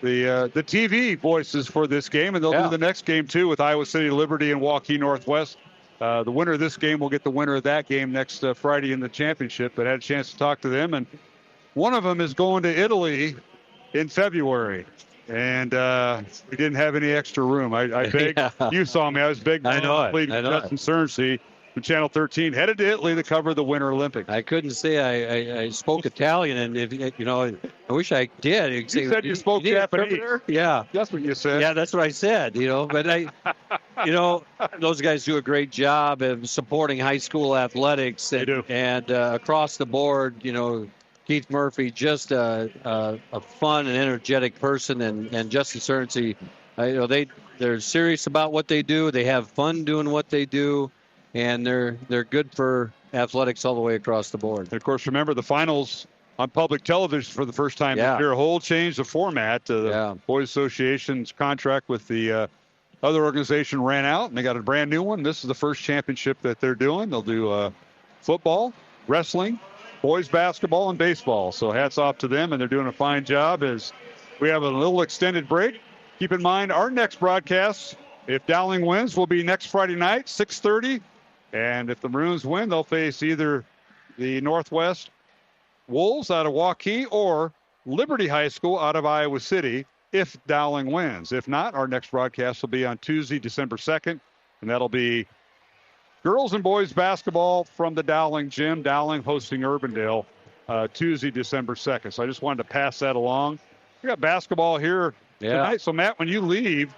The TV voices for this game, and they'll do the next game too with Iowa City Liberty and Waukee Northwest. The winner of this game will get the winner of that game next Friday in the championship. But I had a chance to talk to them, and one of them is going to Italy in February, and we didn't have any extra room. I begged. You saw me. I was begging. I know it. Justin Cernsey from Channel 13 headed to Italy to cover the Winter Olympics. I couldn't say I spoke Italian, and if I wish I did. You said you spoke Japanese. Yeah, that's what you said. Yeah, that's what I said. But those guys do a great job of supporting high school athletics. They do. And across the board, Keith Murphy, just a fun and energetic person, and Justin Cernsey, they're serious about what they do. They have fun doing what they do. And they're good for athletics all the way across the board. And of course, remember the finals on public television for the first time this year. A whole change of format. The Boys Association's contract with the other organization ran out, and they got a brand new one. This is the first championship that they're doing. They'll do football, wrestling, boys basketball, and baseball. So hats off to them, and they're doing a fine job. As we have a little extended break, keep in mind our next broadcast, if Dowling wins, will be next Friday night, 6:30. And if the Maroons win, they'll face either the Northwest Wolves out of Waukee or Liberty High School out of Iowa City if Dowling wins. If not, our next broadcast will be on Tuesday, December 2nd, and that'll be girls and boys basketball from the Dowling gym, Dowling hosting Urbandale, Tuesday, December 2nd. So I just wanted to pass that along. We got basketball here tonight. So, Matt, when you leave,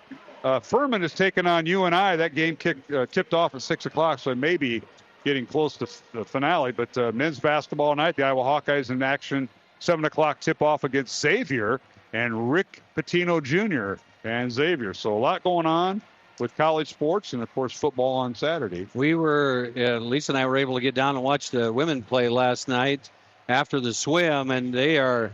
Furman is taking on UNI. That game tipped off at 6 o'clock, so maybe getting close to the finale. But men's basketball tonight, the Iowa Hawkeyes in action, 7 o'clock tip-off against Xavier and Rick Pitino Jr. and Xavier. So a lot going on with college sports and, of course, football on Saturday. We were, Lisa and I were able to get down and watch the women play last night after the swim, and they are,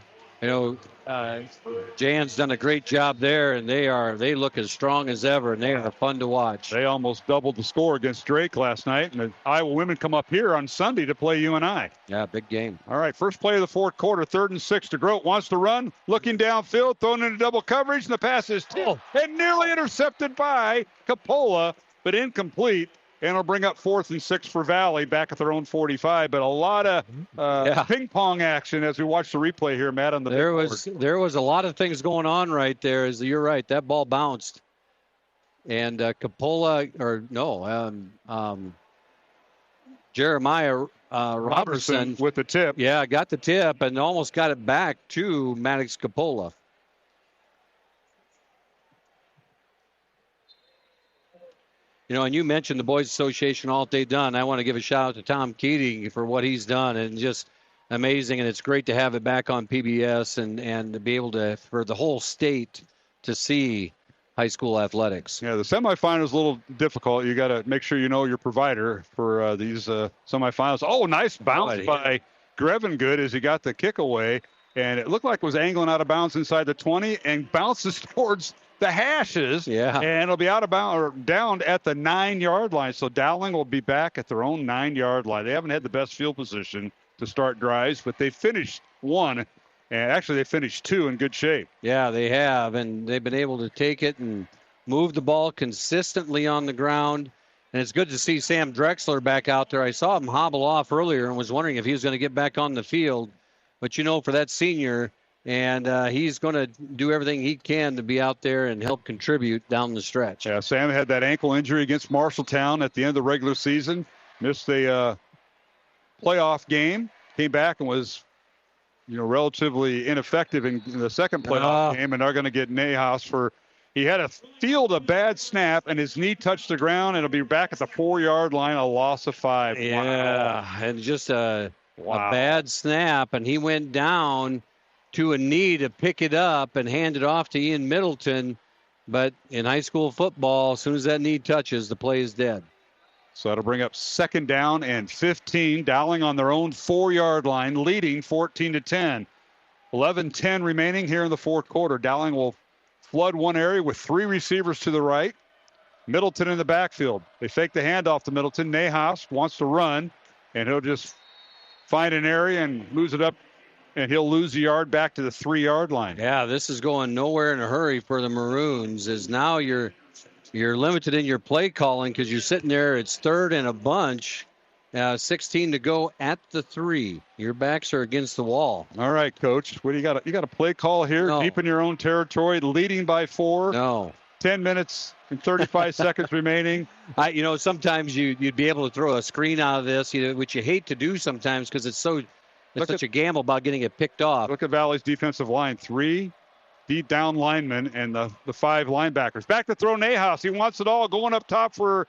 Jan's done a great job there, and they look as strong as ever, and they are fun to watch. They almost doubled the score against Drake last night, and the Iowa women come up here on Sunday to play UNI. Yeah, big game. All right, first play of the fourth quarter, 3rd and 6. DeGroat wants to run, looking downfield, thrown into double coverage, and the pass is tipped and nearly intercepted by Capola, but incomplete. And it'll bring up 4th and 6 for Valley back at their own 45. But a lot of ping pong action as we watch the replay here, Matt. On the there was a lot of things going on right there. You're right, that ball bounced, and Jeremiah Robertson with the tip. Yeah, got the tip and almost got it back to Maddox Capola. And you mentioned the Boys Association, all they've done. I want to give a shout out to Tom Keating for what he's done, and just amazing. And it's great to have it back on PBS and to be able to, for the whole state to see high school athletics. Yeah, the semifinal is a little difficult. You got to make sure you know your provider for these semifinals. Oh, nice bounce by Grevengood as he got the kick away, and it looked like it was angling out of bounds inside the 20 and bounces towards the hashes, and it'll be out of bounds or down at the 9-yard line. So Dowling will be back at their own 9-yard line. They haven't had the best field position to start drives, but they finished 1, and actually they finished 2 in good shape. Yeah, they have, and they've been able to take it and move the ball consistently on the ground. And it's good to see Sam Drexler back out there. I saw him hobble off earlier and was wondering if he was going to get back on the field. But, for that senior, and he's going to do everything he can to be out there and help contribute down the stretch. Yeah, Sam had that ankle injury against Marshalltown at the end of the regular season. Missed the playoff game. Came back and was, relatively ineffective in the second playoff game. And they're going to get Nahas for – he had a field a bad snap, and his knee touched the ground, and it'll be back at the 4-yard line, a loss of 5. Yeah, wow. And just a bad snap, and he went down to a knee to pick it up and hand it off to Ian Middleton. But in high school football, as soon as that knee touches, the play is dead. So that'll bring up 2nd down and 15. Dowling on their own 4-yard line, leading 14-10. 11-10 remaining here in the fourth quarter. Dowling will flood one area with 3 receivers to the right. Middleton in the backfield. They fake the handoff to Middleton. Nahas wants to run, and he'll just find an area and lose it up. And he'll lose a yard back to the 3-yard line. Yeah, this is going nowhere in a hurry for the Maroons, as now you're limited in your play calling because you're sitting there. It's 3rd and a bunch, 16 to go at the 3. Your backs are against the wall. All right, Coach. What do you got? You got a play call here, deep in your own territory, leading by 4. No. 10 minutes and 35 seconds remaining. Sometimes you'd be able to throw a screen out of this, which you hate to do sometimes because it's such a gamble about getting it picked off. Look at Valley's defensive line. 3 deep down linemen and the 5 linebackers. Back to throw Nahas. He wants it all going up top for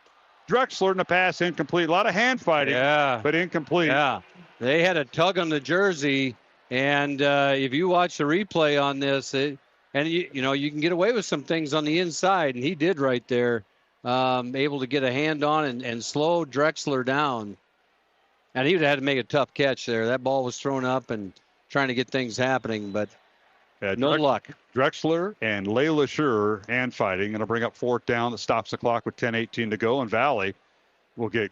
Drexler, and the pass incomplete. A lot of hand fighting, but incomplete. Yeah, they had a tug on the jersey, and if you watch the replay on this, you can get away with some things on the inside, and he did right there, able to get a hand on and slow Drexler down. And he would have had to make a tough catch there. That ball was thrown up and trying to get things happening, but no luck. Drexler and Layla Schur hand fighting. Going to bring up 4th down. That stops the clock with 10:18 to go. And Valley will get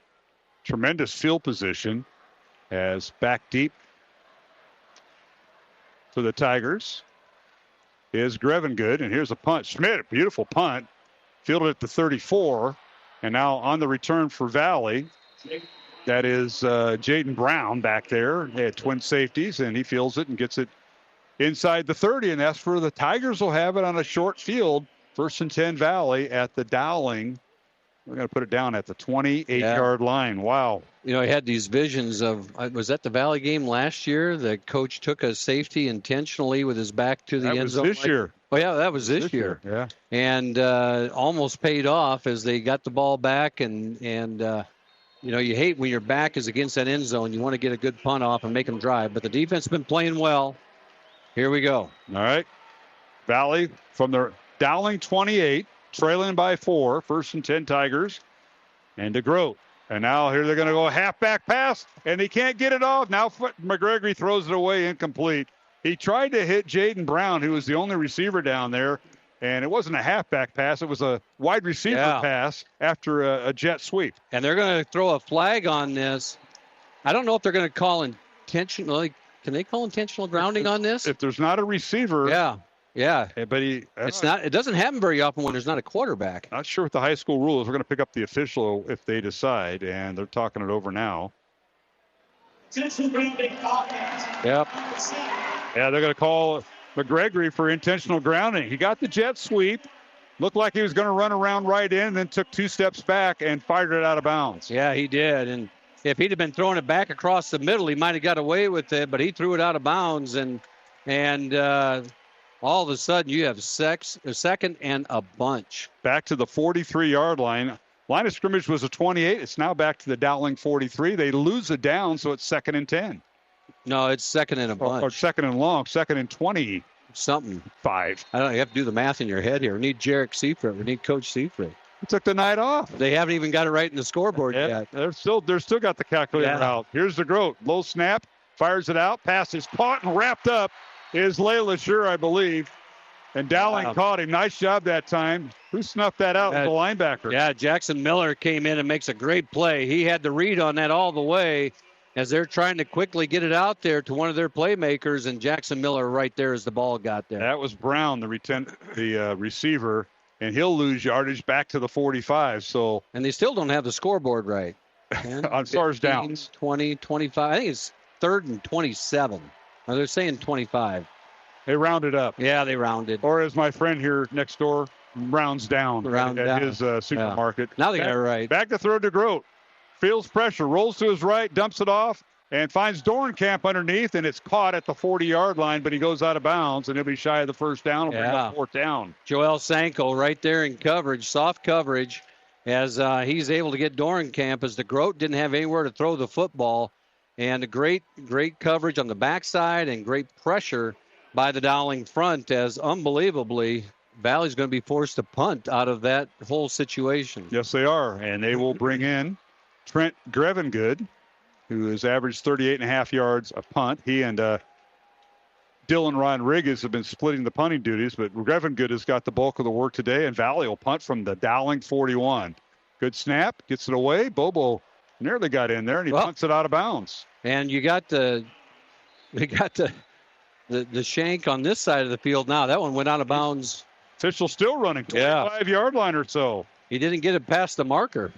tremendous field position as back deep for the Tigers is Grevengood. And here's a punt. Schmidt, a beautiful punt. Fielded at the 34. And now on the return for Valley. That is Jaden Brown back there. They had twin safeties, and he fields it and gets it inside the 30. And that's where the Tigers will have it on a short field. 1st and 10 Valley at the Dowling. We're going to put it down at the 28-yard line. Wow. I had these visions of, was that the Valley game last year? The coach took a safety intentionally with his back to the end zone. That was this year. Oh, yeah, that was this year. Yeah. And almost paid off as they got the ball back and you hate when your back is against that end zone. You want to get a good punt off and make them drive. But the defense has been playing well. Here we go. All right. Valley from the Dowling 28, trailing by 4. 1st and 10 Tigers. And to Grote. And now here they're going to go halfback pass, and he can't get it off. Now Gregory throws it away, incomplete. He tried to hit Jaden Brown, who was the only receiver down there, and it wasn't a halfback pass. It was a wide receiver pass after a jet sweep. And they're going to throw a flag on this. I don't know if they're going to call intentional. Can they call intentional grounding on this? If there's not a receiver. Yeah. But it doesn't happen very often when there's not a quarterback. Not sure what the high school rule is. We're going to pick up the official if they decide, and they're talking it over now. Yep. Yeah, they're going to call Gregory for intentional grounding. He got the jet sweep. Looked like he was going to run around right in, and then took 2 steps back and fired it out of bounds. Yeah, he did. And if he'd have been throwing it back across the middle, he might have got away with it, but he threw it out of bounds, and all of a sudden you have a second and a bunch. Back to the 43-yard line. Line of scrimmage was a 28. It's now back to the Dowling 43. They lose it down, so it's 2nd and 10. No, it's 2nd and a bunch. Or 2nd and long, 2nd and 20. Something. 5. I don't know. You have to do the math in your head here. We need Jarek Seifert. We need Coach Seifert. He took the night off. They haven't even got it right in the scoreboard yet. They're still got the calculator out. Here's the Grote. Low snap. Fires it out. Pass is caught and wrapped up is Layla Sure, I believe. And Dowling caught him. Nice job that time. Who snuffed that out? The linebacker. Yeah, Jackson Miller came in and makes a great play. He had the read on that all the way as they're trying to quickly get it out there to one of their playmakers, and Jackson Miller right there as the ball got there. That was Brown, the receiver, and he'll lose yardage back to the 45. So, and they still don't have the scoreboard right. On stars downs. 20, 25. I think it's 3rd and 27. Or they're saying 25. They rounded up. Yeah, they rounded. Or as my friend here next door, rounds down at his supermarket. Yeah. Now they got it right. Back to throw to Grote. Feels pressure, rolls to his right, dumps it off, and finds Dorenkamp underneath, and it's caught at the 40-yard line, but he goes out of bounds, and he'll be shy of the first down. Bring up 4th down. Joel Sanko right there in coverage, soft coverage, as he's able to get Dorenkamp, as the Grote didn't have anywhere to throw the football. And a great coverage on the backside and great pressure by the Dowling front, as unbelievably Valley's going to be forced to punt out of that whole situation. Yes, they are. And they will bring in Trent Grevengood, who has averaged 38.5 yards a punt. He and Dylan Rodriguez have been splitting the punting duties, but Grevengood has got the bulk of the work today, and Valley will punt from the Dowling 41. Good snap, gets it away. Bobo nearly got in there, and he punts it out of bounds. And you got the shank on this side of the field now. That one went out of bounds. Official still running, 25-yard line or so. He didn't get it past the marker.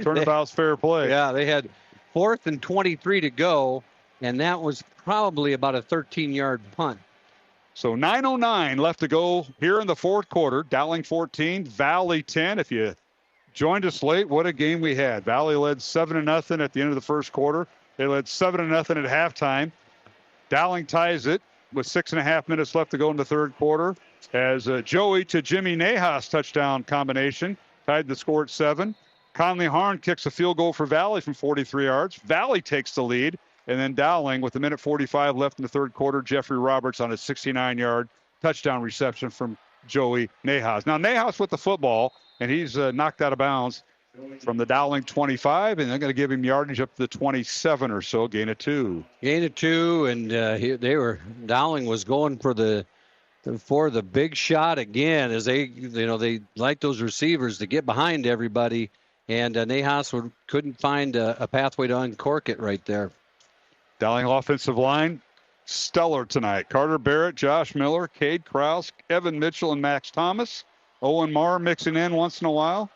Turnabout's fair play. Yeah, they had 4th and 23 to go, and that was probably about a 13-yard punt. So 9:09 left to go here in the 4th quarter. Dowling 14, Valley 10. If you joined us late, what a game we had. Valley led 7-0 at the end of the 1st quarter. They led 7-0 at halftime. Dowling ties it with 6.5 minutes left to go in the 3rd quarter as Joey to Jimmy Nahas touchdown combination tied the score at 7. Conley Harn kicks a field goal for Valley from 43 yards. Valley takes the lead, and then Dowling with 1:45 left in the 3rd quarter. Jeffrey Roberts on a 69-yard touchdown reception from Joey Nahas. Now Nahas with the football, and he's knocked out of bounds from the Dowling 25, and they're going to give him yardage up to the 27 or so, gain of 2. Gain of 2, and Dowling was going for the big shot again, as they like those receivers to get behind everybody, and Nahas couldn't find a pathway to uncork it right there. Dowling offensive line, stellar tonight. Carter Barrett, Josh Miller, Cade Krause, Evan Mitchell, and Max Thomas. Owen Marr mixing in once in a while.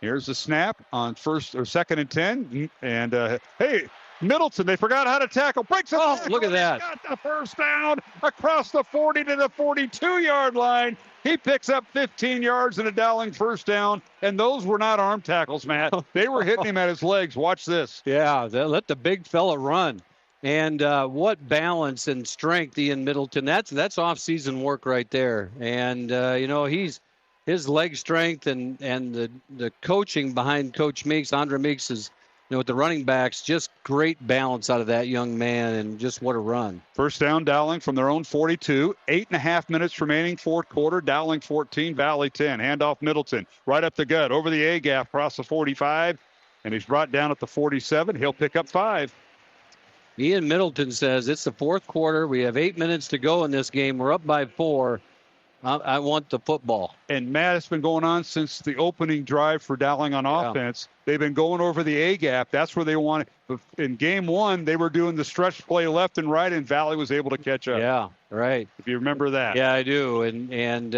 Here's the snap on 2nd and 10. And, hey, Middleton, they forgot how to tackle. Breaks it. Look at that. Got the first down across the 40 to the 42-yard line. He picks up 15 yards and a Dowling first down. And those were not arm tackles, Matt. They were hitting him at his legs. Watch this. Yeah, they let the big fella run. And what balance and strength Ian Middleton. That's off-season work right there. And, his his leg strength and the coaching behind Coach Meeks, Andre Meeks, is, with the running backs, just great balance out of that young man, and just what a run. First down, Dowling from their own 42. 8.5 minutes remaining, fourth quarter. Dowling 14, Valley 10. Handoff Middleton, right up the gut, over the A-gap, across the 45, and he's brought down at the 47. He'll pick up 5. Ian Middleton says, it's the fourth quarter. We have 8 minutes to go in this game. We're up by 4. I want the football. And, Matt, it's been going on since the opening drive for Dowling on offense. They've been going over the A-gap. That's where they want it. In game 1, they were doing the stretch play left and right, and Valley was able to catch up. Yeah, right. If you remember that. Yeah, I do. And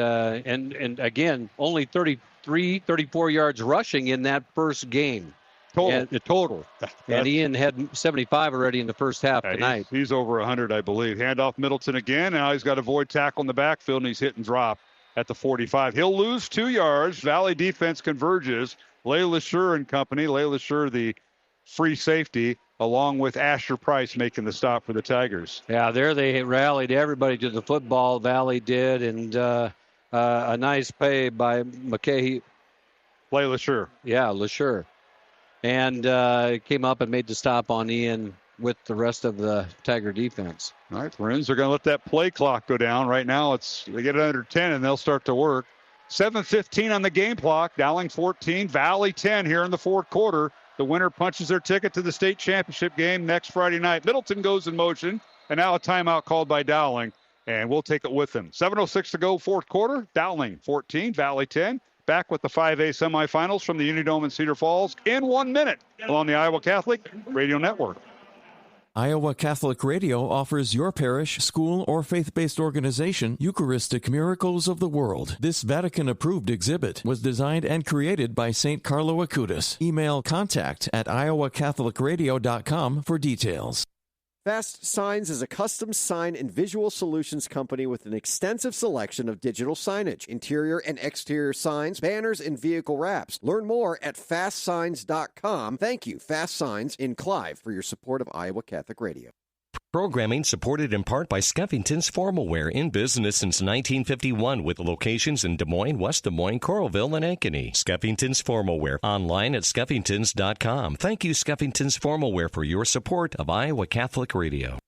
again, only 34 yards rushing in that first game. Total. And Ian had 75 already in the first half tonight. He's over 100, I believe. Handoff Middleton again. Now he's got a void tackle in the backfield, and he's hit and drop at the 45. He'll lose 2 yards. Valley defense converges. Layla Schur and company. Layla Schur, the free safety, along with Asher Price making the stop for the Tigers. Yeah, there they rallied everybody to the football. Valley did, and a nice play by McKay. Layla Schur. Yeah, LaSure. And came up and made the stop on Ian with the rest of the Tiger defense. All right, Maroons are going to let that play clock go down. Right now, they get it under 10, and they'll start to work. 7:15 on the game clock. Dowling 14, Valley 10 here in the fourth quarter. The winner punches their ticket to the state championship game next Friday night. Middleton goes in motion, and now a timeout called by Dowling, and we'll take it with them. 7:06 to go, fourth quarter. Dowling 14, Valley 10. Back with the 5A semifinals from the Unidome in Cedar Falls in 1 minute on the Iowa Catholic Radio Network. Iowa Catholic Radio offers your parish, school, or faith-based organization Eucharistic Miracles of the World. This Vatican-approved exhibit was designed and created by St. Carlo Acutis. Email contact@iowacatholicradio.com for details. Fast Signs is a custom sign and visual solutions company with an extensive selection of digital signage, interior and exterior signs, banners, and vehicle wraps. Learn more at fastsigns.com. Thank you, Fast Signs in Clive, for your support of Iowa Catholic Radio. Programming supported in part by Skeffington's Formal Wear, in business since 1951 with locations in Des Moines, West Des Moines, Coralville, and Ankeny. Skeffington's Formal Wear, online at skeffingtons.com. Thank you, Skeffington's Formal Wear, for your support of Iowa Catholic Radio.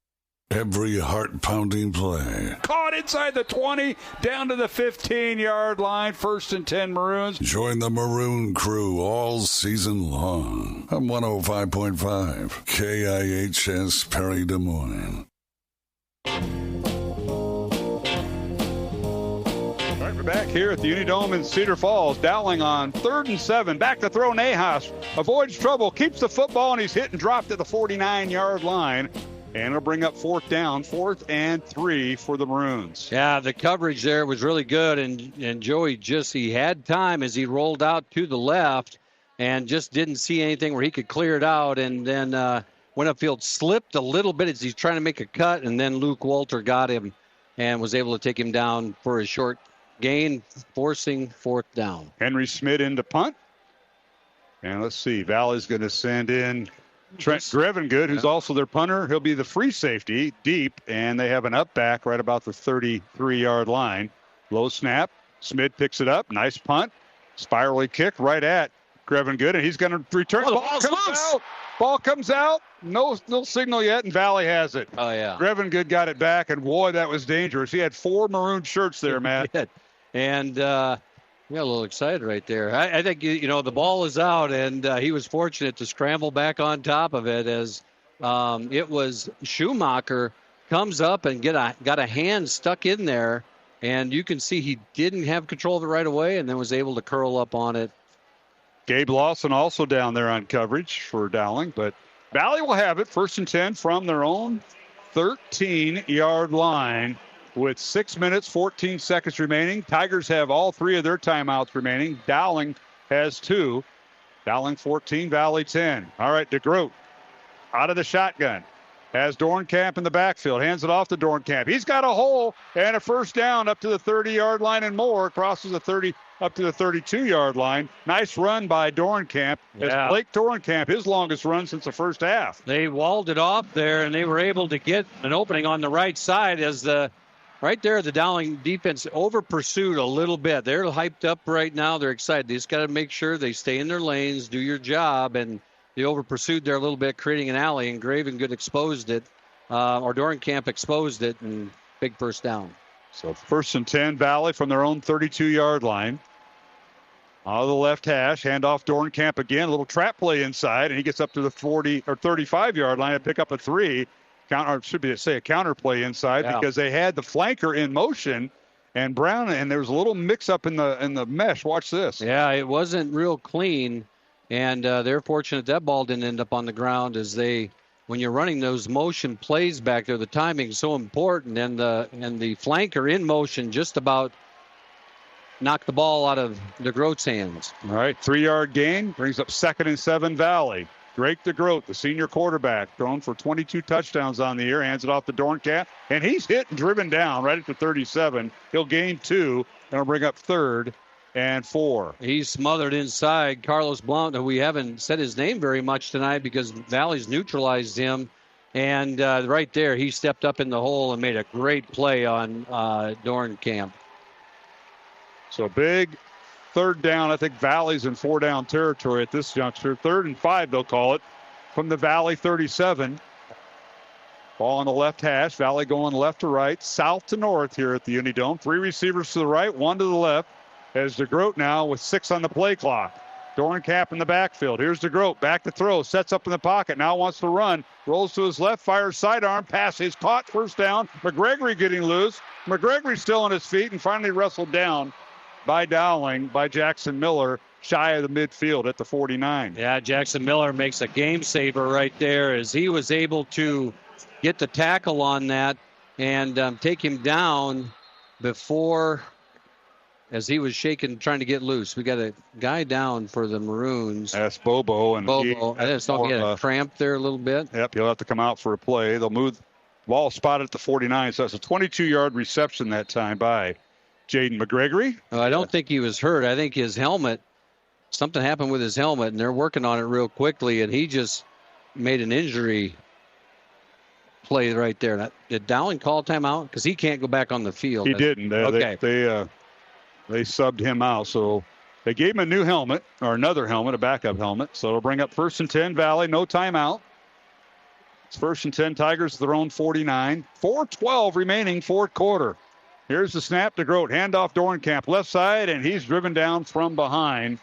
Every heart-pounding play. Caught inside the 20, down to the 15-yard line, 1st and 10 Maroons. Join the Maroon crew all season long on 105.5 KIHS Perry, Des Moines. All right, we're back here at the Unidome in Cedar Falls. Dowling on 3rd and 7. Back to throw Nahas. Avoids trouble, keeps the football, and he's hit and dropped at the 49-yard line. And it'll bring up 4th down, 4th and 3 for the Maroons. Yeah, the coverage there was really good, and Joey he had time as he rolled out to the left and just didn't see anything where he could clear it out, and then went upfield, slipped a little bit as he's trying to make a cut, and then Luke Walter got him and was able to take him down for a short gain, forcing 4th down. Henry Schmidt into punt. And let's see, Valley's going to send in Trent Grevengood, who's also their punter. He'll be the free safety deep, and they have an up back right about the 33-yard line. Low snap. Schmidt picks it up. Nice punt. Spirally kick right at Grevengood, and he's going to return. Ball comes out. No signal yet, and Valley has it. Oh, yeah. Grevengood got it back, and boy, that was dangerous. He had 4 maroon shirts there, Matt. And yeah, a little excited right there. I think, the ball is out, and he was fortunate to scramble back on top of it as it was Schumacher comes up and got a hand stuck in there, and you can see he didn't have control of it right away and then was able to curl up on it. Gabe Lawson also down there on coverage for Dowling, but Valley will have it 1st and 10 from their own 13-yard line. With 6 minutes, 14 seconds remaining. Tigers have all 3 of their timeouts remaining. Dowling has 2. Dowling 14, Valley 10. All right, DeGroot out of the shotgun. Has Dornkamp in the backfield. Hands it off to Dornkamp. He's got a hole and a 1st down up to the 30-yard line and more. Crosses the 30 up to the 32-yard line. Nice run by Dornkamp. Yeah. Blake Dornkamp, his longest run since the first half. They walled it off there, and they were able to get an opening on the right side as the Right there, the Dowling defense over-pursued a little bit. They're hyped up right now. They're excited. They just got to make sure they stay in their lanes, do your job, and they over-pursued there a little bit, creating an alley, and Gravengood exposed it, or Dorenkamp exposed it, and big first down. So 1st and 10, Valley from their own 32-yard line. Out of the left hash, handoff Dorenkamp again, a little trap play inside, and he gets up to the 40 or 35-yard line to pick up a 3. Or should be a counter play inside because they had the flanker in motion, and Brown, and there was a little mix-up in the mesh. Watch this. Yeah, it wasn't real clean, and they're fortunate that ball didn't end up on the ground as when you're running those motion plays back there, the timing is so important, and the flanker in motion just about knocked the ball out of DeGroat's hands. All right, 3-yard gain brings up 2nd and 7 Valley. Drake DeGroat, the senior quarterback, thrown for 22 touchdowns on the year, hands it off to Dorenkamp, and he's hit and driven down right at the 37. He'll gain 2, and it'll bring up 3rd and 4. He's smothered inside. Carlos Blount, who we haven't said his name very much tonight because Valley's neutralized him, and right there he stepped up in the hole and made a great play on Dorenkamp. So big 3rd down. I think Valley's in 4-down territory at this juncture. 3rd and 5, they'll call it, from the Valley 37. Ball on the left hash. Valley going left to right, south to north here at the Unidome. 3 receivers to the right, 1 to the left. As DeGroat now with 6 on the play clock. Dorenkamp in the backfield. Here's DeGroat, back to throw, sets up in the pocket, now wants to run, rolls to his left, fires sidearm, pass is caught, 1st down. McGregory getting loose. McGregory still on his feet and finally wrestled down by Dowling, by Jackson Miller, shy of the midfield at the 49. Yeah, Jackson Miller makes a game saver right there as he was able to get the tackle on that and take him down before, as he was shaking, trying to get loose. We got a guy down for the Maroons. That's Bobo. And Bobo. I just don't get a cramp there a little bit. Yep, he'll have to come out for a play. They'll move the ball spotted at the 49, so it's a 22-yard reception that time by Jaden McGregory. I don't think he was hurt. I think his helmet, something happened with his helmet, and they're working on it real quickly, and he just made an injury play right there. Did Dowling call timeout? Because he can't go back on the field. He didn't. Okay. They subbed him out, so they gave him a new helmet, or another helmet, a backup helmet. So it'll bring up 1st and 10 Valley, no timeout. It's 1st and 10 Tigers, their own 49. 4:12 remaining, 4th quarter. Here's the snap to DeGroat. Handoff Dorenkamp, left side, and he's driven down from behind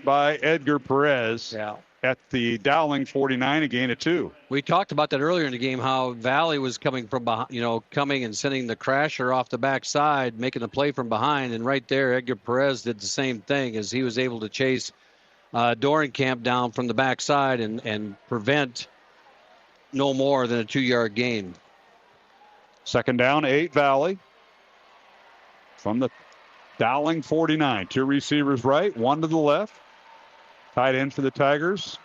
by Edgar Perez at the Dowling 49, a gain of 2. We talked about that earlier in the game, how Valley was coming from behind, coming and sending the crasher off the backside, making the play from behind. And right there, Edgar Perez did the same thing as he was able to chase Dorenkamp down from the backside and prevent no more than a 2-yard gain. 2nd down, 8 Valley. From the Dowling 49. 2 receivers right, 1 to the left. Tight end for the Tigers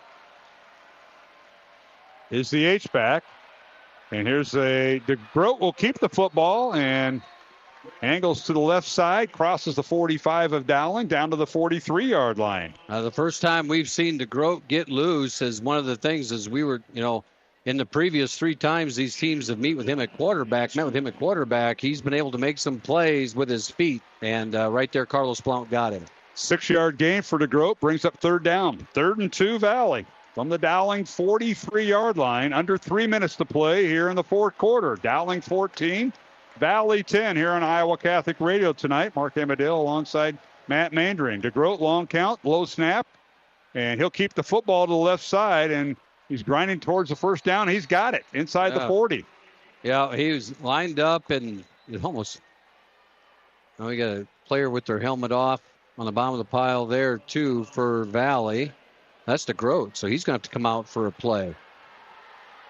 is the H-back. And here's DeGroat will keep the football and angles to the left side, crosses the 45 of Dowling down to the 43-yard line. The first time we've seen DeGroat get loose is one of the things is we were, in the previous 3 times these teams have met with him at quarterback, he's been able to make some plays with his feet. And right there, Carlos Blount got him. 6-yard gain for DeGroat brings up 3rd down. 3rd and 2 Valley from the Dowling 43-yard line. Under 3 minutes to play here in the 4th quarter. Dowling 14, Valley 10 here on Iowa Catholic Radio tonight. Mark Amadale alongside Matt Mandring. DeGroat, long count, low snap, and he'll keep the football to the left side, and he's grinding towards the 1st down. He's got it inside the 40. Yeah, he was lined up and almost. We got a player with their helmet off on the bottom of the pile there, too, for Valley. That's DeGroat, so he's going to have to come out for a play.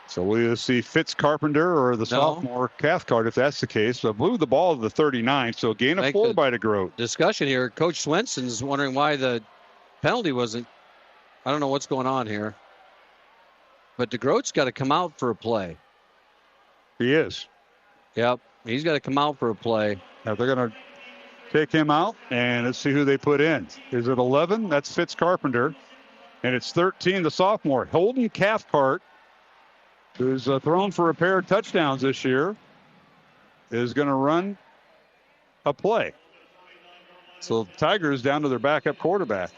So we'll see Fitz Carpenter or the sophomore Cathcart, if that's the case. So blew the ball to the 39, so gain of 4 by DeGroat. Discussion here. Coach Joensen's wondering why the penalty wasn't. I don't know what's going on here. But DeGroat's got to come out for a play. He is. Yep, he's got to come out for a play. Now they're going to take him out, and let's see who they put in. Is it 11? That's Fitz Carpenter. And it's 13, the sophomore, Holden Cathcart, who's thrown for a pair of touchdowns this year. is going to run a play. So Tigers down to their backup quarterback.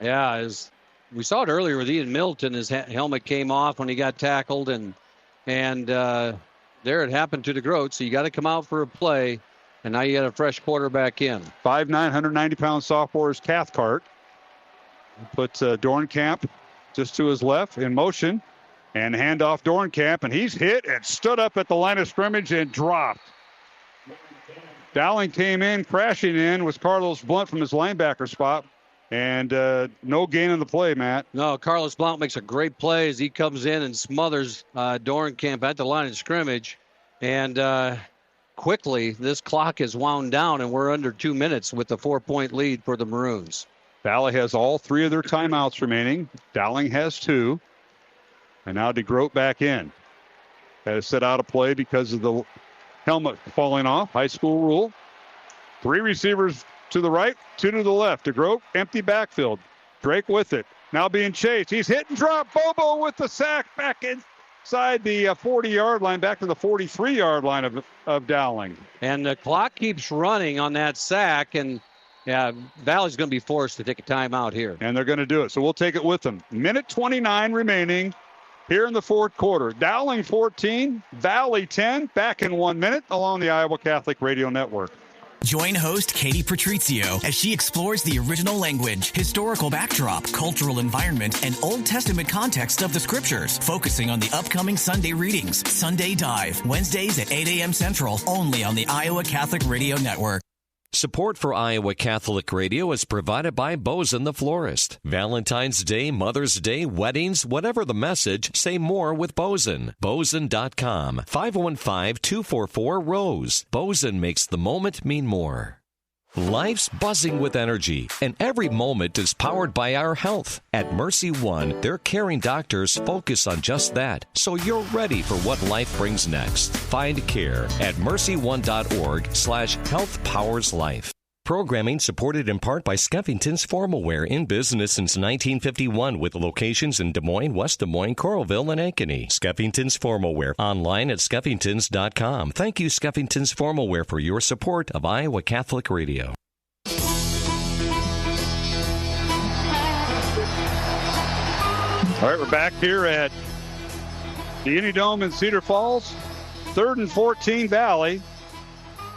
Yeah, as we saw it earlier with Ian Milton, his helmet came off when he got tackled, and there it happened to DeGroat. So you got to come out for a play, and now you got a fresh quarterback in. 5'9", 190-pound sophomore is Cathcart. Puts Dornkamp just to his left in motion, and handoff Dornkamp, and he's hit and stood up at the line of scrimmage and dropped. Dowling came in, crashing in, was Carlos Blunt from his linebacker spot, and no gain on the play, Matt. No, Carlos Blount makes a great play as he comes in and smothers Dornkamp at the line of scrimmage. And quickly, this clock is wound down, and we're under 2 minutes with the 4-point lead for the Maroons. Valley has all 3 of their timeouts remaining. Dowling has 2. And now DeGroat back in. Has set out a play because of the helmet falling off. High school rule. 3 receivers to the right, 2 to the left. DeGroat, empty backfield. Drake with it. Now being chased. He's hit and dropped. Bobo with the sack back inside the 40-yard line, back to the 43-yard line of Dowling. And the clock keeps running on that sack, and yeah, Valley's going to be forced to take a timeout here. And they're going to do it, so we'll take it with them. Minute 29 remaining here in the fourth quarter. Dowling 14, Valley 10, back in 1 minute along the Iowa Catholic Radio Network. Join host Katie Patrizio as she explores the original language, historical backdrop, cultural environment, and Old Testament context of the scriptures, focusing on the upcoming Sunday readings. Sunday Dive, Wednesdays at 8 a.m. Central, only on the Iowa Catholic Radio Network. Support for Iowa Catholic Radio is provided by Bozen the Florist. Valentine's Day, Mother's Day, weddings, whatever the message, say more with Bozen. Bozen.com. 515-244-ROSE. Bozen makes the moment mean more. Life's buzzing with energy, and every moment is powered by our health. At Mercy One, their caring doctors focus on just that, so you're ready for what life brings next. Find care at mercyone.org/healthpowerslife. Programming supported in part by Skeffington's Formalware, in business since 1951 with locations in Des Moines, West Des Moines, Coralville, and Ankeny. Skeffington's Formalware, online at skeffingtons.com. Thank you, Skeffington's Formalware, for your support of Iowa Catholic Radio. All right, we're back here at the Unidome in Cedar Falls. 3rd and 14, Valley.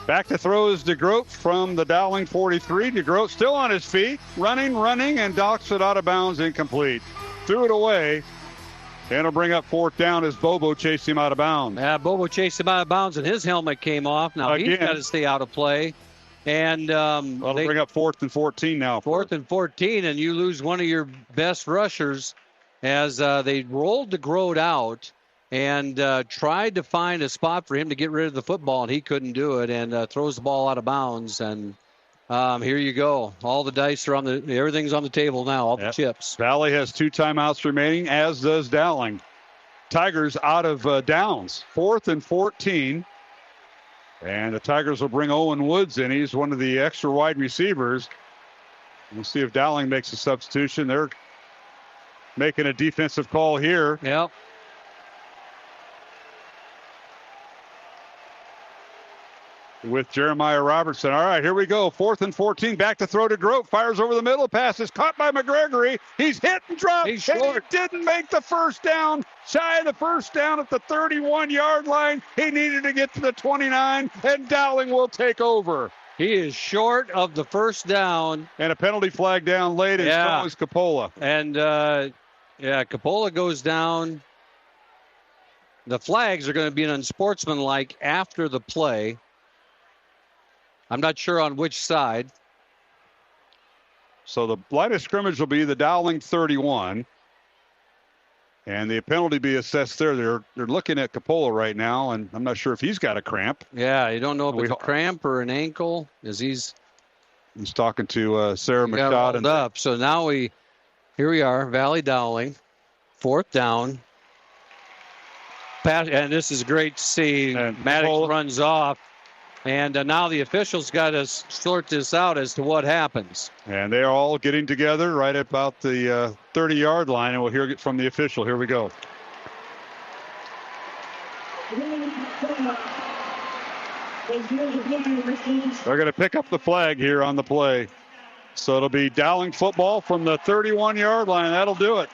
Back to throw is DeGroat from the Dowling 43. DeGroat still on his feet, running, and docks it out of bounds, incomplete. Threw it away, and it'll bring up 4th down as Bobo chased him out of bounds. Yeah, Bobo chased him out of bounds, and his helmet came off. Now he's got to stay out of play. And that'll bring up 4th and 14 now. 4th and 14, and you lose one of your best rushers as they rolled DeGroat out and tried to find a spot for him to get rid of the football, and he couldn't do it, and throws the ball out of bounds. And here you go. All the dice are everything's on the table now, all the chips. Valley has 2 timeouts remaining, as does Dowling. Tigers out of downs, 4th and 14. And the Tigers will bring Owen Woods in. He's one of the extra wide receivers. We'll see if Dowling makes a substitution. They're making a defensive call here. Yep. With Jeremiah Robertson. All right, here we go. 4th and 14. Back to throw to DeGroat. Fires over the middle. Pass is caught by Gregory. He's hit and dropped. He's short. He didn't make the first down. Shy of the first down at the 31-yard line. He needed to get to the 29, and Dowling will take over. He is short of the first down. And a penalty flag down late, and so is Coppola. And, Coppola goes down. The flags are going to be unsportsmanlike after the play. I'm not sure on which side. So the line of scrimmage will be the Dowling 31. And the penalty be assessed there. They're looking at Coppola right now, and I'm not sure if he's got a cramp. Yeah, you don't know if it's a cramp or an ankle. He's talking to Sarah Moncada. Up. So now here we are, Valley Dowling, 4th down. And this is great to see. Maddox runs off. And now the officials got to sort this out as to what happens. And they're all getting together right about the 30-yard line, and we'll hear it from the official. Here we go. They're going to pick up the flag here on the play. So it'll be Dowling football from the 31-yard line. That'll do it.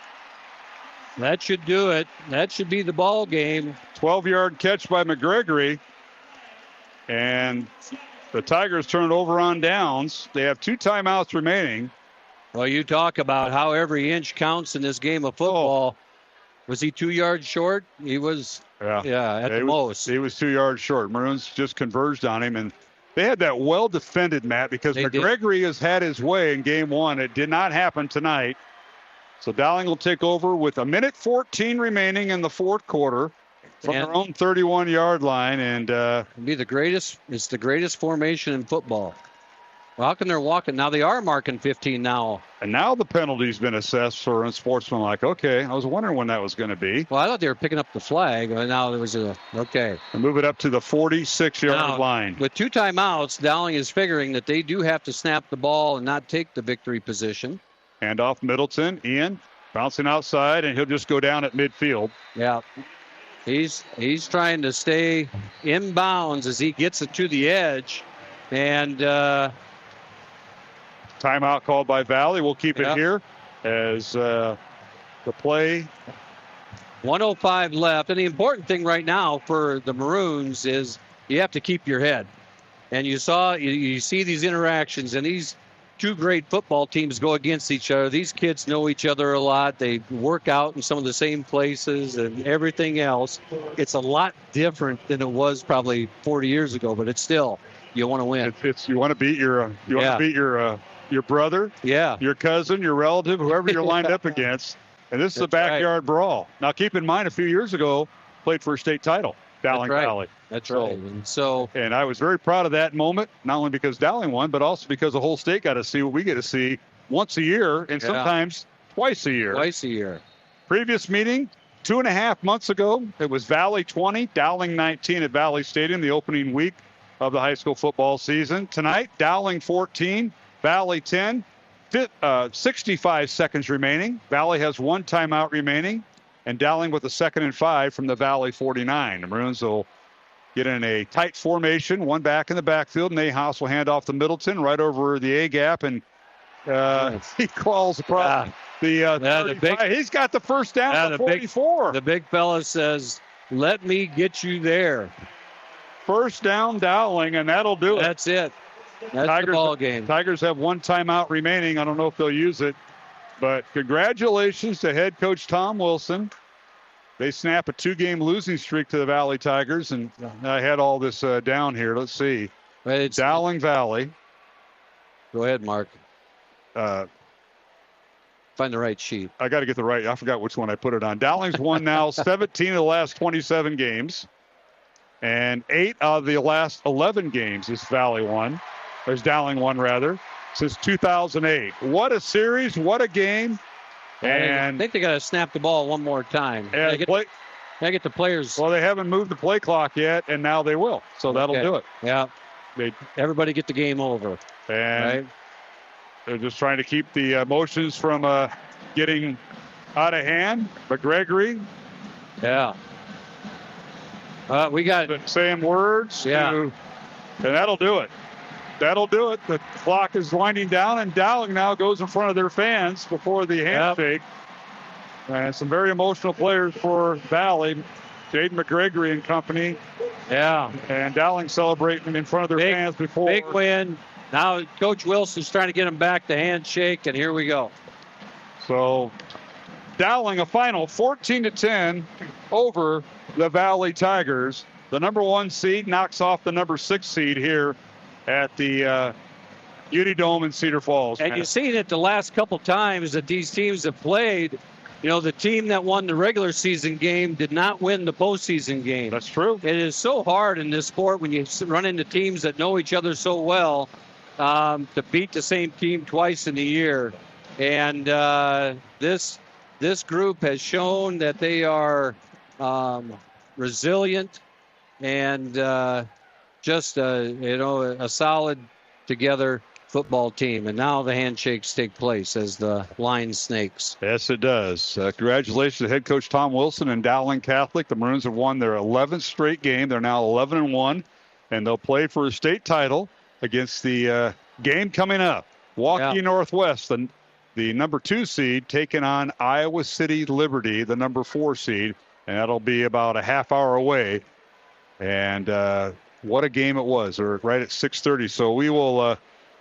That should do it. That should be the ball game. 12-yard catch by Gregory. And the Tigers turn it over on downs. They have 2 timeouts remaining. Well, you talk about how every inch counts in this game of football. Was he 2 yards short? He was, at the most. He was 2 yards short. Maroons just converged on him, and they had that well defended, Matt, because Gregory has had his way in game 1. It did not happen tonight. So Dowling will take over with 1:14 remaining in the fourth quarter from their own 31-yard line, and it's the greatest formation in football. Well, how can they're walking? Now they are marking 15 now. And now the penalty's been assessed for unsportsmanlike. Okay, I was wondering when that was going to be. Well, I thought they were picking up the flag, but now there was okay. And move it up to the 46-yard line. With 2 timeouts, Dowling is figuring that they do have to snap the ball and not take the victory position. Hand off Middleton. Ian bouncing outside, and he'll just go down at midfield. Yeah. He's trying to stay in bounds as he gets it to the edge. And timeout called by Valley. We'll keep it here as the play. 1:05 left. And the important thing right now for the Maroons is you have to keep your head. And you see these interactions, and these 2 great football teams go against each other. These kids know each other a lot. They work out in some of the same places and everything else. It's a lot different than it was probably 40 years ago, but it's still, you want to win. You want to beat your brother, your cousin, your relative, whoever you're lined up against. And this is a backyard brawl. Now, keep in mind, a few years ago, played for a state title, Dowling Valley. That's right. And I was very proud of that moment, not only because Dowling won, but also because the whole state got to see what we get to see once a year and sometimes twice a year. Previous meeting, 2.5 months ago, it was Valley 20, Dowling 19 at Valley Stadium, the opening week of the high school football season. Tonight, Dowling 14, Valley 10, 65 seconds remaining. Valley has 1 timeout remaining, and Dowling with a 2nd and 5 from the Valley 49. The Maroons will get in a tight formation, 1 back in the backfield. Nahas will hand off to Middleton right over the A-gap, and he crawls across the 35. He's got the first down at the 44. The big fella says, "Let me get you there." First down, Dowling, and that'll do it. That's it. That's the ball game. Tigers have 1 timeout remaining. I don't know if they'll use it, but congratulations to head coach Tom Wilson. They snap a 2-game losing streak to the Valley Tigers, and I had all this down here. Let's see. It's Dowling Valley. Go ahead, Mark. Find the right sheet. I got to get the right. I forgot which one I put it on. Dowling's won now 17 of the last 27 games, and 8 of the last 11 games is Valley won. There's Dowling won, rather, since 2008. What a series. What a game. And I think they got to snap the ball one more time. They get the players. Well, they haven't moved the play clock yet, and now they will. So that'll do it. Yeah. Everybody get the game over. And they're just trying to keep the emotions from getting out of hand. But Gregory. Yeah. We got saying words. Yeah. And that'll do it. That'll do it. The clock is winding down, and Dowling now goes in front of their fans before the handshake. And some very emotional players for Valley. Jaden Gregory and company. Yeah. And Dowling celebrating in front of their fans before. Big win. Now Coach Wilson's trying to get them back to handshake, and here we go. So Dowling a final 14-10 over the Valley Tigers. The number 1 seed knocks off the number 6 seed here at the Uni Dome in Cedar Falls. And you've seen it the last couple times that these teams have played. You know, the team that won the regular season game did not win the postseason game. That's true. It is so hard in this sport when you run into teams that know each other so well to beat the same team twice in a year. And this group has shown that they are resilient and just a solid together football team. And now the handshakes take place as the line snakes. Yes, it does. Congratulations to head coach Tom Wilson and Dowling Catholic. The Maroons have won their 11th straight game. They're now 11-1. and they'll play for a state title against the game coming up. Waukee Northwest, the number 2 seed, taking on Iowa City Liberty, the number 4 seed, and that'll be about a half hour away. And what a game it was. They're right at 6:30. So we will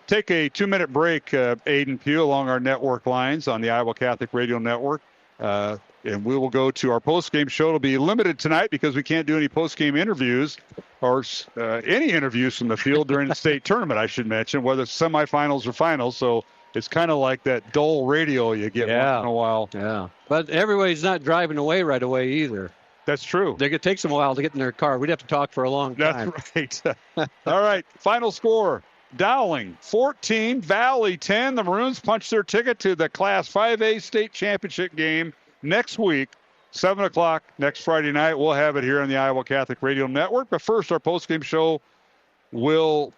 take a 2-minute break, Aiden Pugh, along our network lines on the Iowa Catholic Radio Network. And we will go to our post-game show. It'll be limited tonight because we can't do any post-game interviews or any interviews from the field during the state tournament, I should mention, whether it's semifinals or finals. So it's kind of like that dull radio you get once in a while. Yeah, but everybody's not driving away right away either. That's true. It takes them a while to get in their car. We'd have to talk for a long time. That's right. All right, final score. Dowling 14, Valley 10. The Maroons punched their ticket to the Class 5A state championship game next week, 7 o'clock next Friday night. We'll have it here on the Iowa Catholic Radio Network. But first, our postgame show will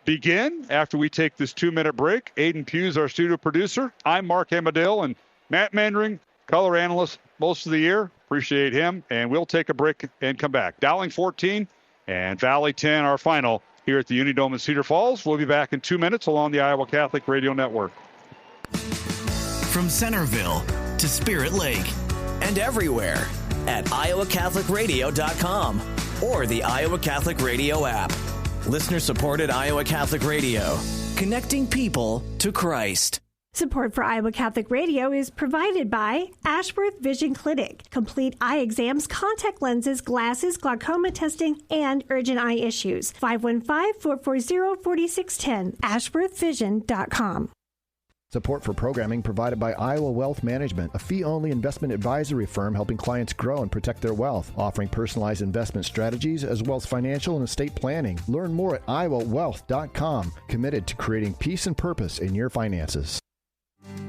begin after we take this 2-minute break. Aiden Pugh's our studio producer. I'm Mark Hamadale, and Matt Mandring, color analyst most of the year. Appreciate him. And we'll take a break and come back. Dowling 14 and Valley 10, our final here at the Unidome in Cedar Falls. We'll be back in 2 minutes along the Iowa Catholic Radio Network. From Centerville to Spirit Lake and everywhere at iowacatholicradio.com or the Iowa Catholic Radio app. Listener-supported Iowa Catholic Radio, connecting people to Christ. Support for Iowa Catholic Radio is provided by Ashworth Vision Clinic. Complete eye exams, contact lenses, glasses, glaucoma testing, and urgent eye issues. 515-440-4610. AshworthVision.com. Support for programming provided by Iowa Wealth Management, a fee-only investment advisory firm helping clients grow and protect their wealth, offering personalized investment strategies as well as financial and estate planning. Learn more at iowawealth.com, committed to creating peace and purpose in your finances.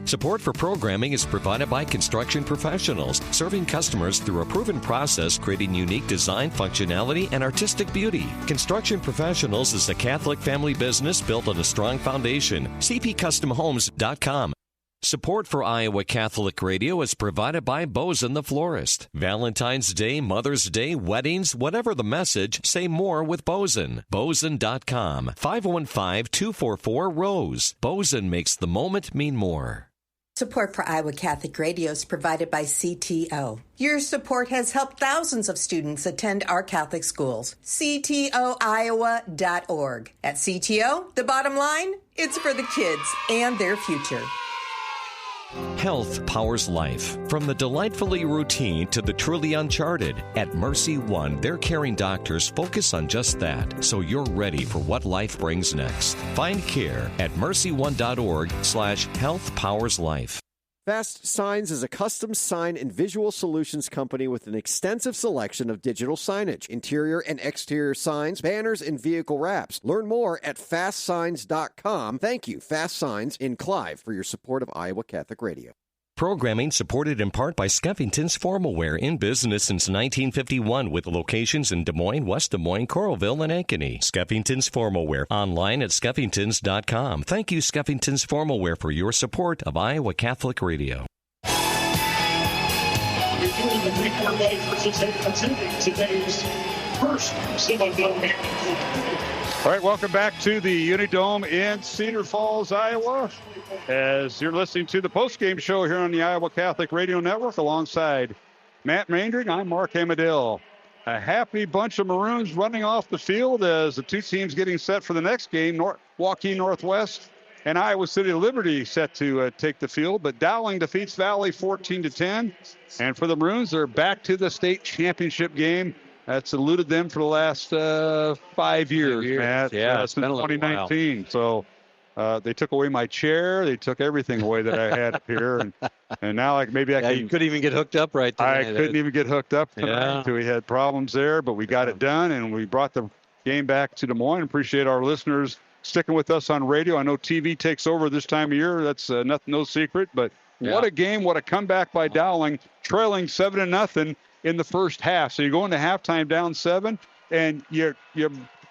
Support for programming is provided by Construction Professionals, serving customers through a proven process, creating unique design, functionality, and artistic beauty. Construction Professionals is a Catholic family business built on a strong foundation. cpcustomhomes.com. Support for Iowa Catholic Radio is provided by Bozen the Florist. Valentine's Day, Mother's Day, weddings, whatever the message, say more with Bozen. Bozen.com. 515-244-ROSE. Bozen makes the moment mean more. Support for Iowa Catholic Radio is provided by CTO. Your support has helped thousands of students attend our Catholic schools. CTOiowa.org. At CTO, the bottom line, it's for the kids and their future. Health powers life. From the delightfully routine to the truly uncharted, at Mercy One, their caring doctors focus on just that, so you're ready for what life brings next. Find care at mercyone.org/healthpowerslife. Fast Signs is a custom sign and visual solutions company with an extensive selection of digital signage, interior and exterior signs, banners, and vehicle wraps. Learn more at fastsigns.com. Thank you, Fast Signs in Clive, for your support of Iowa Catholic Radio. Programming supported in part by Skeffington's Formalware, in business since 1951 with locations in Des Moines, West Des Moines, Coralville, and Ankeny. Skeffington's Formalware, online at skeffingtons.com. Thank you, Skeffington's Formalware, for your support of Iowa Catholic Radio. All right, welcome back to the Unidome in Cedar Falls, Iowa. As you're listening to the postgame show here on the Iowa Catholic Radio Network alongside Matt Mandring, I'm Mark Hamadale. A happy bunch of Maroons running off the field as the two teams getting set for the next game. Waukee Northwest and Iowa City Liberty set to take the field, but Dowling defeats Valley 14-10. And for the Maroons, they're back to the state championship game. That's eluded them for the last 5 years, Matt. Yeah, since 2019. So they took away my chair. They took everything away that I had up here. And now maybe I can. You couldn't even get hooked up right tonight. I couldn't even get hooked up tonight. So we had problems there, but we got it done, and we brought the game back to Des Moines. Appreciate our listeners sticking with us on radio. I know TV takes over this time of year. That's no secret. But what a game, what a comeback by Dowling, trailing 7-0 in the first half. So you go into halftime down 7, and you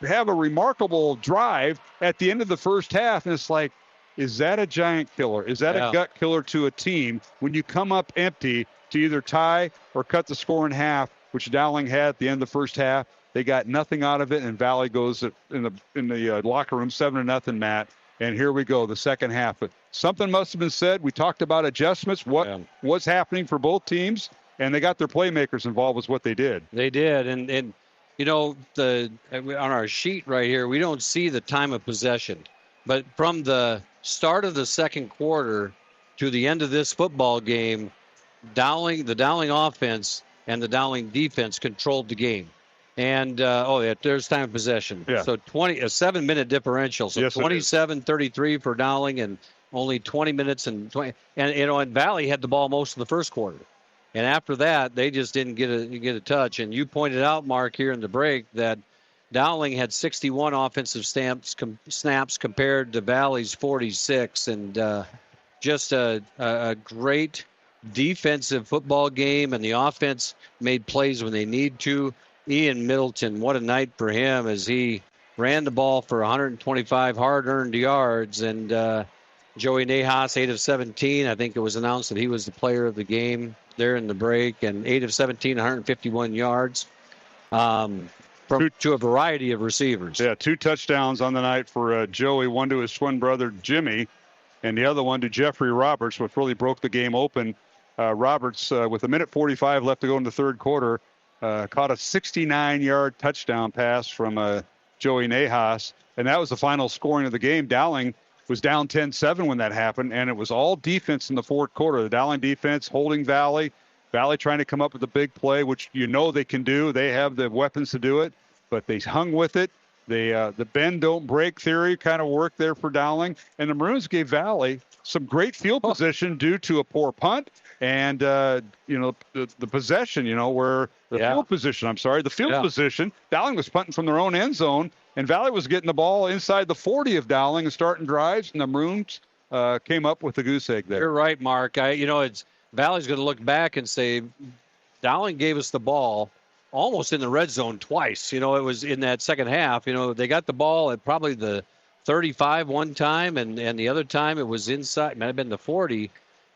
have a remarkable drive at the end of the first half, and it's like, is that a giant killer? Is that a gut killer to a team when you come up empty to either tie or cut the score in half, which Dowling had at the end of the first half? They got nothing out of it, and Valley goes in the locker room 7-0, Matt. And here we go, the second half. But something must have been said. We talked about adjustments, what was happening for both teams, and they got their playmakers involved with what they did. They did, and you know, on our sheet right here, we don't see the time of possession. But from the start of the second quarter to the end of this football game, the Dowling offense and the Dowling defense controlled the game. And, there's time of possession. Yeah. So a 7-minute differential. So yes, 27-33 for Dowling and only 20 minutes and 20. And Valley had the ball most of the first quarter. And after that, they just didn't get a touch. And you pointed out, Mark, here in the break that Dowling had 61 offensive snaps compared to Valley's 46. And just a great defensive football game. And the offense made plays when they need to. Ian Middleton, what a night for him as he ran the ball for 125 hard-earned yards. And Joey Nahas, 8 of 17. I think it was announced that he was the player of the game there in the break. And 8 of 17, 151 yards to a variety of receivers. Yeah, 2 touchdowns on the night for Joey, one to his twin brother Jimmy, and the other one to Jeffrey Roberts, which really broke the game open. Roberts, with 1:45 left to go in the third quarter, caught a 69-yard touchdown pass from Joey Nahas, and that was the final scoring of the game. Dowling was down 10-7 when that happened, and it was all defense in the fourth quarter. The Dowling defense holding Valley trying to come up with a big play, which you know they can do. They have the weapons to do it, but they hung with it. The bend don't break theory kind of worked there for Dowling, and the Maroons gave Valley some great field position due to a poor punt and the possession, where the field position, the field position, Dowling was punting from their own end zone, and Valley was getting the ball inside the 40 of Dowling and starting drives, and the Maroons came up with the goose egg there. You're right, Mark. Valley's going to look back and say, Dowling gave us the ball almost in the red zone twice. It was in that second half. They got the ball at probably the 35 one time, and the other time it was inside, might have been the 40.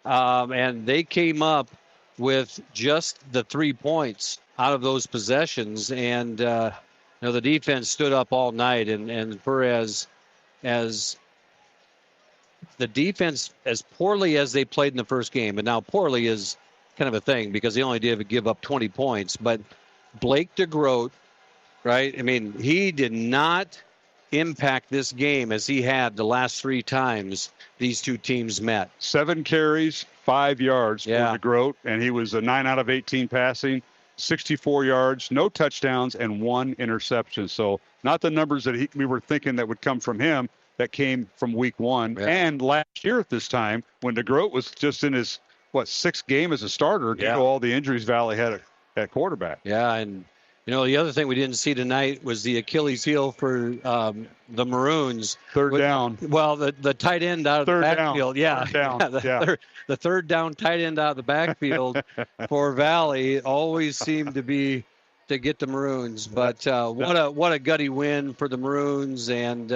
And they came up with just the 3 points out of those possessions. And, the defense stood up all night. And for as the defense, as poorly as they played in the first game, and now poorly is kind of a thing because they only did give up 20 points. But Blake DeGroat, right? I mean, he did not impact this game as he had the last 3 times these two teams met. 7 carries, 5 yards for DeGroat, and he was a 9 out of 18 passing, 64 yards, no touchdowns, and 1 interception. So not the numbers that we were thinking that would come from him that came from week 1. Yeah. And last year at this time, when DeGroat was just in his, 6th game as a starter, due to all the injuries Valley had at quarterback. Yeah, and the other thing we didn't see tonight was the Achilles heel for the Maroons. Third down. Well, the tight end out of the backfield. Third down. The third down tight end out of the backfield for Valley always seemed to get the Maroons. But what a gutty win for the Maroons. And,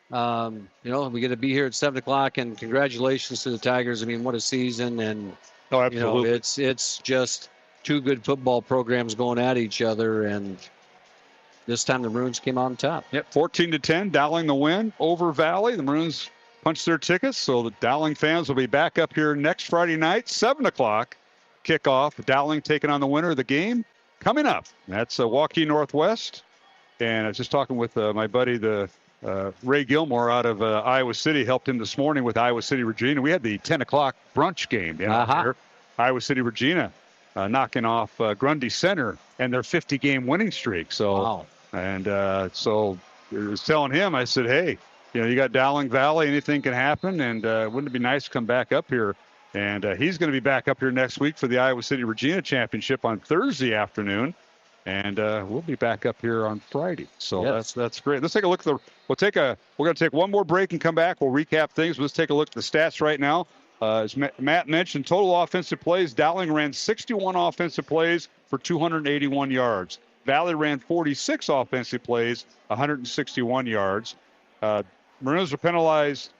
we get to be here at 7 o'clock. And congratulations to the Tigers. I mean, what a season. And, absolutely. It's just 2 good football programs going at each other, and this time the Maroons came on top. Yep, 14-10, Dowling the win over Valley. The Maroons punched their tickets, so the Dowling fans will be back up here next Friday night, 7 o'clock kickoff. Dowling taking on the winner of the game coming up. That's Waukee Northwest, and I was just talking with my buddy, Ray Gilmore out of Iowa City, helped him this morning with Iowa City, Regina. We had the 10 o'clock brunch game here. Iowa City, Regina. Knocking off Grundy Center and their 50-game winning streak. So, so I was telling him, I said, hey, you got Dowling Valley, anything can happen, and wouldn't it be nice to come back up here? And he's going to be back up here next week for the Iowa City Regina Championship on Thursday afternoon, and we'll be back up here on Friday. So that's great. Let's take a look at we're going to take one more break and come back. We'll recap things. Let's take a look at the stats right now. As Matt mentioned, total offensive plays, Dowling ran 61 offensive plays for 281 yards. Valley ran 46 offensive plays, 161 yards. Maroons were penalized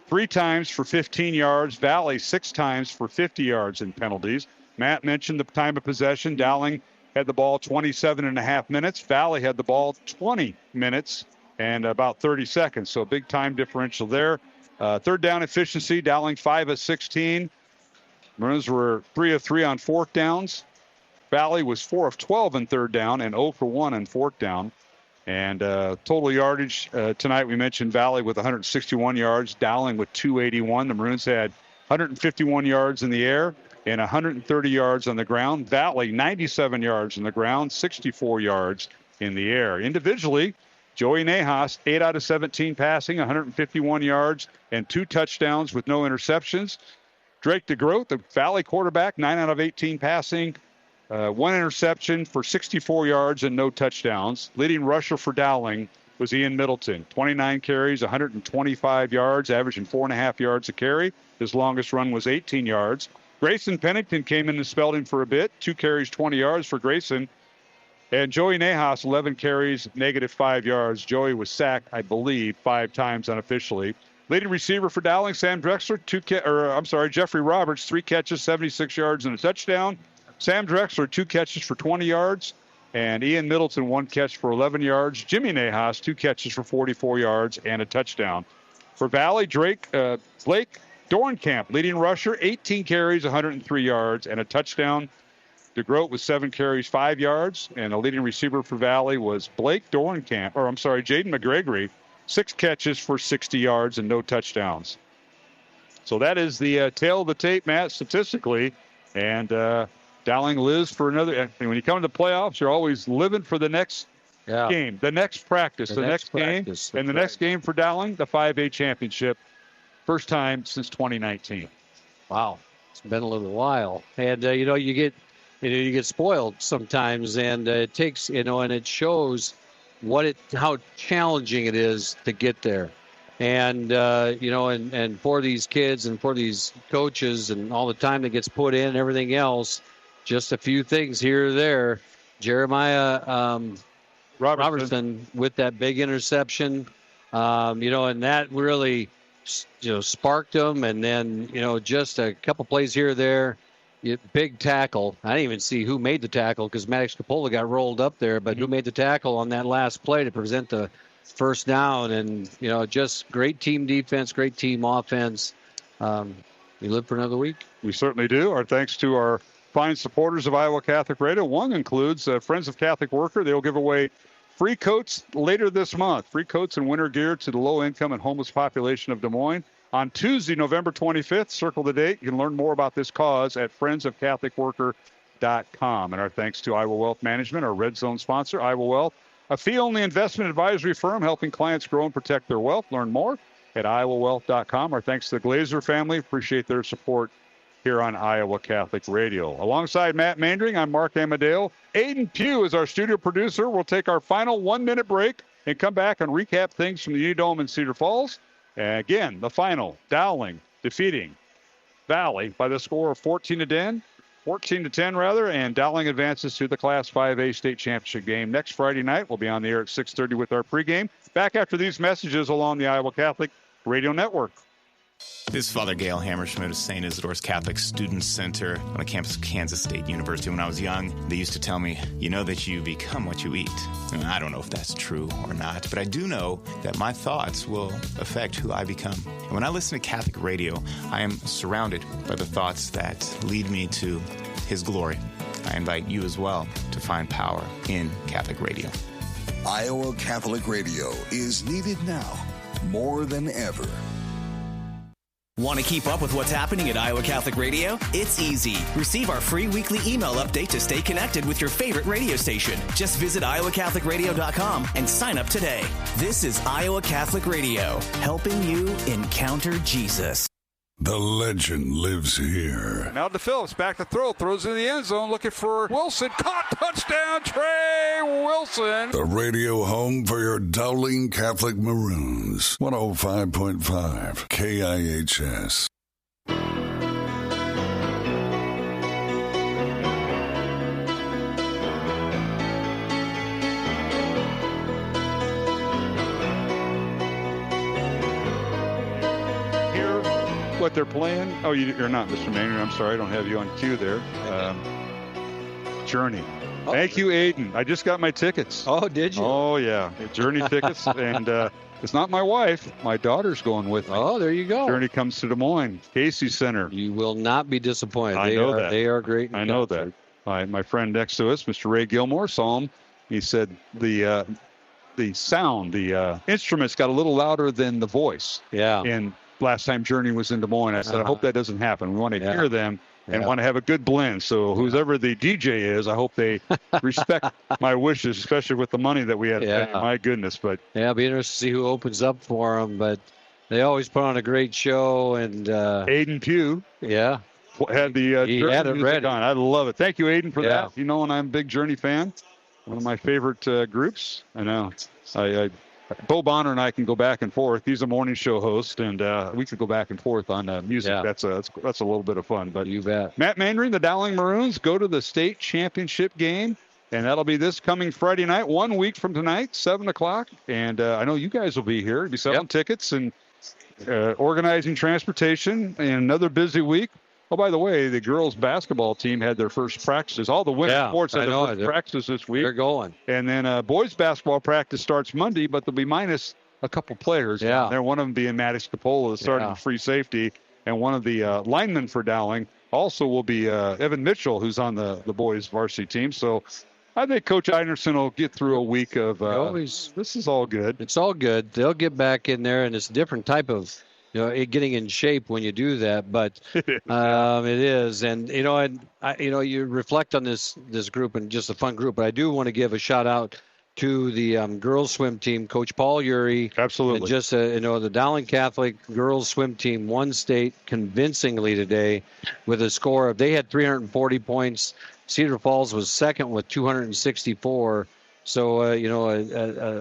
3 times for 15 yards. Valley 6 times for 50 yards in penalties. Matt mentioned the time of possession. Dowling had the ball 27.5 minutes. Valley had the ball 20 minutes and about 30 seconds. So a big time differential there. Third down efficiency, Dowling 5 of 16. Maroons were 3 of 3 on fourth downs. Valley was 4 of 12 in third down and 0 for 1 on fourth down. And total yardage tonight, we mentioned Valley with 161 yards, Dowling with 281. The Maroons had 151 yards in the air and 130 yards on the ground. Valley, 97 yards on the ground, 64 yards in the air. Individually, Joey Nahas, 8 out of 17 passing, 151 yards and 2 touchdowns with no interceptions. Drake DeGroat, the Valley quarterback, 9 out of 18 passing, 1 interception for 64 yards and no touchdowns. Leading rusher for Dowling was Ian Middleton, 29 carries, 125 yards, averaging 4.5 yards a carry. His longest run was 18 yards. Grayson Pennington came in and spelled him for a bit. 2 carries, 20 yards for Grayson. And Joey Nahas, 11 carries, -5 yards. Joey was sacked, I believe, 5 times unofficially. Leading receiver for Dowling, Sam Drexler, Jeffrey Roberts, 3 catches, 76 yards and a touchdown. Sam Drexler, 2 catches for 20 yards. And Ian Middleton, 1 catch for 11 yards. Jimmy Nahas, 2 catches for 44 yards and a touchdown. For Valley, Blake Dornkamp, leading rusher, 18 carries, 103 yards and a touchdown. DeGroat with 7 carries, 5 yards. And the leading receiver for Valley was Jaden McGregory, 6 catches for 60 yards and no touchdowns. So that is the tail of the tape, Matt, statistically. And Dowling lives for another. When you come to the playoffs, you're always living for the next game, the next practice, the next game. And the next game for Dowling, the 5A championship. First time since 2019. Wow. It's been a little while. And, you get spoiled sometimes, and it takes, and it shows how challenging it is to get there. And, and for these kids and for these coaches and all the time that gets put in and everything else, just a few things here or there. Jeremiah Robertson with that big interception, and that really, sparked them. And then, just a couple plays here or there, big tackle. I didn't even see who made the tackle because Maddox Capola got rolled up there, but who made the tackle on that last play to present the first down. And, just great team defense, great team offense. We live for another week. We certainly do. Our thanks to our fine supporters of Iowa Catholic Radio. One includes Friends of Catholic Worker. They will give away free coats later this month. Free coats and winter gear to the low-income and homeless population of Des Moines. On Tuesday, November 25th, circle the date. You can learn more about this cause at friendsofcatholicworker.com. And our thanks to Iowa Wealth Management, our Red Zone sponsor, Iowa Wealth, a fee-only investment advisory firm helping clients grow and protect their wealth. Learn more at iowawealth.com. Our thanks to the Glazer family. Appreciate their support here on Iowa Catholic Radio. Alongside Matt Mandring, I'm Mark Amadeo. Aiden Pugh is our studio producer. We'll take our final 1-minute break and come back and recap things from the Unidome in Cedar Falls. And again, the final, Dowling defeating Valley by the score of 14-10, and Dowling advances to the Class 5A state championship game. Next Friday night, we'll be on the air at 6:30 with our pregame. Back after these messages along the Iowa Catholic Radio Network. This is Father Gail Hammerschmidt of St. Isidore's Catholic Student Center on the campus of Kansas State University. When I was young, they used to tell me, you know that you become what you eat. And I don't know if that's true or not, but I do know that my thoughts will affect who I become. And when I listen to Catholic radio, I am surrounded by the thoughts that lead me to His glory. I invite you as well to find power in Catholic radio. Iowa Catholic Radio is needed now more than ever. Want to keep up with what's happening at Iowa Catholic Radio? It's easy. Receive our free weekly email update to stay connected with your favorite radio station. Just visit iowacatholicradio.com and sign up today. This is Iowa Catholic Radio, helping you encounter Jesus. The legend lives here. Now to Phillips, back to throw, throws in the end zone, looking for Wilson. Caught, touchdown, Trey Wilson. The radio home for your Dowling Catholic Maroons. 105.5 KIHS. What they're playing? Oh, you're not, Mr. Maynard. I'm sorry, I don't have you on cue there. Journey. Thank you, Aiden. I just got my tickets. Oh, did you? Oh, yeah. Journey tickets. And it's not my wife. My daughter's going with me. Oh, there you go. Journey comes to Des Moines, Casey Center. You will not be disappointed. I know that. They are great. I know that. My friend next to us, Mr. Ray Gilmore, saw him. He said the sound, the instruments got a little louder than the voice. Yeah. And last time Journey was in Des Moines, I said, I hope that doesn't happen. We want to hear them and want to have a good blend. So whoever the DJ is, I hope they respect my wishes, especially with the money that we had. My goodness. But it'll be interesting to see who opens up for them. But they always put on a great show. And Aiden Pugh. Yeah. Had the he had it ready. On. I love it. Thank you, Aiden, for that. You know, and I'm a big Journey fan. One of my favorite groups. I know. Bo Bonner and I can go back and forth. He's a morning show host, and we could go back and forth on music. Yeah. That's a little bit of fun. But you bet. Matt Mandring, the Dowling Maroons, go to the state championship game, and that'll be this coming Friday night, 1 week from tonight, 7 o'clock. And I know you guys will be here. You'll be selling tickets and organizing transportation. And another busy week. Oh, by the way, the girls' basketball team had their first practices. All the women's sports had their first practices this week. They're going. And then boys' basketball practice starts Monday, but they'll be minus a couple players. Yeah. There, one of them being Maddox Capola, starting free safety, and one of the linemen for Dowling also will be Evan Mitchell, who's on the boys' varsity team. So I think Coach Einerson will get through a week of this is all good. It's all good. They'll get back in there, and it's a different type of getting in shape when you do that, but it is. And, you reflect on this group and just a fun group, but I do want to give a shout out to the girls swim team, Coach Paul Urey. Absolutely. And just, the Dowling Catholic girls swim team won state convincingly today with a score of, they had 340 points. Cedar Falls was second with 264. So, a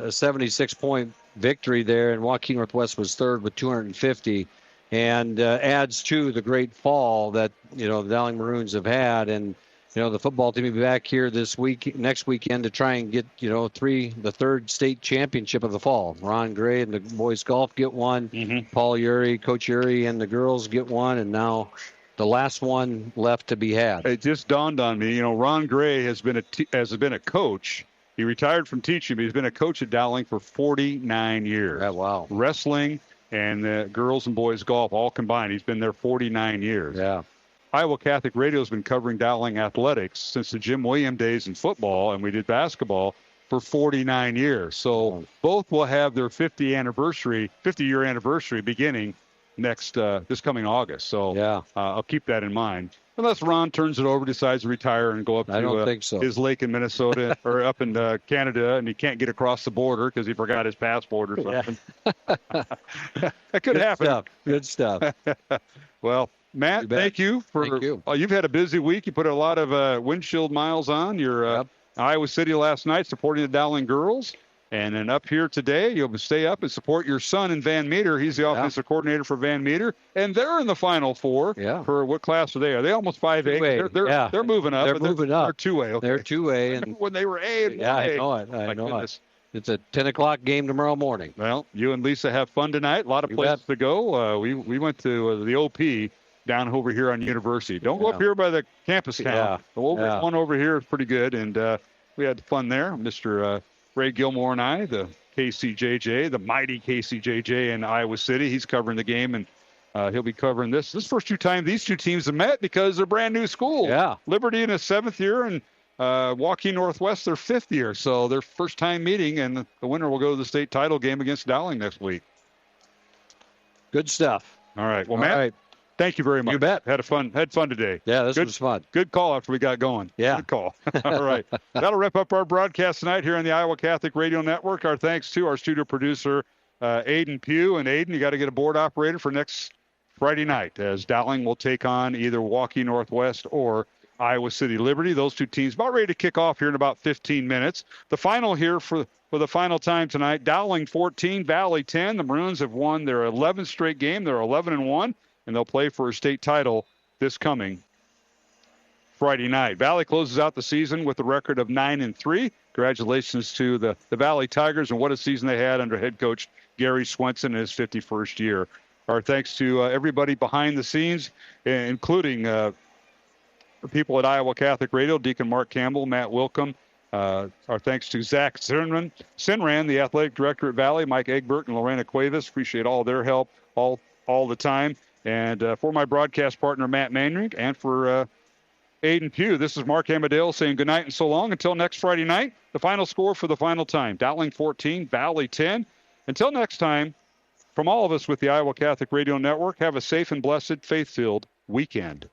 76-point victory there, and Waukee Northwest was third with 250, and adds to the great fall that the Dowling Maroons have had. And the football team will be back here next weekend to try and get the third state championship of the fall. Ron Gray and the boys golf get one. Paul Urey, Coach Urey, and the girls get one, and now the last one left to be had. It just dawned on me. Ron Gray has been a coach. He retired from teaching, but he's been a coach at Dowling for 49 years. Yeah, wow. Wrestling and girls and boys golf all combined. He's been there 49 years. Yeah. Iowa Catholic Radio has been covering Dowling athletics since the Jim William days in football, and we did basketball for 49 years. So both will have their 50-year anniversary beginning this coming August. So I'll keep that in mind. Unless Ron turns it over, decides to retire and go up to his lake in Minnesota or up in Canada, and he can't get across the border because he forgot his passport or something. That could happen. Good stuff. Well, Matt, thank you. You've had a busy week. You put a lot of windshield miles on. You're Iowa City last night supporting the Dowling girls. And then up here today, you'll stay up and support your son in Van Meter. He's the offensive coordinator for Van Meter. And they're in the Final Four. Yeah. For what class are they? Are they almost 5A? They're moving up. They're moving up. They're 2A. Okay. They're 2A. And when they were A and 1A. Yeah, I know it. I know it. It's a 10 o'clock game tomorrow morning. Well, you and Lisa have fun tonight. A lot of places to go. We went to the OP down over here on University. Don't go up here by the campus town. Yeah. The one over here is pretty good. And we had fun there. Mr. Ray Gilmore and I, the KCJJ, the mighty KCJJ in Iowa City. He's covering the game, and he'll be covering this. This first time these two teams have met because they're brand new schools. Yeah. Liberty in his 7th year and Waukee Northwest their 5th year. So their first time meeting, and the winner will go to the state title game against Dowling next week. Good stuff. All right. Well, Matt, thank you very much. You bet. Had fun today. Yeah, this was fun. Good call after we got going. Yeah. Good call. All right. That'll wrap up our broadcast tonight here on the Iowa Catholic Radio Network. Our thanks to our studio producer, Aiden Pugh. And Aiden, you got to get a board operator for next Friday night, as Dowling will take on either Waukee Northwest or Iowa City Liberty. Those two teams about ready to kick off here in about 15 minutes. The final here for the final time tonight, Dowling 14, Valley 10. The Maroons have won their 11th straight game. They're 11-1. And they'll play for a state title this coming Friday night. Valley closes out the season with a record of 9-3. Congratulations to the Valley Tigers, and what a season they had under head coach Gary Swenson in his 51st year. Our thanks to everybody behind the scenes, including people at Iowa Catholic Radio, Deacon Mark Campbell, Matt Wilcom. Our thanks to Zach Sinran, the athletic director at Valley, Mike Egbert, and Lorena Cuevas. Appreciate all their help all the time. And for my broadcast partner, Matt Manring, and for Aiden Pugh, this is Mark Amadale saying good night and so long. Until next Friday night, the final score for the final time, Dowling 14, Valley 10. Until next time, from all of us with the Iowa Catholic Radio Network, have a safe and blessed, faith-filled weekend.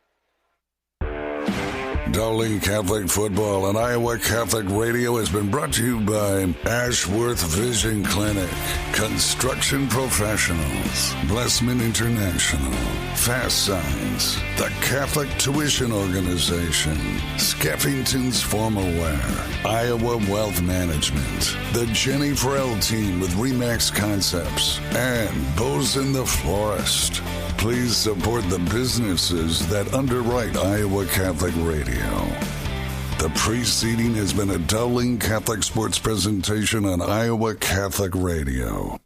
Dowling Catholic Football and Iowa Catholic Radio has been brought to you by Ashworth Vision Clinic, Construction Professionals, Blessman International, Fast Signs, the Catholic Tuition Organization, Skeffington's Formal Wear, Iowa Wealth Management, the Jenny Farrell Team with Remax Concepts, and Bosun the Florist. Please support the businesses that underwrite Iowa Catholic Radio. The preceding has been a Dowling Catholic Sports presentation on Iowa Catholic Radio.